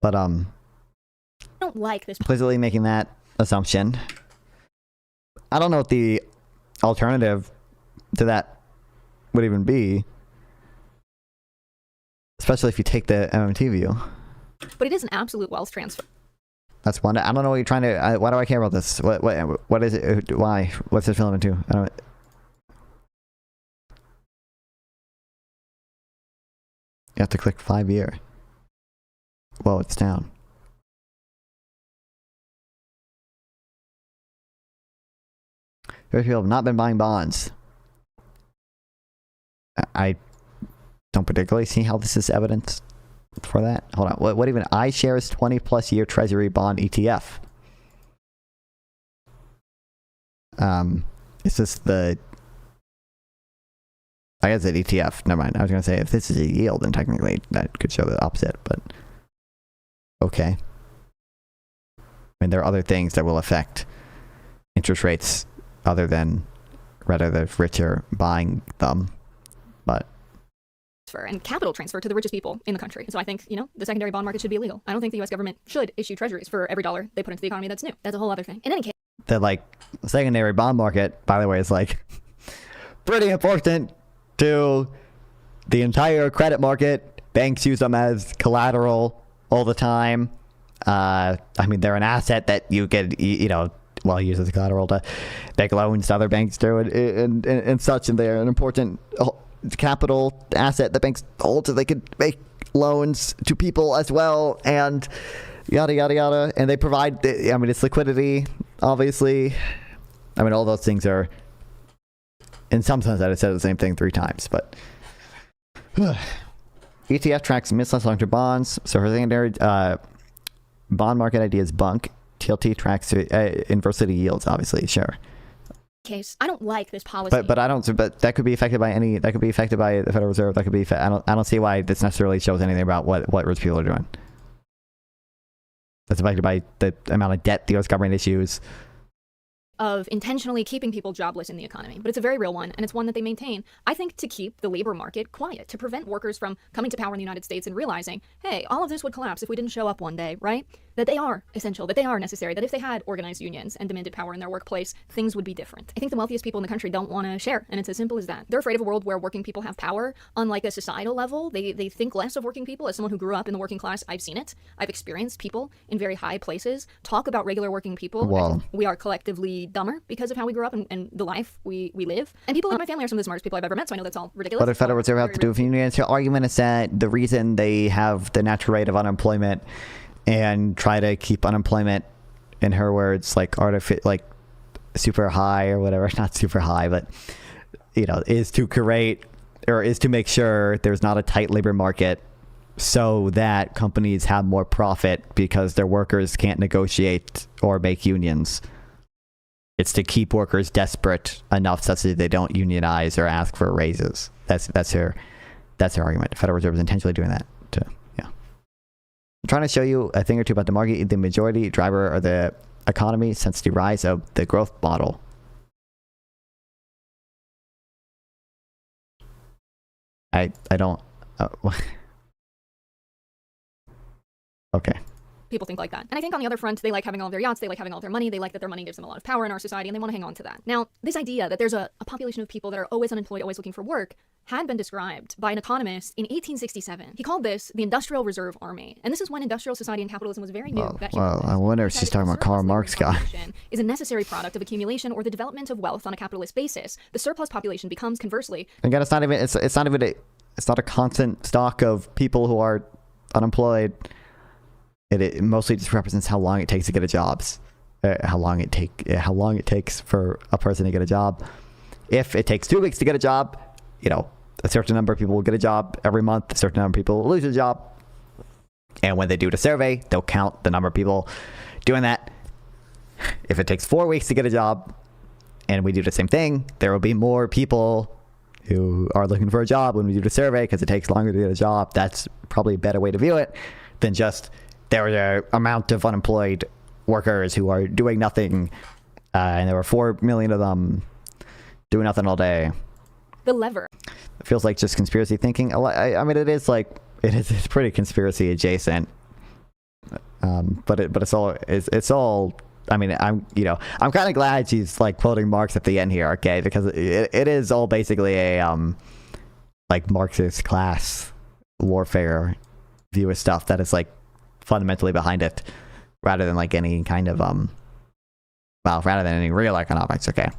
But I don't like this. Implicitly making that assumption, I don't know what the alternative to that would even be, especially if you take the MMT view. But it is an absolute wealth transfer. That's one. I don't know what you're trying to. Why do I care about this? What is it? Why? What's this relevant to? I don't. You have to click 5-year. Whoa, it's down. Very few people have not been buying bonds. I don't particularly see how this is evidence for that. Hold on. What even? iShares 20+ year Treasury bond ETF. Is this the? I guess it's ETF. Never mind. I was gonna say if this is a yield, then technically that could show the opposite. But okay. I mean, there are other things that will affect interest rates other than rather the richer buying them, but and capital transfer to the richest people in the country. So I think, the secondary bond market should be illegal. I don't think the US government should issue treasuries for every dollar they put into the economy that's new. That's a whole other thing. In any case, the secondary bond market, by the way, is pretty important to the entire credit market. Banks use them as collateral all the time. I mean, they're an asset that you could, use as collateral to make loans to other banks too, and such. And they're an important capital asset that banks hold, so they could make loans to people as well, and yada yada yada. And they provide, it's liquidity, obviously. I mean, all those things are, in some sense, I said the same thing 3 times, but ETF tracks mid-slash long-term bonds. So her secondary bond market idea is bunk. TLT tracks inversely yields, obviously, sure. Case, I don't like this policy. But I don't. But that could be affected by any. That could be affected by the Federal Reserve. That could be. I don't see why this necessarily shows anything about what rich people are doing. That's affected by the amount of debt the U.S. government issues. Of intentionally keeping people jobless in the economy, but it's a very real one, and it's one that they maintain, I think, to keep the labor market quiet, to prevent workers from coming to power in the United States and realizing, hey, all of this would collapse if we didn't show up one day, right? That they are essential, that they are necessary, that if they had organized unions and demanded power in their workplace, things would be different. I think the wealthiest people in the country don't want to share, and it's as simple as that. They're afraid of a world where working people have power on a societal level. They think less of working people. As someone who grew up in the working class, I've seen it. I've experienced people in very high places talk about regular working people. Wow. We are collectively dumber because of how we grew up and the life we live. And people in my family are some of the smartest people I've ever met, so I know that's all ridiculous. What does Federal Reserve have to do with unions? Your argument is that the reason they have the natural rate of unemployment and try to keep unemployment, in her words, super high or whatever, not super high, but is to create or is to make sure there's not a tight labor market so that companies have more profit because their workers can't negotiate or make unions. It's to keep workers desperate enough such that they don't unionize or ask for raises. That's her argument. The Federal Reserve is intentionally doing that. I'm trying to show you a thing or two about the market. The majority driver of the economy since the rise of the growth model. I don't. Okay. people think like that. And I think on the other front, they like having all of their yachts, they like having all their money, they like that their money gives them a lot of power in our society, and they want to hang on to that. Now, this idea that there's a population of people that are always unemployed, always looking for work, had been described by an economist in 1867. He called this the Industrial Reserve Army. And this is when industrial society and capitalism was very new. Well, I wonder if she's talking about Karl Marx guy. Is a necessary product of accumulation or the development of wealth on a capitalist basis. The surplus population becomes, conversely... Again, it's not a constant stock of people who are unemployed. It mostly just represents how long it takes to get a job. How long it takes for a person to get a job. If it takes 2 weeks to get a job, you know, a certain number of people will get a job every month. A certain number of people will lose a job. And when they do the survey, they'll count the number of people doing that. If it takes 4 weeks to get a job, and we do the same thing, there will be more people who are looking for a job when we do the survey because it takes longer to get a job. That's probably a better way to view it than just there are the amount of unemployed workers who are doing nothing, and there were 4 million of them doing nothing all day. The lever. It feels like just conspiracy thinking. I mean, it's pretty conspiracy adjacent. But it's all. I mean, I'm kind of glad she's like quoting Marx at the end here, okay? Because it is all basically a like Marxist class warfare view of stuff that is like fundamentally behind it, rather than like any kind of rather than any real economics, okay?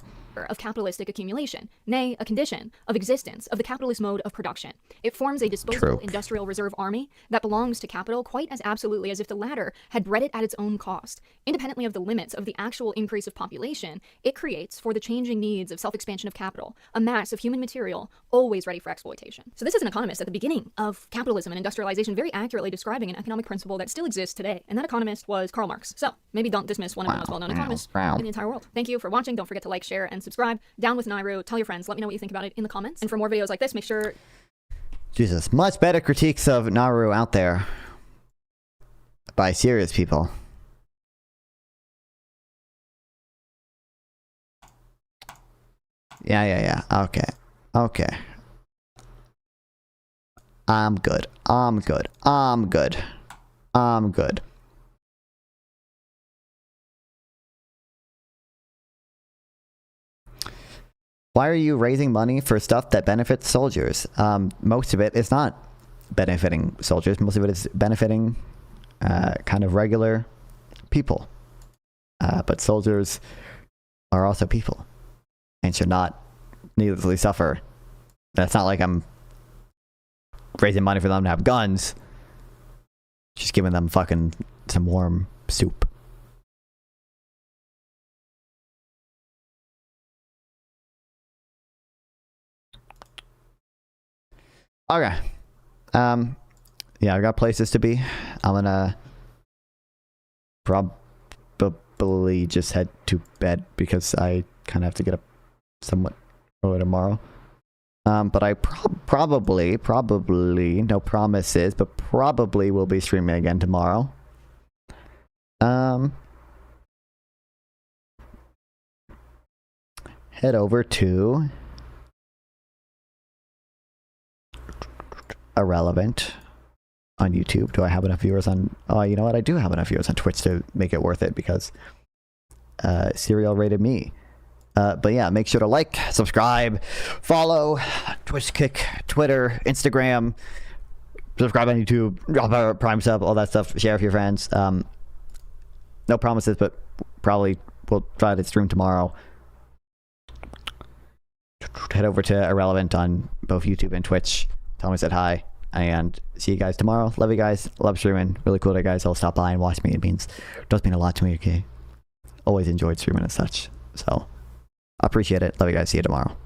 Of capitalistic accumulation, nay, a condition of existence of the capitalist mode of production. It forms a disposable industrial reserve army that belongs to capital quite as absolutely as if the latter had bred it at its own cost. Independently of the limits of the actual increase of population, it creates, for the changing needs of self-expansion of capital, a mass of human material always ready for exploitation. So this is an economist at the beginning of capitalism and industrialization very accurately describing an economic principle that still exists today. And that economist was Karl Marx. So maybe don't dismiss one of the most well-known economists in the entire world. Thank you for watching. Don't forget to like, share, and subscribe. Down with Nairu. Tell your friends. Let me know what you think about it in the comments. And for more videos like this, make sure... Jesus, much better critiques of Nauru out there by serious people. Yeah. Okay. I'm good. Why are you raising money for stuff that benefits soldiers? Most of it is not benefiting soldiers. Most of it is benefiting kind of regular people. But soldiers are also people and should not needlessly suffer. That's not like I'm raising money for them to have guns. Just giving them fucking some warm soup. Okay. Yeah, I got places to be. I'm gonna probably just head to bed because I kind of have to get up somewhat early tomorrow. But I probably, no promises, but probably will be streaming again tomorrow. Head over to Irrelevant on YouTube. Do I have enough viewers on... Oh, you know what? I do have enough viewers on Twitch to make it worth it because Serial rated me. But yeah, make sure to like, subscribe, follow, Twitch Kick, Twitter, Instagram, subscribe on YouTube, drop a Prime sub, all that stuff, share with your friends. No promises, but probably we'll try to stream tomorrow. Head over to Irrelevant on both YouTube and Twitch. Tell me I said hi, and see you guys tomorrow. Love you guys. Love streaming. Really cool that guys all stop by and watch me. It does mean a lot to me, okay? Always enjoyed streaming and such. So, I appreciate it. Love you guys. See you tomorrow.